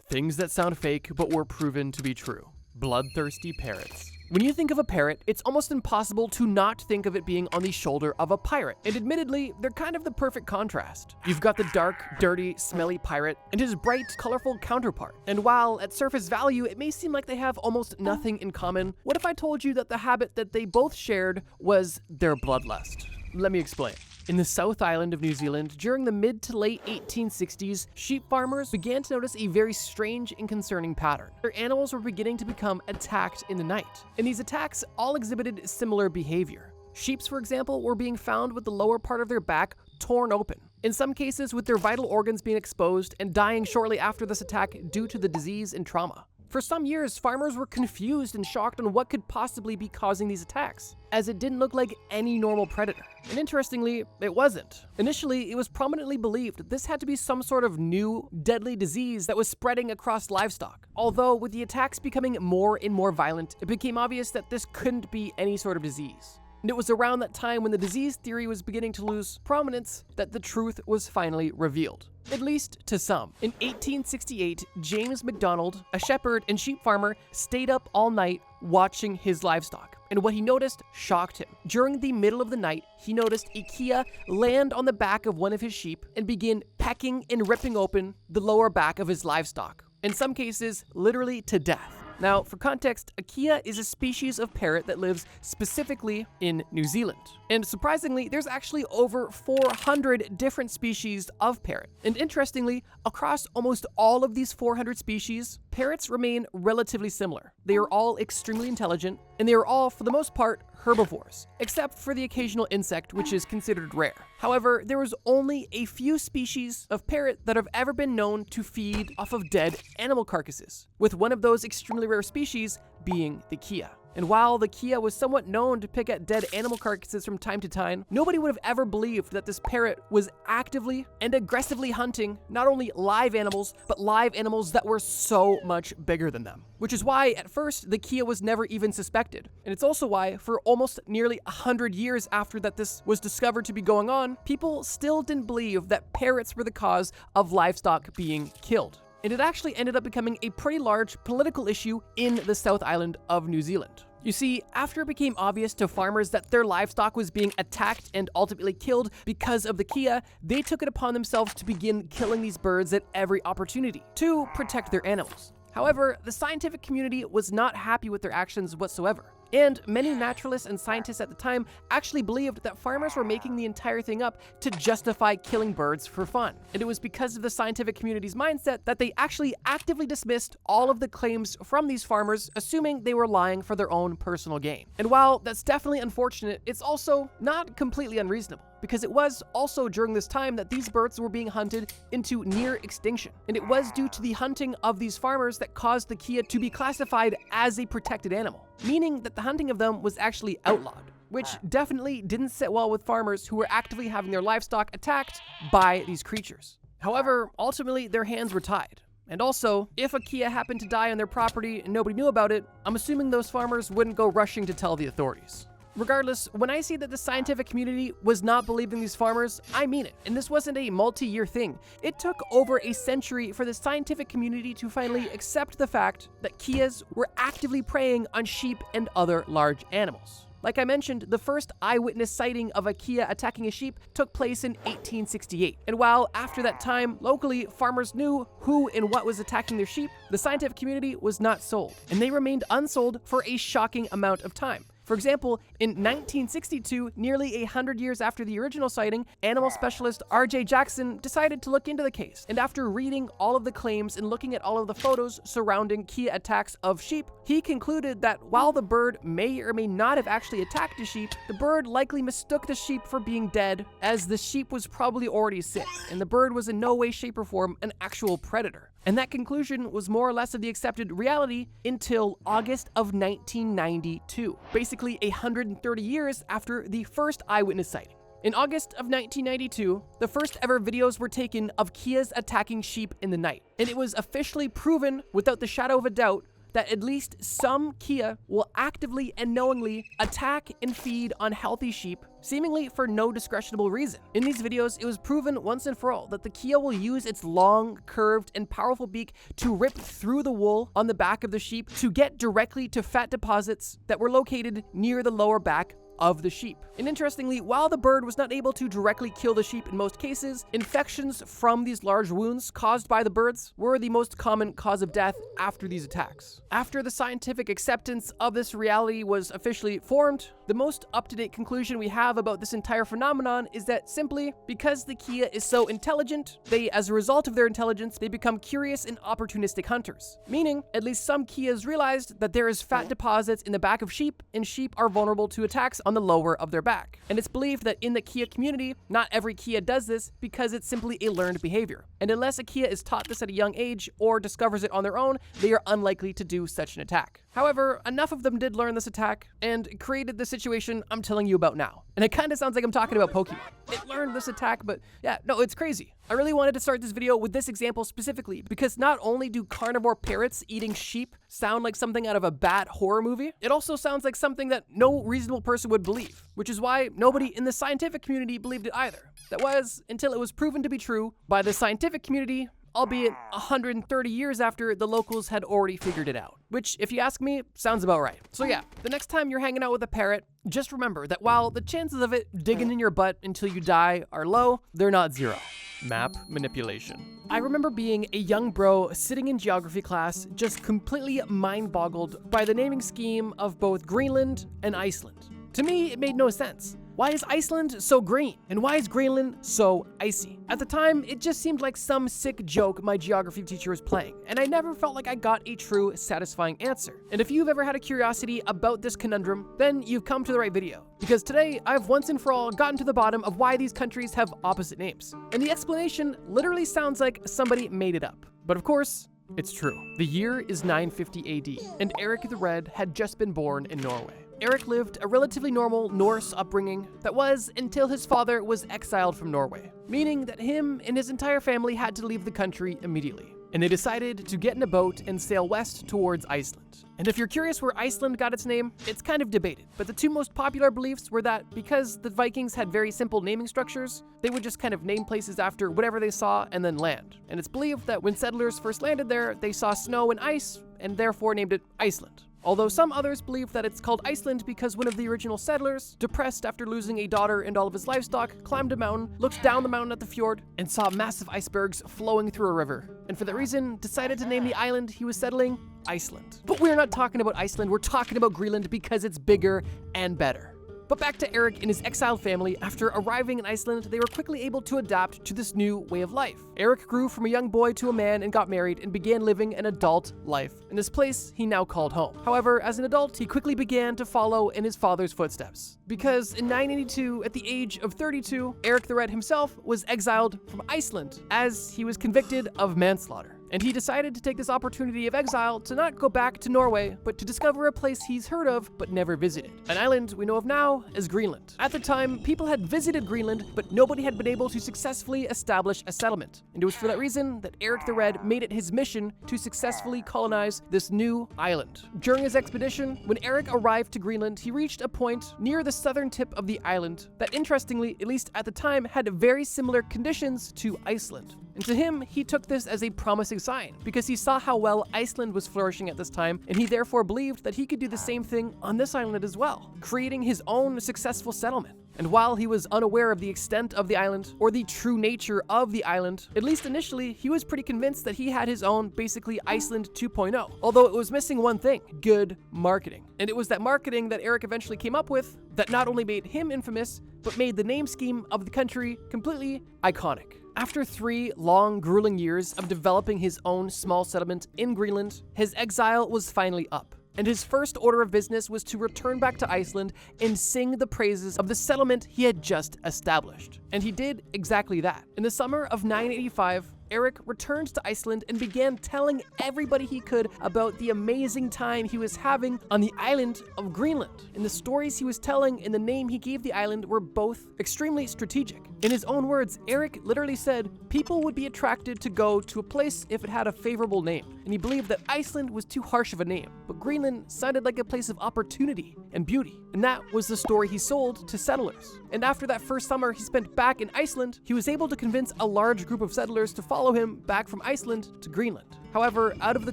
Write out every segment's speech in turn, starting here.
Things that sound fake but were proven to be true. Bloodthirsty parrots. When you think of a parrot, it's almost impossible to not think of it being on the shoulder of a pirate. And admittedly, they're kind of the perfect contrast. You've got the dark, dirty, smelly pirate and his bright, colorful counterpart. And while at surface value, it may seem like they have almost nothing in common, what if I told you that the habit that they both shared was their bloodlust? Let me explain. In the South Island of New Zealand, during the mid to late 1860s, sheep farmers began to notice a very strange and concerning pattern. Their animals were beginning to become attacked in the night, and these attacks all exhibited similar behavior. Sheep, for example, were being found with the lower part of their back torn open, in some cases with their vital organs being exposed and dying shortly after this attack due to the disease and trauma. For some years, farmers were confused and shocked on what could possibly be causing these attacks, as it didn't look like any normal predator. And interestingly, it wasn't. Initially, it was prominently believed that this had to be some sort of new, deadly disease that was spreading across livestock. Although, with the attacks becoming more and more violent, it became obvious that this couldn't be any sort of disease. And it was around that time when the disease theory was beginning to lose prominence that the truth was finally revealed. At least to some. In 1868, James MacDonald, a shepherd and sheep farmer, stayed up all night watching his livestock. And what he noticed shocked him. During the middle of the night, he noticed a kea land on the back of one of his sheep and begin pecking and ripping open the lower back of his livestock. In some cases, literally to death. Now, for context, a kea is a species of parrot that lives specifically in New Zealand. And surprisingly, there's actually over 400 different species of parrot. And interestingly, across almost all of these 400 species, parrots remain relatively similar. They are all extremely intelligent, and they are all, for the most part, herbivores, except for the occasional insect, which is considered rare. However, there is only a few species of parrot that have ever been known to feed off of dead animal carcasses, with one of those extremely rare species being the kea. And while the kea was somewhat known to pick at dead animal carcasses from time to time, nobody would have ever believed that this parrot was actively and aggressively hunting not only live animals, but live animals that were so much bigger than them. Which is why, at first, the kea was never even suspected. And it's also why, for almost nearly 100 years after that this was discovered to be going on, people still didn't believe that parrots were the cause of livestock being killed. And it actually ended up becoming a pretty large political issue in the South Island of New Zealand. You see, after it became obvious to farmers that their livestock was being attacked and ultimately killed because of the kea, they took it upon themselves to begin killing these birds at every opportunity to protect their animals. However, the scientific community was not happy with their actions whatsoever. And many naturalists and scientists at the time actually believed that farmers were making the entire thing up to justify killing birds for fun. And it was because of the scientific community's mindset that they actually actively dismissed all of the claims from these farmers, assuming they were lying for their own personal gain. And while that's definitely unfortunate, it's also not completely unreasonable, because it was also during this time that these birds were being hunted into near extinction. And it was due to the hunting of these farmers that caused the kea to be classified as a protected animal, meaning that the hunting of them was actually outlawed, which definitely didn't sit well with farmers who were actively having their livestock attacked by these creatures. However, ultimately their hands were tied. And also, if a kea happened to die on their property and nobody knew about it, I'm assuming those farmers wouldn't go rushing to tell the authorities. Regardless, when I say that the scientific community was not believing these farmers, I mean it. And this wasn't a multi-year thing. It took over a century for the scientific community to finally accept the fact that keas were actively preying on sheep and other large animals. Like I mentioned, the first eyewitness sighting of a kea attacking a sheep took place in 1868. And while after that time, locally, farmers knew who and what was attacking their sheep, the scientific community was not sold. And they remained unsold for a shocking amount of time. For example, in 1962, nearly 100 years after the original sighting, animal specialist R.J. Jackson decided to look into the case. And after reading all of the claims and looking at all of the photos surrounding kea attacks of sheep, he concluded that while the bird may or may not have actually attacked a sheep, the bird likely mistook the sheep for being dead, as the sheep was probably already sick, and the bird was in no way, shape, or form an actual predator. And that conclusion was more or less of the accepted reality until August of 1992, basically 130 years after the first eyewitness sighting. In August of 1992, the first ever videos were taken of keas attacking sheep in the night, and it was officially proven without the shadow of a doubt that at least some Kia will actively and knowingly attack and feed on healthy sheep, seemingly for no discretionable reason. In these videos, it was proven once and for all that the Kia will use its long, curved, and powerful beak to rip through the wool on the back of the sheep to get directly to fat deposits that were located near the lower back of the sheep. And interestingly, while the bird was not able to directly kill the sheep in most cases, infections from these large wounds caused by the birds were the most common cause of death after these attacks. After the scientific acceptance of this reality was officially formed, the most up-to-date conclusion we have about this entire phenomenon is that simply because the Kia is so intelligent, as a result of their intelligence, they become curious and opportunistic hunters. Meaning, at least some Kias realized that there is fat deposits in the back of sheep, and sheep are vulnerable to attacks on the lower of their back. And it's believed that in the Kia community, not every Kia does this because it's simply a learned behavior. And unless a Kia is taught this at a young age or discovers it on their own, they are unlikely to do such an attack. However, enough of them did learn this attack and created the situation I'm telling you about now. And it kind of sounds like I'm talking about Pokemon. It learned this attack, but yeah, no, it's crazy. I really wanted to start this video with this example specifically because not only do carnivore parrots eating sheep sound like something out of a bad horror movie, it also sounds like something that no reasonable person would believe, which is why nobody in the scientific community believed it either. That was until it was proven to be true by the scientific community, albeit 130 years after the locals had already figured it out. Which, if you ask me, sounds about right. So yeah, the next time you're hanging out with a parrot, just remember that while the chances of it digging in your butt until you die are low, they're not zero. Map manipulation. I remember being a young bro sitting in geography class, just completely mind-boggled by the naming scheme of both Greenland and Iceland. To me, it made no sense. Why is Iceland so green? And why is Greenland so icy? At the time, it just seemed like some sick joke my geography teacher was playing, and I never felt like I got a true, satisfying answer. And if you've ever had a curiosity about this conundrum, then you've come to the right video. Because today, I've once and for all gotten to the bottom of why these countries have opposite names. And the explanation literally sounds like somebody made it up. But of course, it's true. The year is 950 AD, and Eric the Red had just been born in Norway. Eric lived a relatively normal Norse upbringing that was until his father was exiled from Norway, meaning that him and his entire family had to leave the country immediately. And they decided to get in a boat and sail west towards Iceland. And if you're curious where Iceland got its name, it's kind of debated, but the two most popular beliefs were that because the Vikings had very simple naming structures, they would just kind of name places after whatever they saw and then land. And it's believed that when settlers first landed there, they saw snow and ice and therefore named it Iceland. Although some others believe that it's called Iceland because one of the original settlers, depressed after losing a daughter and all of his livestock, climbed a mountain, looked down the mountain at the fjord, and saw massive icebergs flowing through a river, and for that reason decided to name the island he was settling Iceland. But we're not talking about Iceland, we're talking about Greenland because it's bigger and better. But back to Eric and his exiled family. After arriving in Iceland, they were quickly able to adapt to this new way of life. Eric grew from a young boy to a man and got married and began living an adult life in this place he now called home. However, as an adult, he quickly began to follow in his father's footsteps. Because in 982, at the age of 32, Eric the Red himself was exiled from Iceland as he was convicted of manslaughter. And he decided to take this opportunity of exile to not go back to Norway, but to discover a place he's heard of but never visited. An island we know of now as Greenland. At the time, people had visited Greenland, but nobody had been able to successfully establish a settlement. And it was for that reason that Eric the Red made it his mission to successfully colonize this new island. During his expedition, when Eric arrived to Greenland, he reached a point near the southern tip of the island that, interestingly, at least at the time, had very similar conditions to Iceland. And to him, he took this as a promising sign because he saw how well Iceland was flourishing at this time, and he therefore believed that he could do the same thing on this island as well, creating his own successful settlement. And while he was unaware of the extent of the island or the true nature of the island, at least initially, he was pretty convinced that he had his own, basically Iceland 2.0, although it was missing one thing: good marketing. And it was that marketing that Eric eventually came up with that not only made him infamous, but made the name scheme of the country completely iconic. After 3 long, grueling years of developing his own small settlement in Greenland, his exile was finally up. And his first order of business was to return back to Iceland and sing the praises of the settlement he had just established. And he did exactly that. In the summer of 985, Eric returned to Iceland and began telling everybody he could about the amazing time he was having on the island of Greenland. And the stories he was telling and the name he gave the island were both extremely strategic. In his own words, Eric literally said people would be attracted to go to a place if it had a favorable name, and he believed that Iceland was too harsh of a name, but Greenland sounded like a place of opportunity and beauty, and that was the story he sold to settlers. And after that first summer he spent back in Iceland, he was able to convince a large group of settlers to follow him back from Iceland to Greenland. However, out of the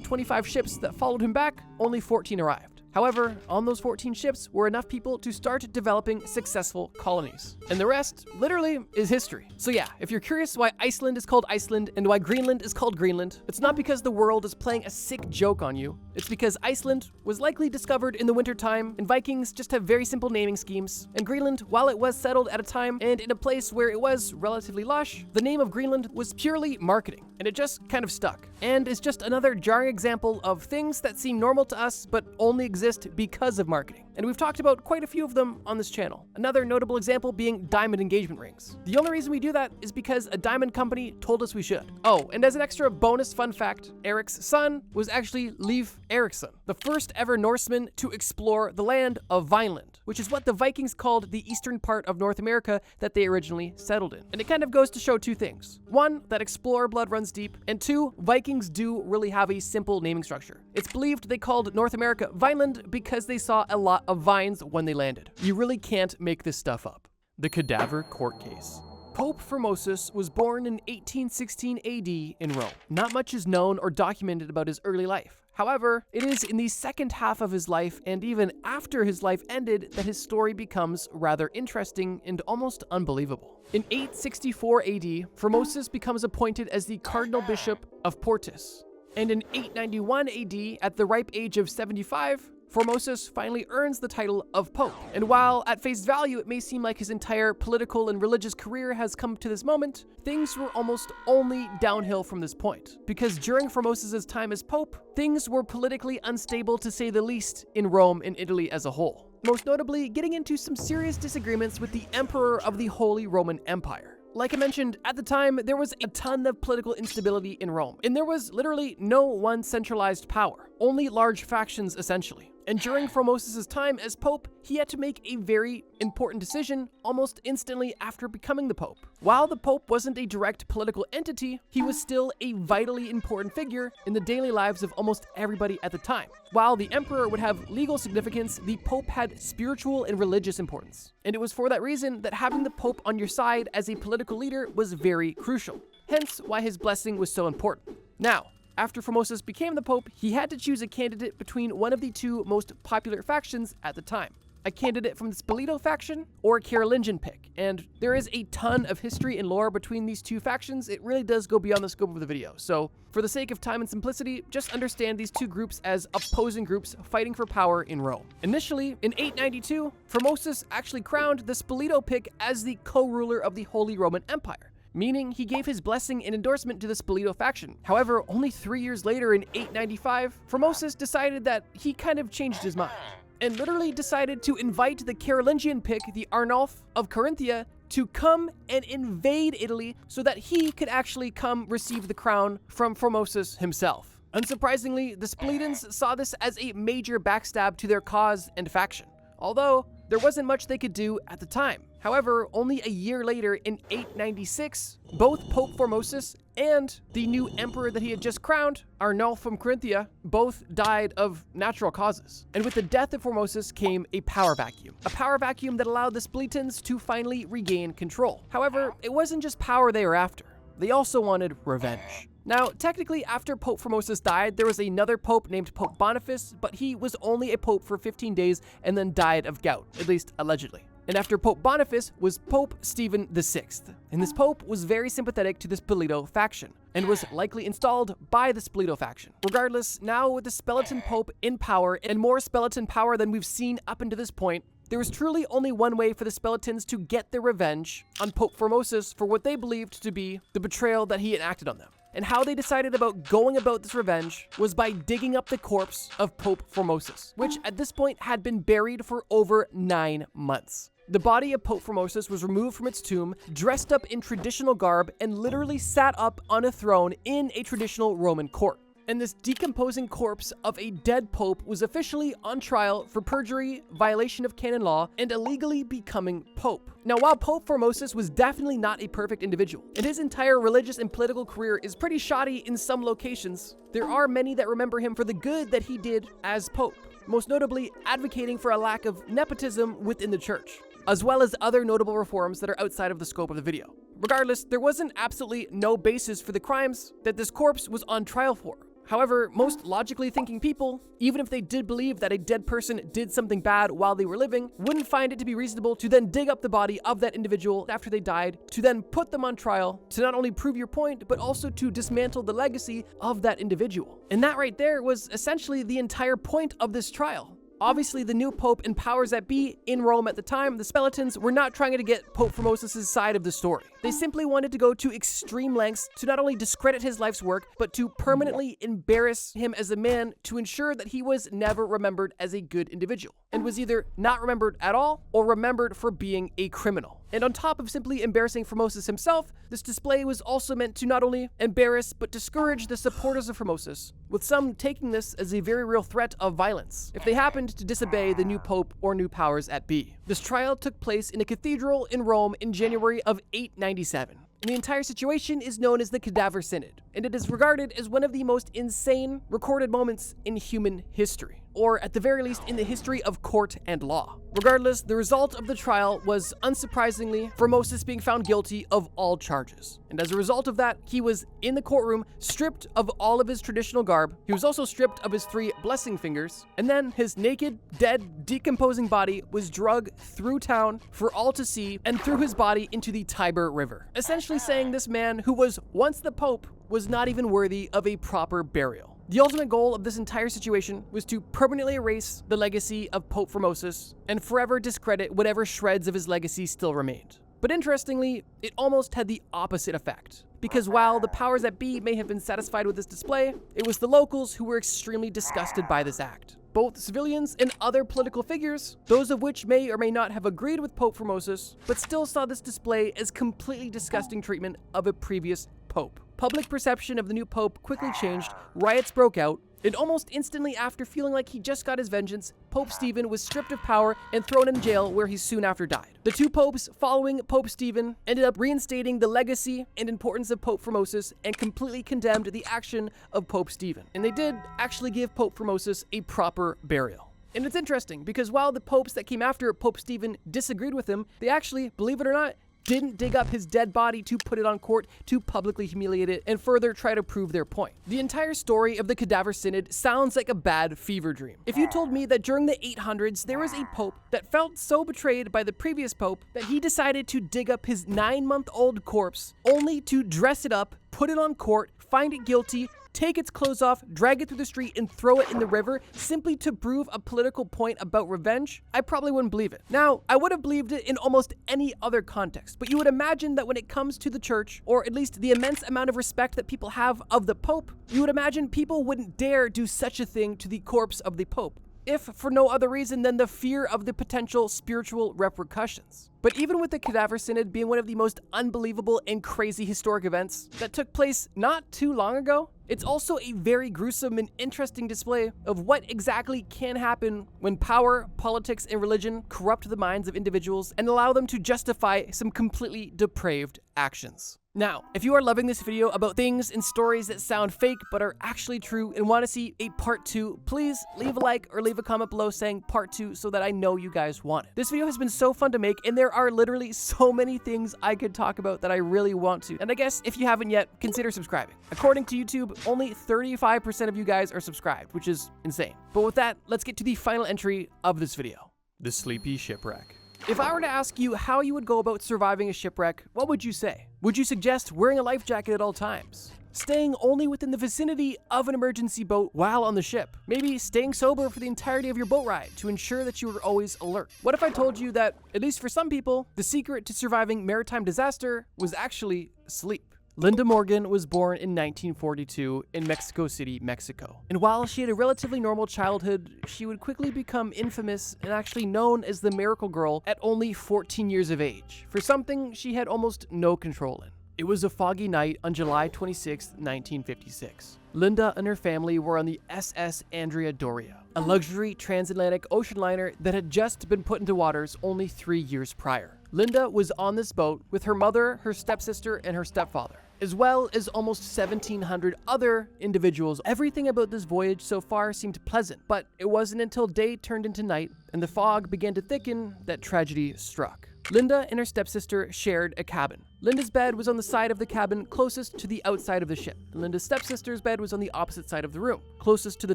25 ships that followed him back, only 14 arrived. However, on those 14 ships were enough people to start developing successful colonies. And the rest, literally, is history. So yeah, if you're curious why Iceland is called Iceland and why Greenland is called Greenland, it's not because the world is playing a sick joke on you. It's because Iceland was likely discovered in the wintertime, and Vikings just have very simple naming schemes. And Greenland, while it was settled at a time and in a place where it was relatively lush, the name of Greenland was purely marketing, and it just kind of stuck. And is just another jarring example of things that seem normal to us but only exist because of marketing. And we've talked about quite a few of them on this channel. Another notable example being diamond engagement rings. The only reason we do that is because a diamond company told us we should. Oh, and as an extra bonus fun fact, Eric's son was actually Leif Erikson, the first ever Norseman to explore the land of Vineland, which is what the Vikings called the eastern part of North America that they originally settled in. And it kind of goes to show two things. One, that explorer blood runs deep, and two, Vikings do really have a simple naming structure. It's believed they called North America Vineland because they saw a lot of vines when they landed. You really can't make this stuff up. The Cadaver Court Case. Pope Formosus was born in 1816 AD in Rome. Not much is known or documented about his early life. However, it is in the second half of his life and even after his life ended that his story becomes rather interesting and almost unbelievable. In 864 AD, Formosus becomes appointed as the Cardinal Bishop of Portus. And in 891 AD, at the ripe age of 75, Formosus finally earns the title of Pope. And while at face value it may seem like his entire political and religious career has come to this moment, things were almost only downhill from this point. Because during Formosus' time as Pope, things were politically unstable to say the least in Rome and Italy as a whole. Most notably, getting into some serious disagreements with the Emperor of the Holy Roman Empire. Like I mentioned, at the time, there was a ton of political instability in Rome, and there was literally no one centralized power, only large factions essentially. And during Formosus' time as Pope, he had to make a very important decision almost instantly after becoming the Pope. While the Pope wasn't a direct political entity, he was still a vitally important figure in the daily lives of almost everybody at the time. While the Emperor would have legal significance, the Pope had spiritual and religious importance. And it was for that reason that having the Pope on your side as a political leader was very crucial. Hence why his blessing was so important. Now, after Formosus became the Pope, he had to choose a candidate between one of the two most popular factions at the time. A candidate from the Spoleto faction or a Carolingian pick. And there is a ton of history and lore between these two factions. It really does go beyond the scope of the video. So for the sake of time and simplicity, just understand these two groups as opposing groups fighting for power in Rome. Initially, in 892, Formosus actually crowned the Spoleto pick as the co-ruler of the Holy Roman Empire, meaning he gave his blessing and endorsement to the Spoleto faction. However, only 3 years later in 895, Formosus decided that he kind of changed his mind and literally decided to invite the Carolingian pick, the Arnulf of Carinthia, to come and invade Italy so that he could actually come receive the crown from Formosus himself. Unsurprisingly, the Spoletans saw this as a major backstab to their cause and faction, although there wasn't much they could do at the time. However, only a year later in 896, both Pope Formosus and the new emperor that he had just crowned, Arnulf from Carinthia, both died of natural causes. And with the death of Formosus came a power vacuum. A power vacuum that allowed the Spoletans to finally regain control. However, it wasn't just power they were after. They also wanted revenge. Now, technically, after Pope Formosus died, there was another pope named Pope Boniface, but he was only a pope for 15 days and then died of gout, at least allegedly. And after Pope Boniface was Pope Stephen VI. And this pope was very sympathetic to the Spoleto faction and was likely installed by the Spoleto faction. Regardless, now with the Speletan Pope in power and more Speletan power than we've seen up until this point, there was truly only one way for the Speletans to get their revenge on Pope Formosus for what they believed to be the betrayal that he enacted on them. And how they decided about going about this revenge was by digging up the corpse of Pope Formosus, which at this point had been buried for over 9 months. The body of Pope Formosus was removed from its tomb, dressed up in traditional garb, and literally sat up on a throne in a traditional Roman court. And this decomposing corpse of a dead pope was officially on trial for perjury, violation of canon law, and illegally becoming pope. Now, while Pope Formosus was definitely not a perfect individual, and his entire religious and political career is pretty shoddy in some locations, there are many that remember him for the good that he did as pope, most notably advocating for a lack of nepotism within the church, as well as other notable reforms that are outside of the scope of the video. Regardless, there wasn't absolutely no basis for the crimes that this corpse was on trial for. However, most logically thinking people, even if they did believe that a dead person did something bad while they were living, wouldn't find it to be reasonable to then dig up the body of that individual after they died, to then put them on trial, to not only prove your point, but also to dismantle the legacy of that individual. And that right there was essentially the entire point of this trial. Obviously, the new pope and powers that be in Rome at the time, the Skeletons, were not trying to get Pope Formosus' side of the story. They simply wanted to go to extreme lengths to not only discredit his life's work, but to permanently embarrass him as a man to ensure that he was never remembered as a good individual, and was either not remembered at all or remembered for being a criminal. And on top of simply embarrassing Formosus himself, this display was also meant to not only embarrass but discourage the supporters of Formosus, with some taking this as a very real threat of violence if they happened to disobey the new pope or new powers at be. This trial took place in a cathedral in Rome in January of 897. And the entire situation is known as the Cadaver Synod, and it is regarded as one of the most insane recorded moments in human history, or at the very least in the history of court and law. Regardless, the result of the trial was, unsurprisingly, Formosus being found guilty of all charges. And as a result of that, he was in the courtroom stripped of all of his traditional garb. He was also stripped of his 3 blessing fingers, and then his naked, dead, decomposing body was dragged through town for all to see and threw his body into the Tiber River, essentially saying this man, who was once the Pope, was not even worthy of a proper burial. The ultimate goal of this entire situation was to permanently erase the legacy of Pope Formosus and forever discredit whatever shreds of his legacy still remained. But interestingly, it almost had the opposite effect, because while the powers that be may have been satisfied with this display, it was the locals who were extremely disgusted by this act. Both civilians and other political figures, those of which may or may not have agreed with Pope Formosus, but still saw this display as completely disgusting treatment of a previous pope. Public perception of the new pope quickly changed, riots broke out, and almost instantly after feeling like he just got his vengeance, Pope Stephen was stripped of power and thrown in jail, where he soon after died. The 2 popes following Pope Stephen ended up reinstating the legacy and importance of Pope Formosus and completely condemned the action of Pope Stephen. And they did actually give Pope Formosus a proper burial. And it's interesting because while the popes that came after Pope Stephen disagreed with him, they actually, believe it or not, didn't dig up his dead body to put it on court to publicly humiliate it and further try to prove their point. The entire story of the Cadaver Synod sounds like a bad fever dream. If you told me that during the 800s there was a pope that felt so betrayed by the previous pope that he decided to dig up his 9-month-old corpse only to dress it up, put it on court, find it guilty, take its clothes off, drag it through the street, and throw it in the river simply to prove a political point about revenge, I probably wouldn't believe it. Now, I would have believed it in almost any other context, but you would imagine that when it comes to the church, or at least the immense amount of respect that people have of the Pope, you would imagine people wouldn't dare do such a thing to the corpse of the Pope, if for no other reason than the fear of the potential spiritual repercussions. But even with the Cadaver Synod being one of the most unbelievable and crazy historic events that took place not too long ago, it's also a very gruesome and interesting display of what exactly can happen when power, politics, and religion corrupt the minds of individuals and allow them to justify some completely depraved actions. Now, if you are loving this video about things and stories that sound fake but are actually true and want to see a part 2, please leave a like or leave a comment below saying part 2 so that I know you guys want it. This video has been so fun to make, and there are literally so many things I could talk about that I really want to. And I guess if you haven't yet, consider subscribing. According to YouTube, only 35% of you guys are subscribed, which is insane. But with that, let's get to the final entry of this video. The Sleepy Shipwreck. If I were to ask you how you would go about surviving a shipwreck, what would you say? Would you suggest wearing a life jacket at all times? Staying only within the vicinity of an emergency boat while on the ship? Maybe staying sober for the entirety of your boat ride to ensure that you are always alert? What if I told you that, at least for some people, the secret to surviving maritime disaster was actually sleep? Linda Morgan was born in 1942 in Mexico City, Mexico. And while she had a relatively normal childhood, she would quickly become infamous and actually known as the Miracle Girl at only 14 years of age, for something she had almost no control in. It was a foggy night on July 26, 1956. Linda and her family were on the SS Andrea Doria, a luxury transatlantic ocean liner that had just been put into waters only 3 years prior. Linda was on this boat with her mother, her stepsister, and her stepfather, as well as almost 1,700 other individuals. Everything about this voyage so far seemed pleasant, but it wasn't until day turned into night and the fog began to thicken that tragedy struck. Linda and her stepsister shared a cabin. Linda's bed was on the side of the cabin closest to the outside of the ship, and Linda's stepsister's bed was on the opposite side of the room, closest to the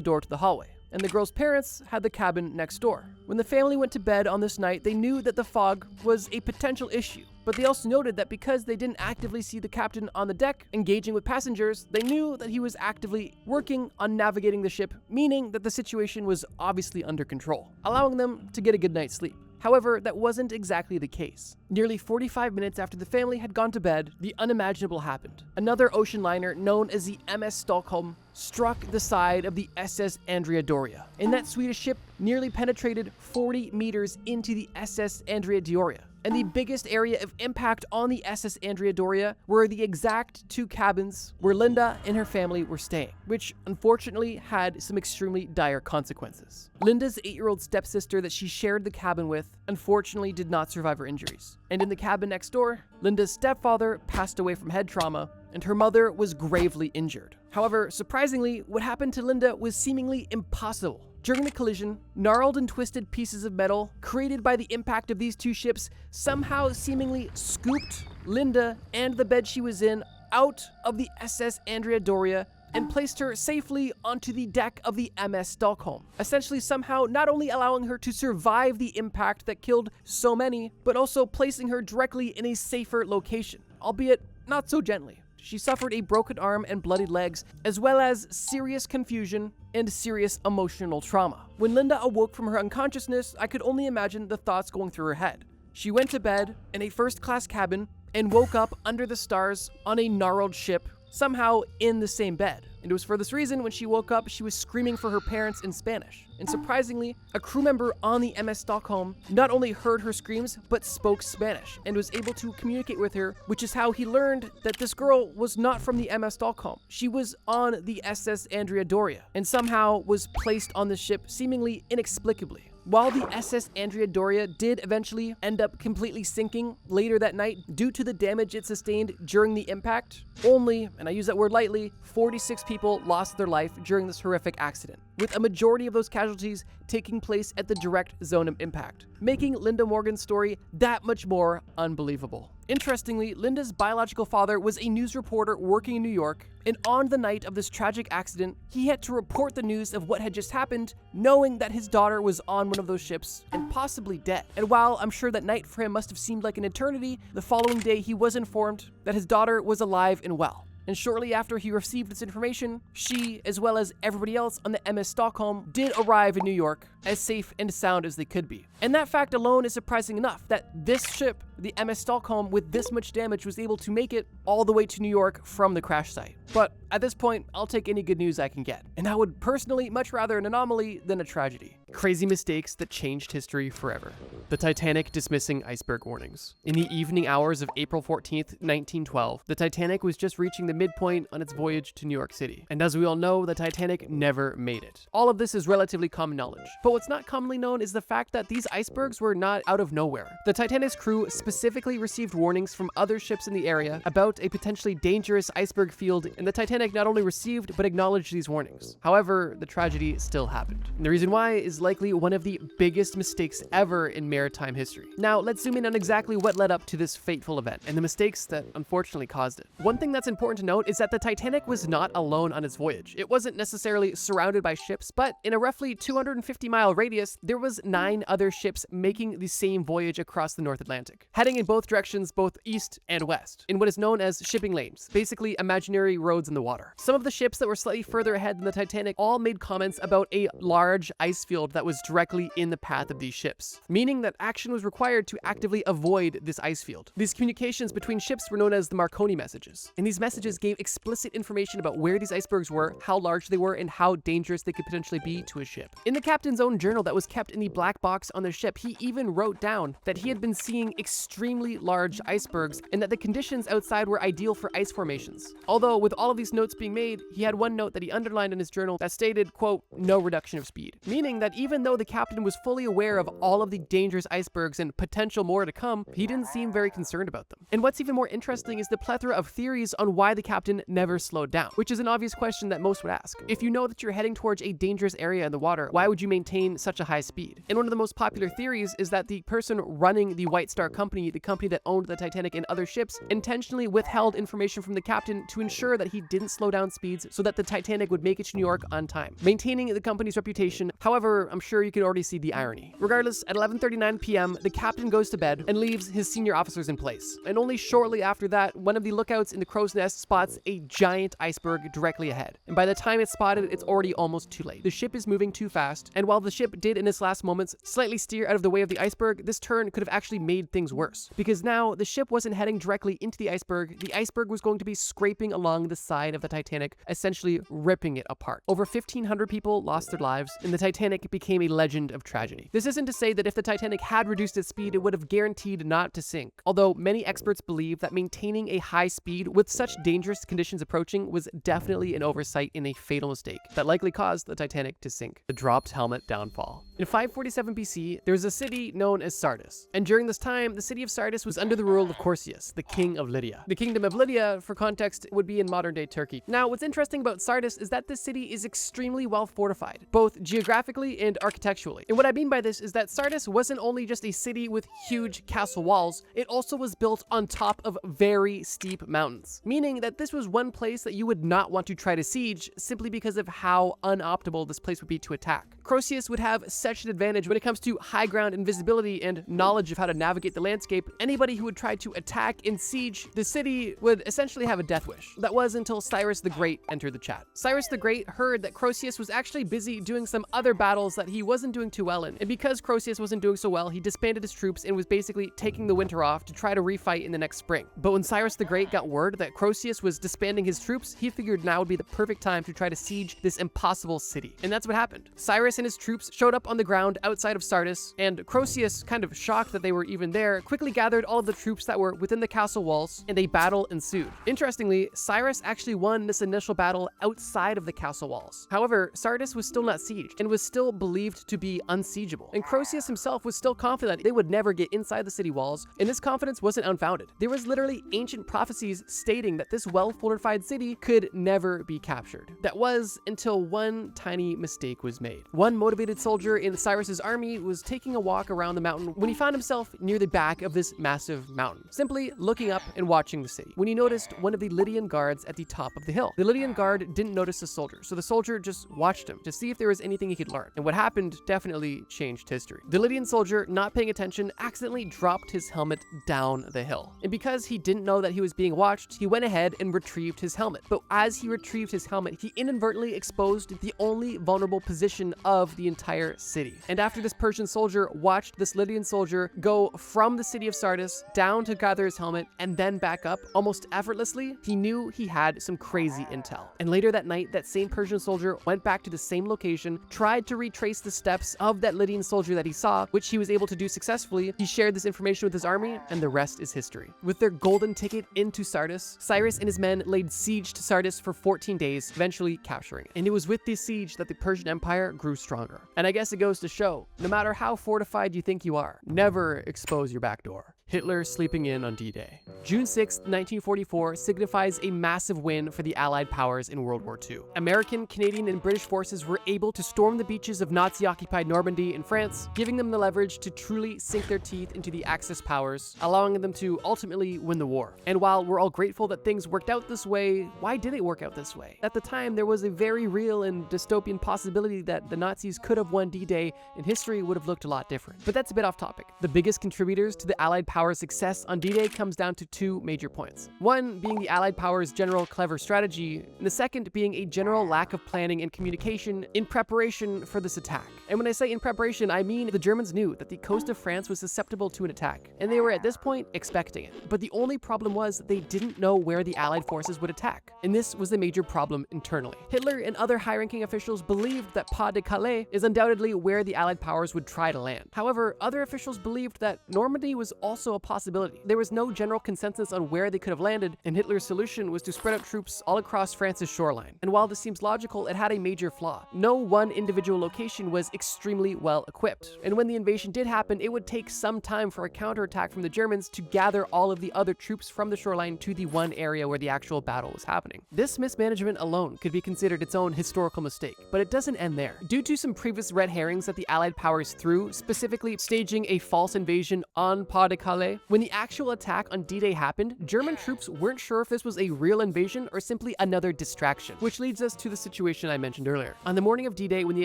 door to the hallway. And the girl's parents had the cabin next door. When the family went to bed on this night, they knew that the fog was a potential issue, but they also noted that because they didn't actively see the captain on the deck engaging with passengers, they knew that he was actively working on navigating the ship, meaning that the situation was obviously under control, allowing them to get a good night's sleep. However, that wasn't exactly the case. Nearly 45 minutes after the family had gone to bed, the unimaginable happened. Another ocean liner known as the MS Stockholm struck the side of the SS Andrea Doria, and that Swedish ship nearly penetrated 40 meters into the SS Andrea Doria. And the biggest area of impact on the SS Andrea Doria were the exact two cabins where Linda and her family were staying, which unfortunately had some extremely dire consequences. Linda's 8-year-old stepsister that she shared the cabin with unfortunately did not survive her injuries. And in the cabin next door, Linda's stepfather passed away from head trauma, and her mother was gravely injured. However, surprisingly, what happened to Linda was seemingly impossible. During the collision, gnarled and twisted pieces of metal created by the impact of these two ships somehow seemingly scooped Linda and the bed she was in out of the SS Andrea Doria and placed her safely onto the deck of the MS Stockholm, essentially somehow not only allowing her to survive the impact that killed so many, but also placing her directly in a safer location, albeit not so gently. She suffered a broken arm and bloodied legs, as well as serious confusion and serious emotional trauma. When Linda awoke from her unconsciousness, I could only imagine the thoughts going through her head. She went to bed in a first-class cabin and woke up under the stars on a gnarled ship, somehow in the same bed. And it was for this reason when she woke up, she was screaming for her parents in Spanish. And surprisingly, a crew member on the MS Stockholm not only heard her screams, but spoke Spanish and was able to communicate with her, which is how he learned that this girl was not from the MS Stockholm. She was on the SS Andrea Doria and somehow was placed on the ship seemingly inexplicably. While the SS Andrea Doria did eventually end up completely sinking later that night due to the damage it sustained during the impact, only, and I use that word lightly, 46 people lost their life during this horrific accident, with a majority of those casualties taking place at the direct zone of impact, making Linda Morgan's story that much more unbelievable. Interestingly, Linda's biological father was a news reporter working in New York, and on the night of this tragic accident, he had to report the news of what had just happened, knowing that his daughter was on one of those ships and possibly dead. And while I'm sure that night for him must have seemed like an eternity, the following day he was informed that his daughter was alive and well. And shortly after he received this information, she, as well as everybody else on the MS Stockholm, did arrive in New York as safe and sound as they could be. And that fact alone is surprising enough that this ship, the MS Stockholm, with this much damage was able to make it all the way to New York from the crash site. But at this point, I'll take any good news I can get. And I would personally much rather an anomaly than a tragedy. Crazy mistakes that changed history forever. The Titanic dismissing iceberg warnings. In the evening hours of April 14th, 1912, the Titanic was just reaching the midpoint on its voyage to New York City. And as we all know, the Titanic never made it. All of this is relatively common knowledge. But what's not commonly known is the fact that these icebergs were not out of nowhere. The Titanic's crew specifically received warnings from other ships in the area about a potentially dangerous iceberg field, and the Titanic not only received but acknowledged these warnings. However, the tragedy still happened. And the reason why is likely one of the biggest mistakes ever in maritime history. Now, let's zoom in on exactly what led up to this fateful event and the mistakes that unfortunately caused it. One thing that's important to note is that the Titanic was not alone on its voyage. It wasn't necessarily surrounded by ships, but in a roughly 250-mile radius, there was 9 other ships making the same voyage across the North Atlantic, heading in both directions, both east and west, in what is known as shipping lanes, basically imaginary roads in the water. water. Some of the ships that were slightly further ahead than the Titanic all made comments about a large ice field that was directly in the path of these ships, meaning that action was required to actively avoid this ice field. These communications between ships were known as the Marconi messages, and these messages gave explicit information about where these icebergs were, how large they were, and how dangerous they could potentially be to a ship. In the captain's own journal that was kept in the black box on the ship, he even wrote down that he had been seeing extremely large icebergs and that the conditions outside were ideal for ice formations. Although with all of these notes being made, he had one note that he underlined in his journal that stated, quote, "no reduction of speed," meaning that even though the captain was fully aware of all of the dangerous icebergs and potential more to come, he didn't seem very concerned about them. And what's even more interesting is the plethora of theories on why the captain never slowed down, which is an obvious question that most would ask. If you know that you're heading towards a dangerous area in the water, why would you maintain such a high speed? And one of the most popular theories is that the person running the White Star Company, the company that owned the Titanic and other ships, intentionally withheld information from the captain to ensure that he didn't slow down speeds so that the Titanic would make it to New York on time, maintaining the company's reputation. However, I'm sure you can already see the irony. Regardless, at 11:39 p.m., the captain goes to bed and leaves his senior officers in place. And only shortly after that, one of the lookouts in the crow's nest spots a giant iceberg directly ahead. And by the time it's spotted, it's already almost too late. The ship is moving too fast, and while the ship did in its last moments slightly steer out of the way of the iceberg, this turn could have actually made things worse. Because now, the ship wasn't heading directly into the iceberg was going to be scraping along the side of the Titanic, essentially ripping it apart. Over 1,500 people lost their lives, and the Titanic became a legend of tragedy. This isn't to say that if the Titanic had reduced its speed, it would have guaranteed not to sink. Although many experts believe that maintaining a high speed with such dangerous conditions approaching was definitely an oversight and a fatal mistake that likely caused the Titanic to sink. The dropped helmet downfall. In 547 BC, there was a city known as Sardis, and during this time, the city of Sardis was under the rule of Croesus, the king of Lydia. The kingdom of Lydia, for context, would be in modern-day Turkey. Now, what's interesting about Sardis is that this city is extremely well fortified, both geographically and architecturally. And what I mean by this is that Sardis wasn't only just a city with huge castle walls, it also was built on top of very steep mountains, meaning that this was one place that you would not want to try to siege simply because of how unoptimal this place would be to attack. Croesus would have such an advantage when it comes to high ground invisibility and knowledge of how to navigate the landscape. Anybody who would try to attack and siege the city would essentially have a death wish. That was until Cyrus the Great entered the chat. Cyrus the Great heard that Croesus was actually busy doing some other battles that he wasn't doing too well in, and because Croesus wasn't doing so well, he disbanded his troops and was basically taking the winter off to try to refight in the next spring. But when Cyrus the Great got word that Croesus was disbanding his troops, he figured now would be the perfect time to try to siege this impossible city. And that's what happened. Cyrus and his troops showed up on the ground outside of Sardis, and Croesus, kind of shocked that they were even there, quickly gathered all of the troops that were within the castle walls, and a battle ensued. Interestingly, Cyrus actually won this initial battle outside of the castle walls. However, Sardis was still not sieged, and was still believed to be unsiegeable. And Croesus himself was still confident they would never get inside the city walls, and this confidence wasn't unfounded. There was literally ancient prophecies stating that this well-fortified city could never be captured. That was until one tiny mistake was made. One motivated soldier in Cyrus's army was taking a walk around the mountain when he found himself near the back of this massive mountain, simply looking up and watching the city, when he noticed one of the Lydian guards at the top of the hill. The Lydian guard didn't notice the soldier, so the soldier just watched him to see if there was anything he could learn. And what happened definitely changed history. The Lydian soldier, not paying attention, accidentally dropped his helmet down the hill. And because he didn't know that he was being watched, he went ahead and retrieved his helmet. But as he retrieved his helmet, he inadvertently exposed the only vulnerable position of the entire city. And after this Persian soldier watched this Lydian soldier go from the city of Sardis down to gather his helmet and then back up almost effortlessly, he knew he had some crazy intel. And later that night, that same Persian soldier went back to the same location, tried to retrace the steps of that Lydian soldier that he saw, which he was able to do successfully. He shared this information with his army, and the rest is history. With their golden ticket into Sardis, Cyrus and his men laid siege to Sardis for 14 days, eventually capturing it. And it was with this siege that the Persian Empire grew stronger. And I guess it goes to show, no matter how fortified you think you are, never expose your back door. Hitler sleeping in on D-Day. June 6, 1944 signifies a massive win for the Allied powers in World War II. American, Canadian, and British forces were able to storm the beaches of Nazi-occupied Normandy in France, giving them the leverage to truly sink their teeth into the Axis powers, allowing them to ultimately win the war. And while we're all grateful that things worked out this way, why did it work out this way? At the time, there was a very real and dystopian possibility that the Nazis could have won D-Day and history would have looked a lot different. But that's a bit off topic. The biggest contributors to the Allied powers powers' success on D-Day comes down to two major points. One being the Allied powers' general clever strategy, and the second being a general lack of planning and communication in preparation for this attack. And when I say in preparation, I mean the Germans knew that the coast of France was susceptible to an attack, and they were at this point expecting it. But the only problem was they didn't know where the Allied forces would attack, and this was the major problem internally. Hitler and other high-ranking officials believed that Pas de Calais is undoubtedly where the Allied powers would try to land. However, other officials believed that Normandy was also a possibility. There was no general consensus on where they could have landed, and Hitler's solution was to spread out troops all across France's shoreline. And while this seems logical, it had a major flaw. No one individual location was extremely well equipped, and when the invasion did happen, it would take some time for a counterattack from the Germans to gather all of the other troops from the shoreline to the one area where the actual battle was happening. This mismanagement alone could be considered its own historical mistake, but it doesn't end there. Due to some previous red herrings that the Allied powers threw, specifically staging a false invasion on Pas de Calais, when the actual attack on D-Day happened, German troops weren't sure if this was a real invasion or simply another distraction, which leads us to the situation I mentioned earlier. On the morning of D-Day, when the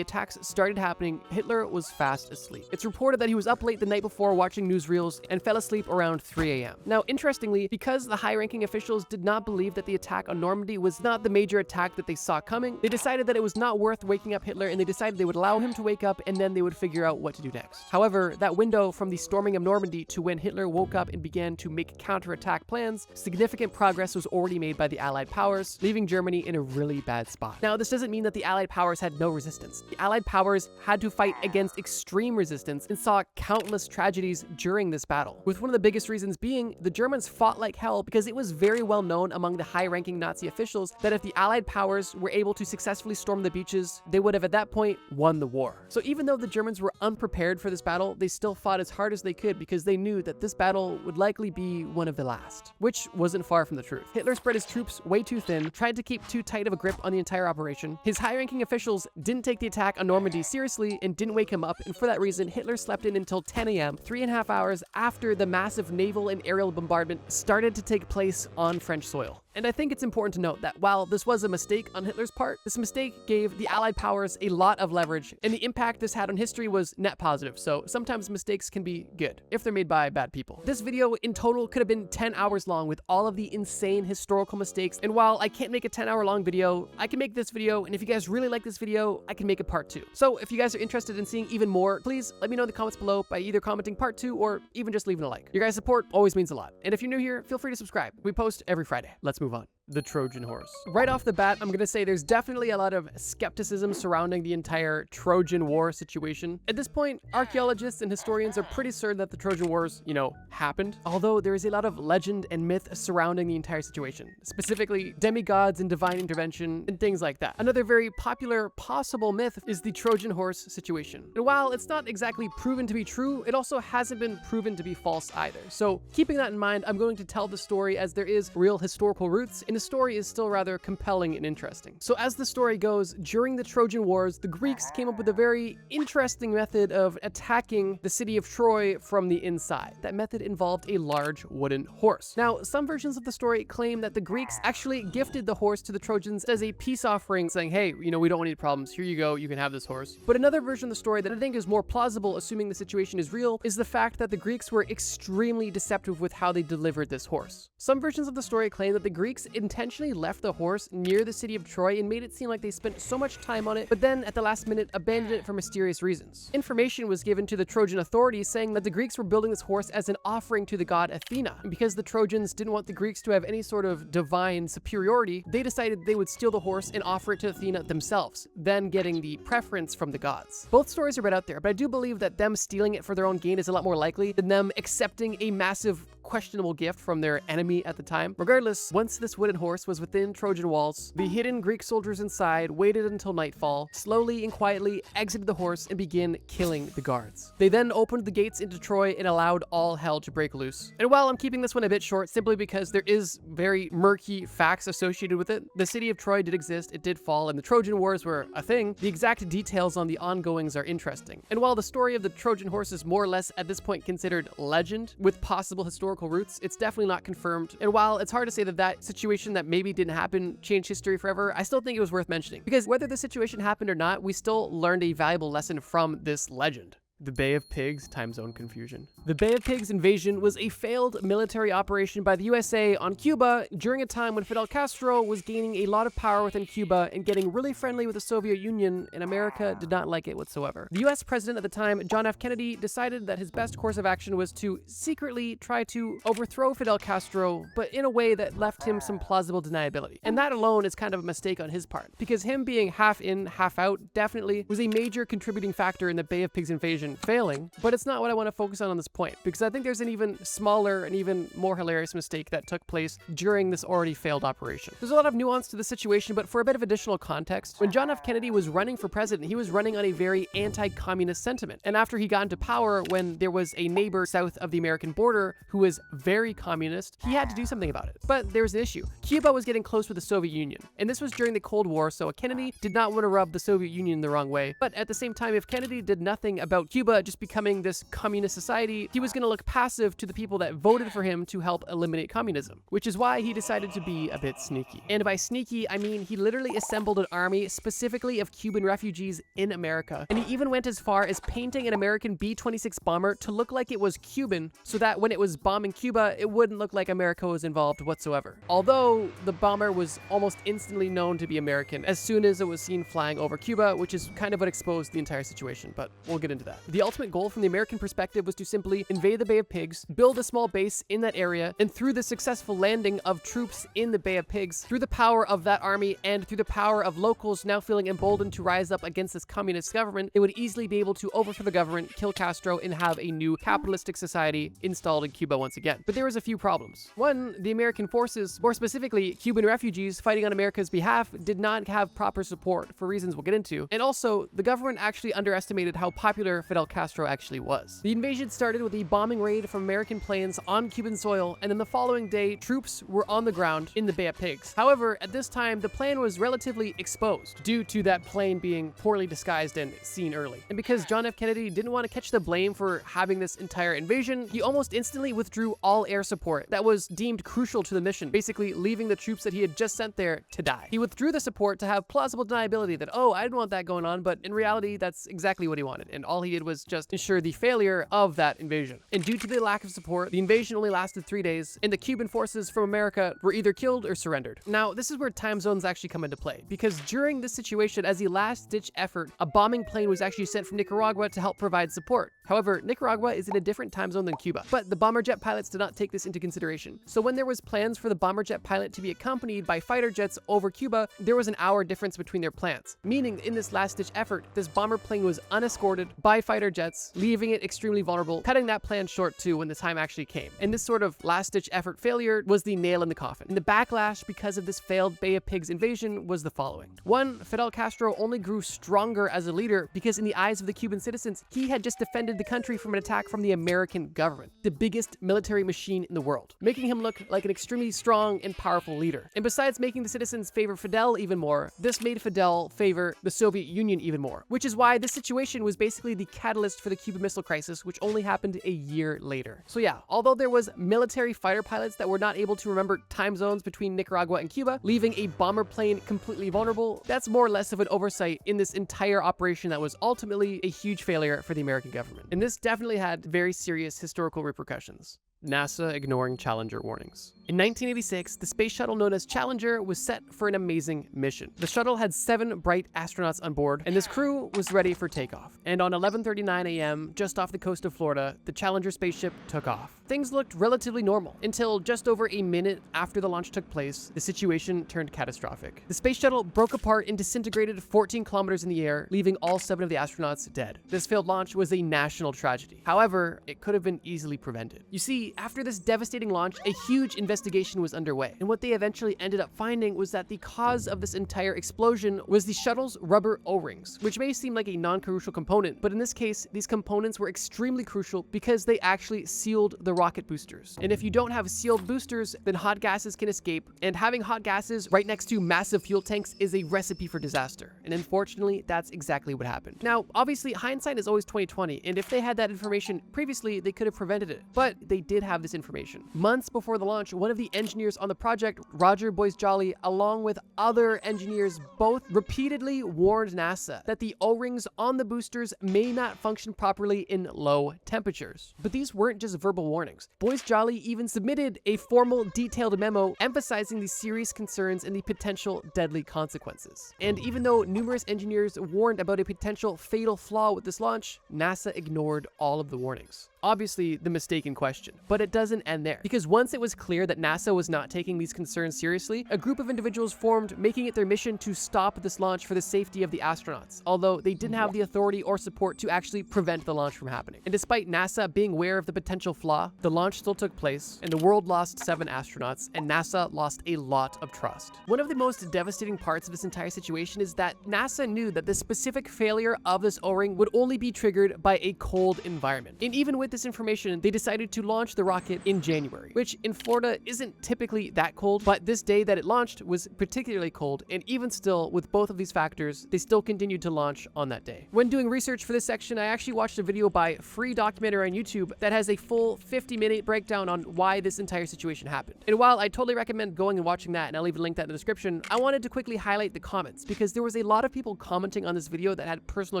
attacks started happening, Hitler was fast asleep. It's reported that he was up late the night before watching newsreels and fell asleep around 3 a.m. Now, interestingly, because the high-ranking officials did not believe that the attack on Normandy was not the major attack that they saw coming, they decided that it was not worth waking up Hitler, and they decided they would allow him to wake up and then they would figure out what to do next. However, that window from the storming of Normandy to when Hitler woke up and began to make counterattack plans, significant progress was already made by the Allied powers, leaving Germany in a really bad spot. Now, this doesn't mean that the Allied powers had no resistance. The Allied powers had to fight against extreme resistance and saw countless tragedies during this battle, with one of the biggest reasons being the Germans fought like hell because it was very well known among the high-ranking Nazi officials that if the Allied powers were able to successfully storm the beaches, they would have at that point won the war. So even though the Germans were unprepared for this battle, they still fought as hard as they could because they knew that this battle would likely be one of the last, which wasn't far from the truth. Hitler spread his troops way too thin, tried to keep too tight of a grip on the entire operation. His high-ranking officials didn't take the attack on Normandy seriously and didn't wake him up, and for that reason, Hitler slept in until 10 a.m., 3.5 hours after the massive naval and aerial bombardment started to take place on French soil. And I think it's important to note that while this was a mistake on Hitler's part, this mistake gave the Allied powers a lot of leverage, and the impact this had on history was net positive, so sometimes mistakes can be good, if they're made by bad people. This video in total could have been 10 hours long with all of the insane historical mistakes, and while I can't make a 10-hour long video, I can make this video, and if you guys really like this video, I can make a part 2. So if you guys are interested in seeing even more, please let me know in the comments below by either commenting part 2 or even just leaving a like. Your guys' support always means a lot, and if you're new here, feel free to subscribe. We post every Friday. Let's move on. The Trojan horse. Right off the bat, I'm gonna say there's definitely a lot of skepticism surrounding the entire Trojan War situation. At this point, archaeologists and historians are pretty certain that the Trojan Wars, happened, although there is a lot of legend and myth surrounding the entire situation, specifically demigods and divine intervention and things like that. Another very popular possible myth is the Trojan horse situation. And while it's not exactly proven to be true, it also hasn't been proven to be false either. So keeping that in mind, I'm going to tell the story as there is real historical roots, and the story is still rather compelling and interesting. So as the story goes, during the Trojan Wars, the Greeks came up with a very interesting method of attacking the city of Troy from the inside. That method involved a large wooden horse. Now, some versions of the story claim that the Greeks actually gifted the horse to the Trojans as a peace offering, saying, hey, we don't want any problems, here you go, you can have this horse. But another version of the story that I think is more plausible, assuming the situation is real, is the fact that the Greeks were extremely deceptive with how they delivered this horse. Some versions of the story claim that the Greeks intentionally left the horse near the city of Troy and made it seem like they spent so much time on it, but then at the last minute abandoned it for mysterious reasons. Information was given to the Trojan authorities saying that the Greeks were building this horse as an offering to the god Athena. And because the Trojans didn't want the Greeks to have any sort of divine superiority, they decided they would steal the horse and offer it to Athena themselves, then getting the preference from the gods. Both stories are right out there, but I do believe that them stealing it for their own gain is a lot more likely than them accepting a massive questionable gift from their enemy at the time. Regardless, once this wooden horse was within Trojan walls, the hidden Greek soldiers inside waited until nightfall, slowly and quietly exited the horse and began killing the guards. They then opened the gates into Troy and allowed all hell to break loose. And while I'm keeping this one a bit short simply because there is very murky facts associated with it, the city of Troy did exist, it did fall, and the Trojan Wars were a thing, the exact details on the ongoings are interesting. And while the story of the Trojan horse is more or less at this point considered legend with possible historical roots, it's definitely not confirmed. And while it's hard to say that that situation that maybe didn't happen changed history forever, I still think it was worth mentioning. Because whether the situation happened or not, we still learned a valuable lesson from this legend. The Bay of Pigs time zone confusion. The Bay of Pigs invasion was a failed military operation by the USA on Cuba during a time when Fidel Castro was gaining a lot of power within Cuba and getting really friendly with the Soviet Union, and America did not like it whatsoever. The US president at the time, John F. Kennedy, decided that his best course of action was to secretly try to overthrow Fidel Castro, but in a way that left him some plausible deniability. And that alone is kind of a mistake on his part, because him being half in, half out definitely was a major contributing factor in the Bay of Pigs invasion failing, but it's not what I want to focus on this point, because I think there's an even smaller and even more hilarious mistake that took place during this already failed operation. There's a lot of nuance to the situation, but for a bit of additional context, when John F. Kennedy was running for president, he was running on a very anti-communist sentiment. And after he got into power, when there was a neighbor south of the American border who was very communist, he had to do something about it. But there was an issue. Cuba was getting close with the Soviet Union, and this was during the Cold War, so Kennedy did not want to rub the Soviet Union the wrong way. But at the same time, if Kennedy did nothing about Cuba just becoming this communist society, he was going to look passive to the people that voted for him to help eliminate communism, which is why he decided to be a bit sneaky. And by sneaky, I mean he literally assembled an army specifically of Cuban refugees in America. And he even went as far as painting an American B-26 bomber to look like it was Cuban, so that when it was bombing Cuba, it wouldn't look like America was involved whatsoever. Although the bomber was almost instantly known to be American as soon as it was seen flying over Cuba, which is kind of what exposed the entire situation, but we'll get into that. The ultimate goal from the American perspective was to simply invade the Bay of Pigs, build a small base in that area, and through the successful landing of troops in the Bay of Pigs, through the power of that army and through the power of locals now feeling emboldened to rise up against this communist government, they would easily be able to overthrow the government, kill Castro, and have a new capitalistic society installed in Cuba once again. But there was a few problems. One, the American forces, more specifically Cuban refugees fighting on America's behalf, did not have proper support for reasons we'll get into. And also, the government actually underestimated how popular Fidel Castro actually was. The invasion started with a bombing raid from American planes on Cuban soil, and then the following day, troops were on the ground in the Bay of Pigs. However, at this time, the plan was relatively exposed due to that plane being poorly disguised and seen early. And because John F. Kennedy didn't want to catch the blame for having this entire invasion, he almost instantly withdrew all air support that was deemed crucial to the mission, basically leaving the troops that he had just sent there to die. He withdrew the support to have plausible deniability that, oh, I didn't want that going on, but in reality, that's exactly what he wanted, and all he did was just ensure the failure of that invasion. And due to the lack of support, the invasion only lasted 3 days, and the Cuban forces from America were either killed or surrendered. Now, this is where time zones actually come into play, because during this situation, as a last-ditch effort, a bombing plane was actually sent from Nicaragua to help provide support. However, Nicaragua is in a different time zone than Cuba, but the bomber jet pilots did not take this into consideration. So when there was plans for the bomber jet pilot to be accompanied by fighter jets over Cuba, there was an hour difference between their plans, meaning in this last-ditch effort, this bomber plane was unescorted by fighter jets, leaving it extremely vulnerable, cutting that plan short too when the time actually came. And this sort of last-ditch effort failure was the nail in the coffin. And the backlash because of this failed Bay of Pigs invasion was the following. One, Fidel Castro only grew stronger as a leader because in the eyes of the Cuban citizens, he had just defended the country from an attack from the American government, the biggest military machine in the world, making him look like an extremely strong and powerful leader. And besides making the citizens favor Fidel even more, this made Fidel favor the Soviet Union even more, which is why this situation was basically the catalyst for the Cuban Missile Crisis, which only happened a year later. So yeah, although there was military fighter pilots that were not able to remember time zones between Nicaragua and Cuba, leaving a bomber plane completely vulnerable, that's more or less of an oversight in this entire operation that was ultimately a huge failure for the American government. And this definitely had very serious historical repercussions. NASA ignoring Challenger warnings. In 1986, the space shuttle known as Challenger was set for an amazing mission. The shuttle had 7 bright astronauts on board, and this crew was ready for takeoff. And on 11:39 a.m., just off the coast of Florida, the Challenger spaceship took off. Things looked relatively normal until just over a minute after the launch took place, the situation turned catastrophic. The space shuttle broke apart and disintegrated 14 kilometers in the air, leaving all 7 of the astronauts dead. This failed launch was a national tragedy. However, it could have been easily prevented. You see, after this devastating launch, a huge investigation was underway, and what they eventually ended up finding was that the cause of this entire explosion was the shuttle's rubber O-rings, which may seem like a non-crucial component, but in this case, these components were extremely crucial because they actually sealed the rocket boosters. And if you don't have sealed boosters, then hot gases can escape, and having hot gases right next to massive fuel tanks is a recipe for disaster. And unfortunately, that's exactly what happened. Now, obviously, hindsight is always 20/20, and if they had that information previously, they could have prevented it. But they did have this information. Months before the launch, one of the engineers on the project, Roger Boyce-Jolly, along with other engineers, both repeatedly warned NASA that the O-rings on the boosters may not function properly in low temperatures. But these weren't just verbal warnings. Boyce-Jolly even submitted a formal, detailed memo emphasizing the serious concerns and the potential deadly consequences. And even though numerous engineers warned about a potential fatal flaw with this launch, NASA ignored all of the warnings. Obviously, the mistake in question. But it doesn't end there, because once it was clear that NASA was not taking these concerns seriously, a group of individuals formed, making it their mission to stop this launch for the safety of the astronauts, although they didn't have the authority or support to actually prevent the launch from happening. And despite NASA being aware of the potential flaw, the launch still took place, and the world lost 7 astronauts, and NASA lost a lot of trust. One of the most devastating parts of this entire situation is that NASA knew that the specific failure of this O-ring would only be triggered by a cold environment. And even with this information, they decided to launch the rocket in January, which in Florida isn't typically that cold, but this day that it launched was particularly cold, and even still, with both of these factors, they still continued to launch on that day. When doing research for this section, I actually watched a video by Free Documentary on YouTube that has a full 50-minute breakdown on why this entire situation happened. And while I totally recommend going and watching that, and I'll leave a link to that in the description, I wanted to quickly highlight the comments, because there was a lot of people commenting on this video that had personal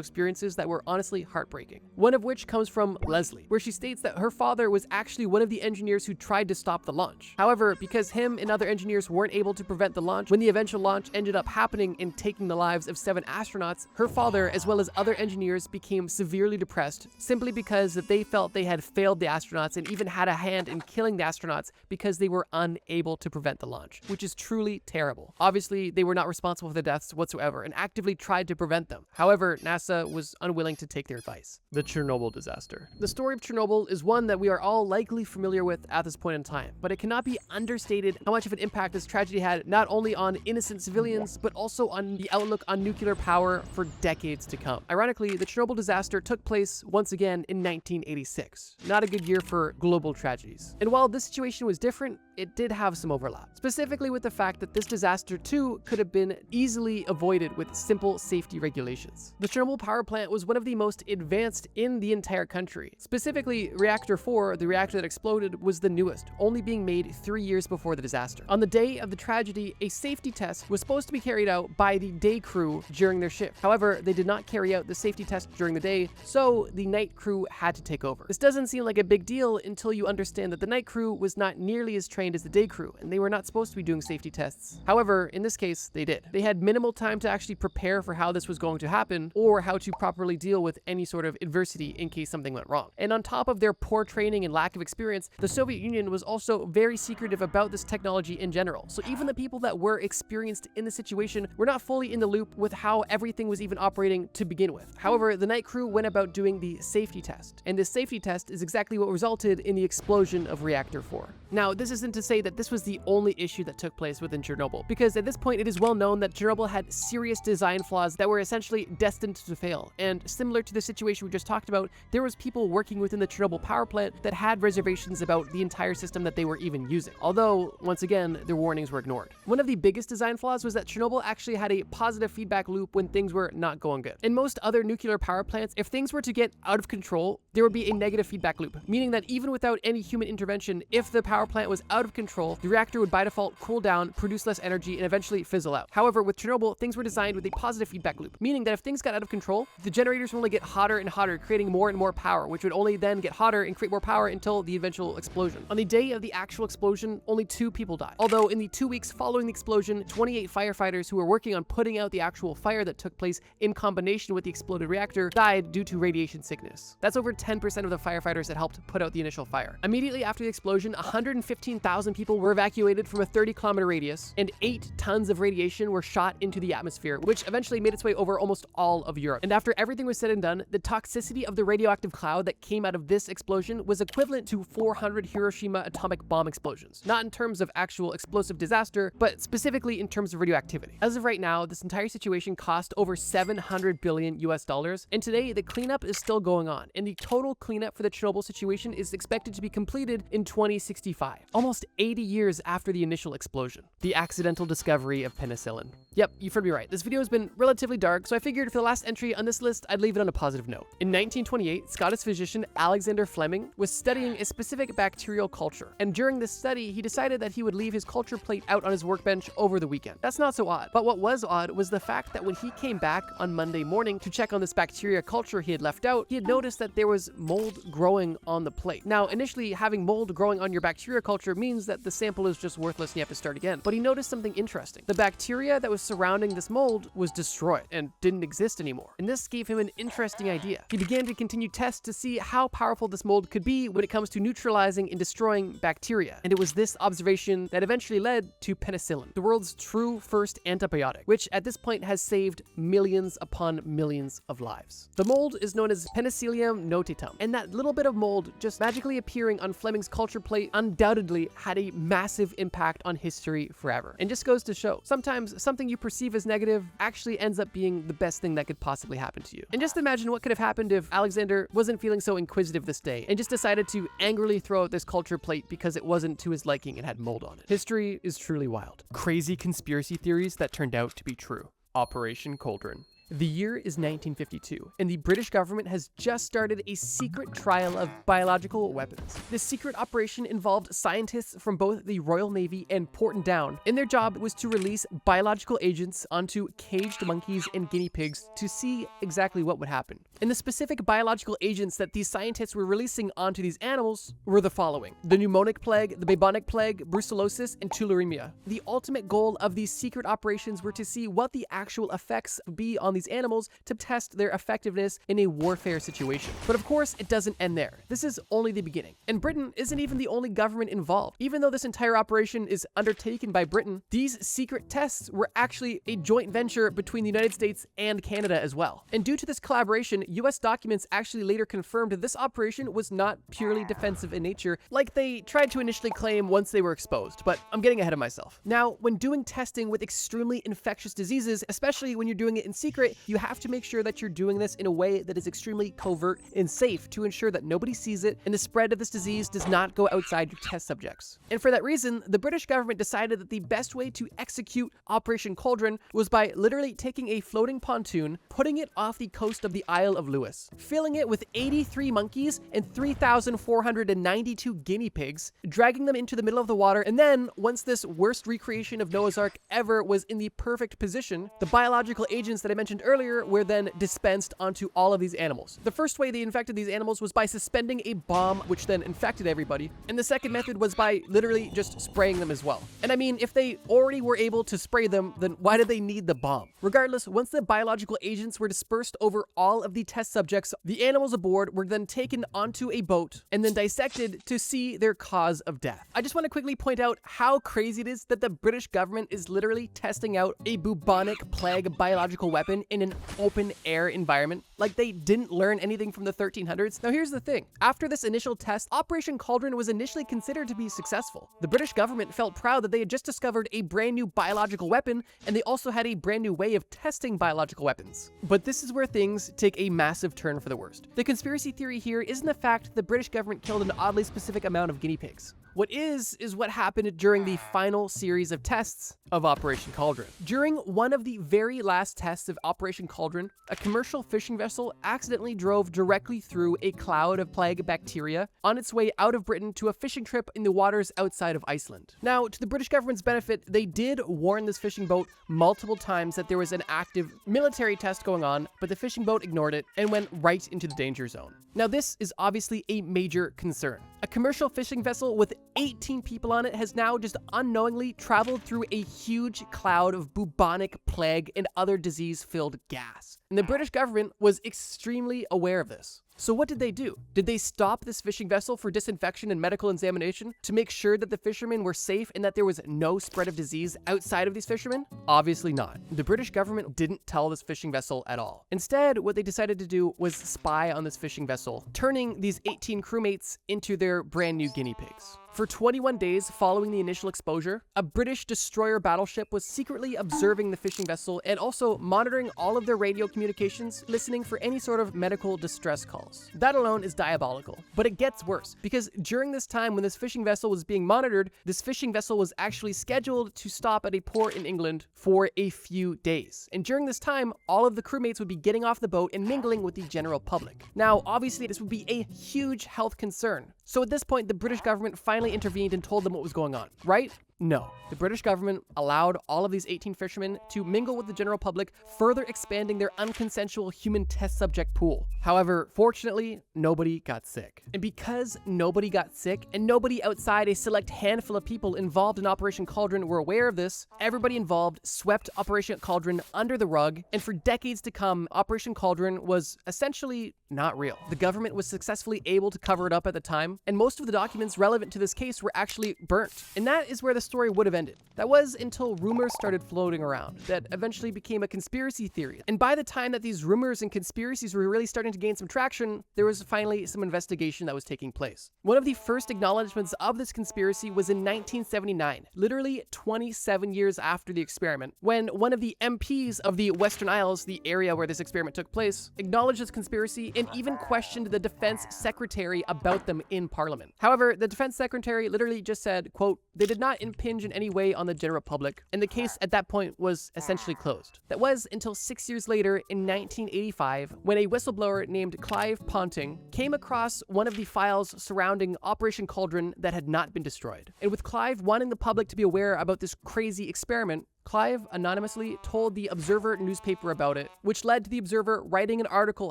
experiences that were honestly heartbreaking. One of which comes from Leslie, where she states that her father was actually one of the engineers who tried to stop the launch. However, because him and other engineers weren't able to prevent the launch, when the eventual launch ended up happening and taking the lives of 7 astronauts, her father, as well as other engineers, became severely depressed simply because that they felt they had failed the astronauts and even had a hand in killing the astronauts because they were unable to prevent the launch, which is truly terrible. Obviously, they were not responsible for the deaths whatsoever and actively tried to prevent them. However, NASA was unwilling to take their advice. The Chernobyl disaster. The story of Chernobyl is one that we are all likely familiar with at this point in time, but it cannot be understated how much of an impact this tragedy had not only on innocent civilians, but also on the outlook on nuclear power for decades to come. Ironically, the Chernobyl disaster took place once again in 1986. Not a good year for global tragedies. And while this situation was different, it did have some overlap, specifically with the fact that this disaster too could have been easily avoided with simple safety regulations. The Chernobyl power plant was one of the most advanced in the entire country. Specifically, Reactor 4, the reactor that exploded, was the newest, only being made 3 years before the disaster. On the day of the tragedy, a safety test was supposed to be carried out by the day crew during their shift. However, they did not carry out the safety test during the day, so the night crew had to take over. This doesn't seem like a big deal until you understand that the night crew was not nearly as trained as the day crew, and they were not supposed to be doing safety tests. However, in this case, they did. They had minimal time to actually prepare for how this was going to happen, or how to properly deal with any sort of adversity in case something went wrong. And on top of their poor training and lack of experience, the Soviet Union was also very secretive about this technology in general. So even the people that were experienced in the situation were not fully in the loop with how everything was even operating to begin with. However, the night crew went about doing the safety test, and this safety test is exactly what resulted in the explosion of Reactor 4. Now, this isn't to say that this was the only issue that took place within Chernobyl, because at this point it is well known that Chernobyl had serious design flaws that were essentially destined to fail. And similar to the situation we just talked about, there was people working within the Chernobyl power plant that had reservations about the entire system that they were even using. Although, once again, their warnings were ignored. One of the biggest design flaws was that Chernobyl actually had a positive feedback loop when things were not going good. In most other nuclear power plants, if things were to get out of control, there would be a negative feedback loop, meaning that even without any human intervention, if the power plant was out of control, the reactor would by default cool down, produce less energy, and eventually fizzle out. However, with Chernobyl, things were designed with a positive feedback loop, meaning that if things got out of control, the generators would only get hotter and hotter, creating more and more power, which would only then get hotter and create more power until the eventual explosion. On the day of the actual explosion, only 2 people died. Although in the 2 weeks following the explosion, 28 firefighters who were working on putting out the actual fire that took place in combination with the exploded reactor died due to radiation sickness. That's over 10% of the firefighters that helped put out the initial fire. Immediately after the explosion, 115,000 people were evacuated from a 30-kilometer radius, and 8 tons of radiation were shot into the atmosphere, which eventually made its way over almost all of Europe. And after everything was said and done, the toxicity of the radioactive cloud that came out of this explosion was equivalent to 400 Hiroshima atomic bomb explosions, not in terms of actual explosive disaster, but specifically in terms of radioactivity. As of right now, this entire situation cost over $700 billion US, and today the cleanup is still going on, and the total cleanup for the Chernobyl situation is expected to be completed in 2065, almost 80 years after the initial explosion. The accidental discovery of penicillin. Yep, you've heard me right. This video has been relatively dark, so I figured for the last entry on this list, I'd leave it on a positive note. In 1928, Scottish physician Alexander Fleming was studying a specific bacterial culture, and during this study, he decided that he would leave his culture plate out on his workbench over the weekend. That's not so odd, but what was odd was the fact that when he came back on Monday morning to check on this bacteria culture he had left out, he had noticed that there was mold growing on the plate. Now, initially, having mold growing on your bacteria culture means that the sample is just worthless and you have to start again. But he noticed something interesting. The bacteria that was surrounding this mold was destroyed and didn't exist anymore. And this gave him an interesting idea. He began to continue tests to see how powerful this mold could be when it comes to neutralizing and destroying bacteria. And it was this observation that eventually led to penicillin, the world's true first antibiotic, which at this point has saved millions upon millions of lives. The mold is known as Penicillium notatum, and that little bit of mold just magically appearing on Fleming's culture plate undoubtedly had a massive impact on history forever. And just goes to show, sometimes something you perceive as negative actually ends up being the best thing that could possibly happen to you. And just imagine what could have happened if Alexander wasn't feeling so inquisitive this day and just decided to angrily throw out this culture plate because it wasn't to his liking and had mold on it. History is truly wild. Crazy conspiracy theories that turned out to be true. Operation Cauldron. The year is 1952, and the British government has just started a secret trial of biological weapons. This secret operation involved scientists from both the Royal Navy and Porton Down, and their job was to release biological agents onto caged monkeys and guinea pigs to see exactly what would happen. And the specific biological agents that these scientists were releasing onto these animals were the following: the pneumonic plague, the bubonic plague, brucellosis, and tularemia. The ultimate goal of these secret operations were to see what the actual effects would be on these animals to test their effectiveness in a warfare situation. But of course, it doesn't end there. This is only the beginning. And Britain isn't even the only government involved. Even though this entire operation is undertaken by Britain, these secret tests were actually a joint venture between the United States and Canada as well. And due to this collaboration, US documents actually later confirmed that this operation was not purely defensive in nature, like they tried to initially claim once they were exposed, but I'm getting ahead of myself. Now, when doing testing with extremely infectious diseases, especially when you're doing it in secret, you have to make sure that you're doing this in a way that is extremely covert and safe to ensure that nobody sees it and the spread of this disease does not go outside your test subjects. And for that reason, the British government decided that the best way to execute Operation Cauldron was by literally taking a floating pontoon, putting it off the coast of the Isle of Lewis, filling it with 83 monkeys and 3,492 guinea pigs, dragging them into the middle of the water, and then, once this worst recreation of Noah's Ark ever was in the perfect position, the biological agents that I mentioned earlier were then dispensed onto all of these animals. The first way they infected these animals was by suspending a bomb, which then infected everybody, and the second method was by literally just spraying them as well. And I mean, if they already were able to spray them, then why did they need the bomb? Regardless, once the biological agents were dispersed over all of the test subjects, the animals aboard were then taken onto a boat and then dissected to see their cause of death. I just want to quickly point out how crazy it is that the British government is literally testing out a bubonic plague biological weapon in an open air environment, like they didn't learn anything from the 1300s. Now here's the thing, after this initial test, Operation Cauldron was initially considered to be successful. The British government felt proud that they had just discovered a brand new biological weapon, and they also had a brand new way of testing biological weapons. But this is where things take a massive turn for the worst. The conspiracy theory here isn't the fact the British government killed an oddly specific amount of guinea pigs. What is what happened during the final series of tests of Operation Cauldron. During one of the very last tests of Operation Cauldron, a commercial fishing vessel accidentally drove directly through a cloud of plague bacteria on its way out of Britain to a fishing trip in the waters outside of Iceland. Now, to the British government's benefit, they did warn this fishing boat multiple times that there was an active military test going on, but the fishing boat ignored it and went right into the danger zone. Now, this is obviously a major concern. A commercial fishing vessel with 18 people on it has now just unknowingly traveled through a huge cloud of bubonic plague and other disease-filled gas. And the British government was extremely aware of this. So what did they do? Did they stop this fishing vessel for disinfection and medical examination to make sure that the fishermen were safe and that there was no spread of disease outside of these fishermen? Obviously not. The British government didn't tell this fishing vessel at all. Instead, what they decided to do was spy on this fishing vessel, turning these 18 crewmates into their brand new guinea pigs. For 21 days following the initial exposure, a British destroyer battleship was secretly observing the fishing vessel and also monitoring all of their radio communications, listening for any sort of medical distress calls. That alone is diabolical. But it gets worse, because during this time when this fishing vessel was being monitored, this fishing vessel was actually scheduled to stop at a port in England for a few days. And during this time, all of the crewmates would be getting off the boat and mingling with the general public. Now, obviously, this would be a huge health concern. So at this point, the British government finally intervened and told them what was going on, right? No. The British government allowed all of these 18 fishermen to mingle with the general public, further expanding their unconsensual human test subject pool. However, fortunately, nobody got sick. And because nobody got sick, and nobody outside a select handful of people involved in Operation Cauldron were aware of this, everybody involved swept Operation Cauldron under the rug, and for decades to come, Operation Cauldron was essentially not real. The government was successfully able to cover it up at the time, and most of the documents relevant to this case were actually burnt. And that is where the story would have ended. That was until rumors started floating around that eventually became a conspiracy theory. And by the time that these rumors and conspiracies were really starting to gain some traction, there was finally some investigation that was taking place. One of the first acknowledgments of this conspiracy was in 1979, literally 27 years after the experiment, when one of the MPs of the Western Isles, the area where this experiment took place, acknowledged this conspiracy and even questioned the defense secretary about them in Parliament. However, the defense secretary literally just said, quote, "They did not impinge in any way on the general public," and the case at that point was essentially closed. That was until 6 years later in 1985, when a whistleblower named Clive Ponting came across one of the files surrounding Operation Cauldron that had not been destroyed. And with Clive wanting the public to be aware about this crazy experiment, Clive anonymously told the Observer newspaper about it, which led to the Observer writing an article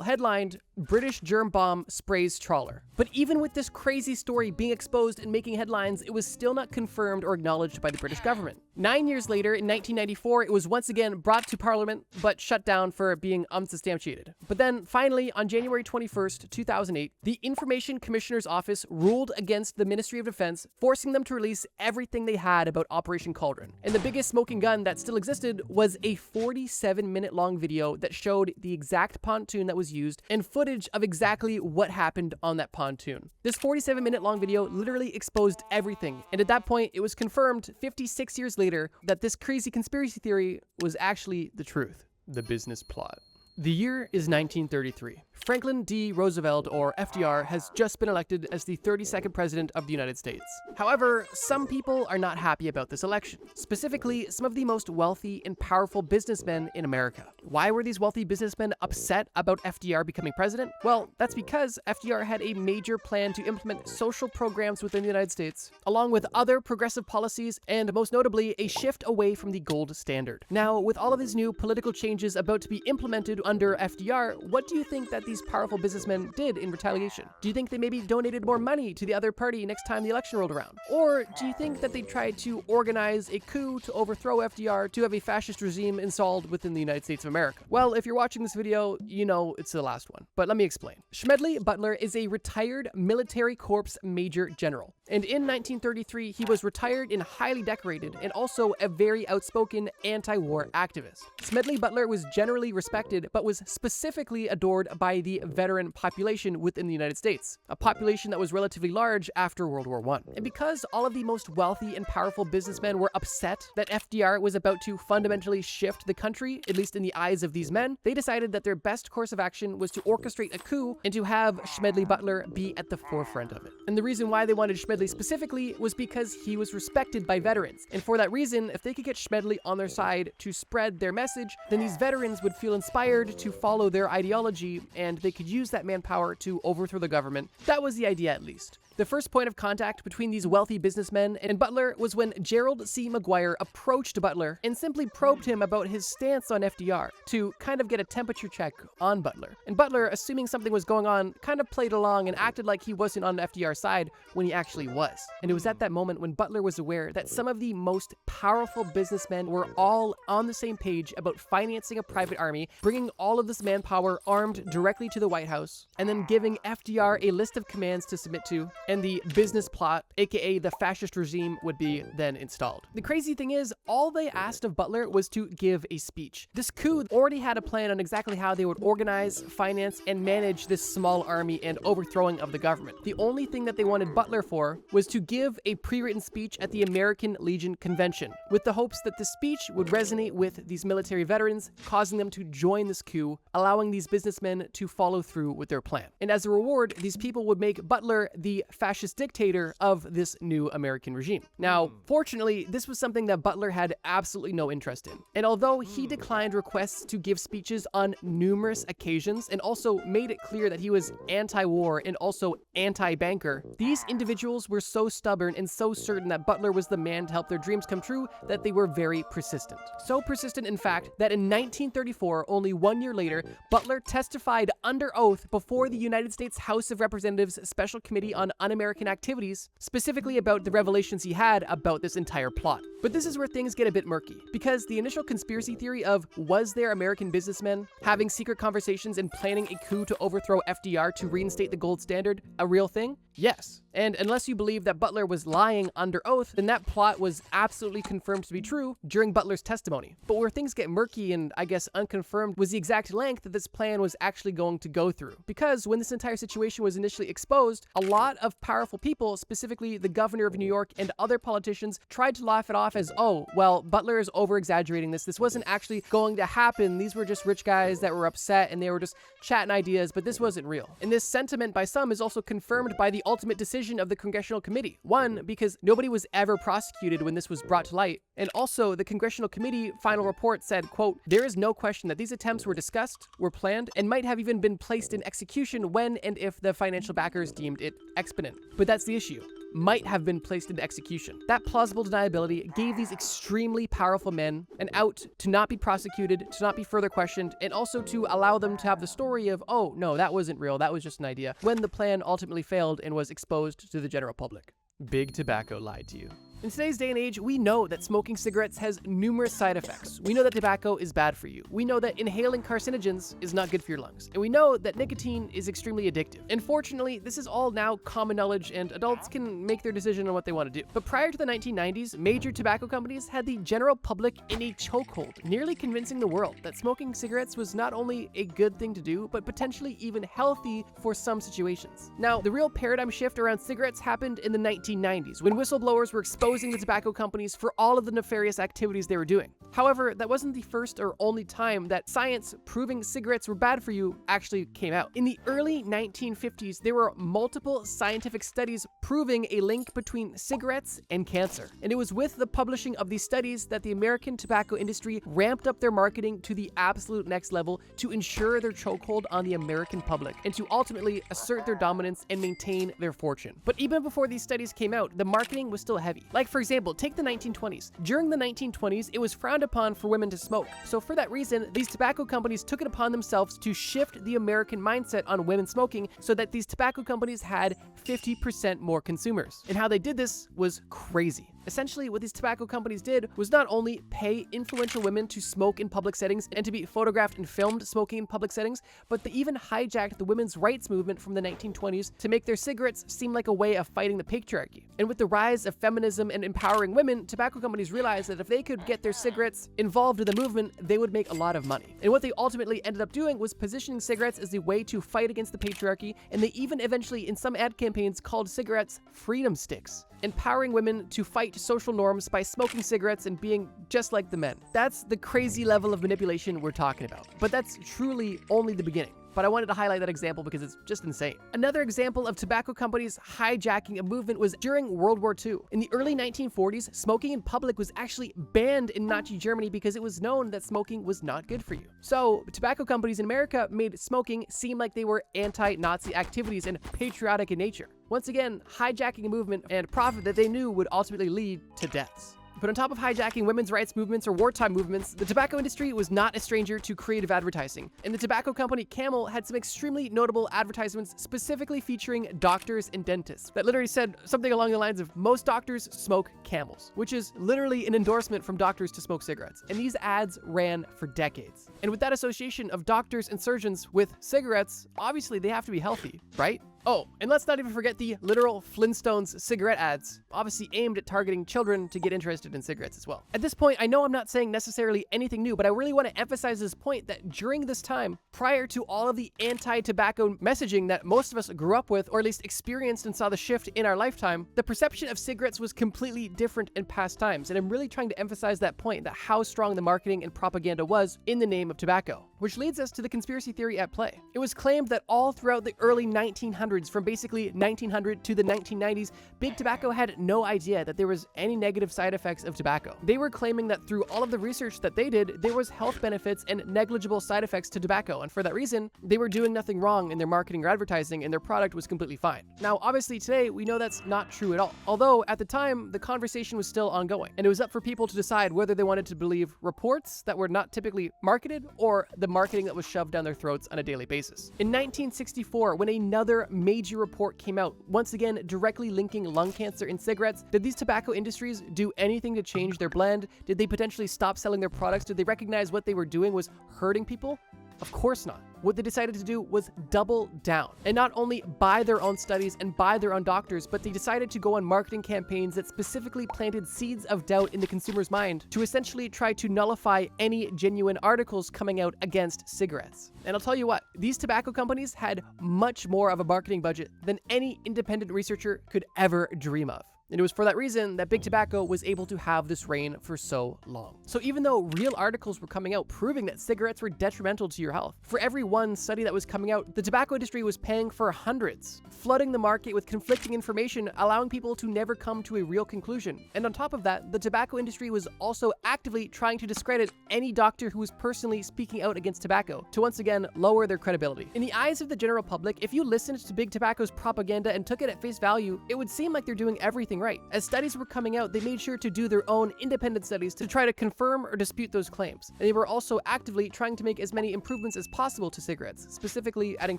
headlined, "British Germ Bomb Sprays Trawler." But even with this crazy story being exposed and making headlines, it was still not confirmed or acknowledged by the British government. 9 years later, in 1994, it was once again brought to Parliament, but shut down for being unsubstantiated. But then, finally, on January 21st, 2008, the Information Commissioner's Office ruled against the Ministry of Defense, forcing them to release everything they had about Operation Cauldron. And the biggest smoking gun that still existed was a 47-minute long video that showed the exact pontoon that was used and footage of exactly what happened on that pontoon. This 47-minute long video literally exposed everything, and at that point, it was confirmed 56 years later that this crazy conspiracy theory was actually the truth. The business plot. The year is 1933. Franklin D. Roosevelt, or FDR, has just been elected as the 32nd president of the United States. However, some people are not happy about this election, specifically some of the most wealthy and powerful businessmen in America. Why were these wealthy businessmen upset about FDR becoming president? Well, that's because FDR had a major plan to implement social programs within the United States, along with other progressive policies, and most notably, a shift away from the gold standard. Now, with all of these new political changes about to be implemented under FDR, what do you think that these powerful businessmen did in retaliation? Do you think they maybe donated more money to the other party next time the election rolled around? Or do you think that they tried to organize a coup to overthrow FDR to have a fascist regime installed within the United States of America? Well, if you're watching this video, you know it's the last one, but let me explain. Smedley Butler is a retired military corps major general, and in 1933, he was retired and highly decorated, and also a very outspoken anti-war activist. Smedley Butler was generally respected, but was specifically adored by the veteran population within the United States, a population that was relatively large after World War I. And because all of the most wealthy and powerful businessmen were upset that FDR was about to fundamentally shift the country, at least in the eyes of these men, they decided that their best course of action was to orchestrate a coup and to have Smedley Butler be at the forefront of it. And the reason why they wanted Smedley specifically was because he was respected by veterans. And for that reason, if they could get Smedley on their side to spread their message, then these veterans would feel inspired to follow their ideology, and they could use that manpower to overthrow the government. That was the idea, at least. The first point of contact between these wealthy businessmen and Butler was when Gerald C. McGuire approached Butler and simply probed him about his stance on FDR to kind of get a temperature check on Butler. And Butler, assuming something was going on, kind of played along and acted like he wasn't on FDR's side when he actually was. And it was at that moment when Butler was aware that some of the most powerful businessmen were all on the same page about financing a private army, bringing all of this manpower armed directly to the White House, and then giving FDR a list of commands to submit to, and the business plot, aka the fascist regime, would be then installed. The crazy thing is, all they asked of Butler was to give a speech. This coup already had a plan on exactly how they would organize, finance, and manage this small army and overthrowing of the government. The only thing that they wanted Butler for was to give a pre-written speech at the American Legion Convention, with the hopes that the speech would resonate with these military veterans, causing them to join this coup, allowing these businessmen to follow through with their plan. And as a reward, these people would make Butler the fascist dictator of this new American regime. Now, fortunately, this was something that Butler had absolutely no interest in. And although he declined requests to give speeches on numerous occasions and also made it clear that he was anti-war and also anti-banker, these individuals were so stubborn and so certain that Butler was the man to help their dreams come true that they were very persistent. So persistent, in fact, that in 1934, only 1 year later, Butler testified under oath before the United States House of Representatives Special Committee on Un-American Activities, specifically about the revelations he had about this entire plot. But this is where things get a bit murky, because the initial conspiracy theory of was there American businessmen having secret conversations and planning a coup to overthrow FDR to reinstate the gold standard a real thing? Yes. And unless you believe that Butler was lying under oath, then that plot was absolutely confirmed to be true during Butler's testimony. But where things get murky and I guess unconfirmed was the exact length that this plan was actually going to go through. Because when this entire situation was initially exposed, a lot of powerful people, specifically the governor of New York and other politicians, tried to laugh it off as, oh, well, Butler is over-exaggerating this. This wasn't actually going to happen. These were just rich guys that were upset and they were just chatting ideas, but this wasn't real. And this sentiment by some is also confirmed by the ultimate decision of the Congressional Committee. One, because nobody was ever prosecuted when this was brought to light, and also the Congressional Committee final report said, quote, "There is no question that these attempts were discussed, were planned, and might have even been placed in execution when and if the financial backers deemed it expedient." But that's the issue. Might have been placed into execution. That plausible deniability gave these extremely powerful men an out to not be prosecuted, to not be further questioned, and also to allow them to have the story of, oh, no, that wasn't real, that was just an idea, when the plan ultimately failed and was exposed to the general public. Big Tobacco lied to you. In today's day and age, we know that smoking cigarettes has numerous side effects. We know that tobacco is bad for you. We know that inhaling carcinogens is not good for your lungs. And we know that nicotine is extremely addictive. And fortunately, this is all now common knowledge and adults can make their decision on what they want to do. But prior to the 1990s, major tobacco companies had the general public in a chokehold, nearly convincing the world that smoking cigarettes was not only a good thing to do, but potentially even healthy for some situations. Now, the real paradigm shift around cigarettes happened in the 1990s, when whistleblowers were exposing the tobacco companies for all of the nefarious activities they were doing. However, that wasn't the first or only time that science proving cigarettes were bad for you actually came out. In the early 1950s, there were multiple scientific studies proving a link between cigarettes and cancer. And it was with the publishing of these studies that the American tobacco industry ramped up their marketing to the absolute next level to ensure their chokehold on the American public and to ultimately assert their dominance and maintain their fortune. But even before these studies came out, the marketing was still heavy. Like, for example, take the 1920s. During the 1920s, it was frowned upon for women to smoke. So for that reason, these tobacco companies took it upon themselves to shift the American mindset on women smoking so that these tobacco companies had 50% more consumers. And how they did this was crazy. Essentially, what these tobacco companies did was not only pay influential women to smoke in public settings and to be photographed and filmed smoking in public settings, but they even hijacked the women's rights movement from the 1920s to make their cigarettes seem like a way of fighting the patriarchy. And with the rise of feminism and empowering women, tobacco companies realized that if they could get their cigarettes involved in the movement, they would make a lot of money. And what they ultimately ended up doing was positioning cigarettes as a way to fight against the patriarchy, and they even eventually, in some ad campaigns, called cigarettes freedom sticks, empowering women to fight social norms by smoking cigarettes and being just like the men. That's the crazy level of manipulation we're talking about. But that's truly only the beginning. But I wanted to highlight that example because it's just insane. Another example of tobacco companies hijacking a movement was during World War II. In the early 1940s, smoking in public was actually banned in Nazi Germany because it was known that smoking was not good for you. So tobacco companies in America made smoking seem like they were anti-Nazi activities and patriotic in nature. Once again, hijacking a movement and profit that they knew would ultimately lead to deaths. But on top of hijacking women's rights movements or wartime movements, the tobacco industry was not a stranger to creative advertising. And the tobacco company Camel had some extremely notable advertisements specifically featuring doctors and dentists that literally said something along the lines of most doctors smoke Camels, which is literally an endorsement from doctors to smoke cigarettes. And these ads ran for decades. And with that association of doctors and surgeons with cigarettes, obviously they have to be healthy, right? Oh, and let's not even forget the literal Flintstones cigarette ads, obviously aimed at targeting children to get interested in cigarettes as well. At this point, I know I'm not saying necessarily anything new, but I really want to emphasize this point that during this time, prior to all of the anti-tobacco messaging that most of us grew up with, or at least experienced and saw the shift in our lifetime, the perception of cigarettes was completely different in past times. And I'm really trying to emphasize that point, that how strong the marketing and propaganda was in the name of tobacco. Which leads us to the conspiracy theory at play. It was claimed that all throughout the early 1900s, from basically 1900 to the 1990s, Big Tobacco had no idea that there was any negative side effects of tobacco. They were claiming that through all of the research that they did, there was health benefits and negligible side effects to tobacco, and for that reason, they were doing nothing wrong in their marketing or advertising, and their product was completely fine. Now, obviously today, we know that's not true at all. Although, at the time, the conversation was still ongoing, and it was up for people to decide whether they wanted to believe reports that were not typically marketed, or the marketing that was shoved down their throats on a daily basis. In 1964, when another major report came out, once again directly linking lung cancer in cigarettes, did these tobacco industries do anything to change their blend? Did they potentially stop selling their products? Did they recognize what they were doing was hurting people? Of course not. What they decided to do was double down, and not only buy their own studies and buy their own doctors, but they decided to go on marketing campaigns that specifically planted seeds of doubt in the consumer's mind to essentially try to nullify any genuine articles coming out against cigarettes. And I'll tell you what, these tobacco companies had much more of a marketing budget than any independent researcher could ever dream of. And it was for that reason that Big Tobacco was able to have this reign for so long. So even though real articles were coming out proving that cigarettes were detrimental to your health, for every one study that was coming out, the tobacco industry was paying for hundreds, flooding the market with conflicting information, allowing people to never come to a real conclusion. And on top of that, the tobacco industry was also actively trying to discredit any doctor who was personally speaking out against tobacco to once again lower their credibility. In the eyes of the general public, if you listened to Big Tobacco's propaganda and took it at face value, it would seem like they're doing everything right. As studies were coming out, they made sure to do their own independent studies to try to confirm or dispute those claims. And they were also actively trying to make as many improvements as possible to cigarettes, specifically adding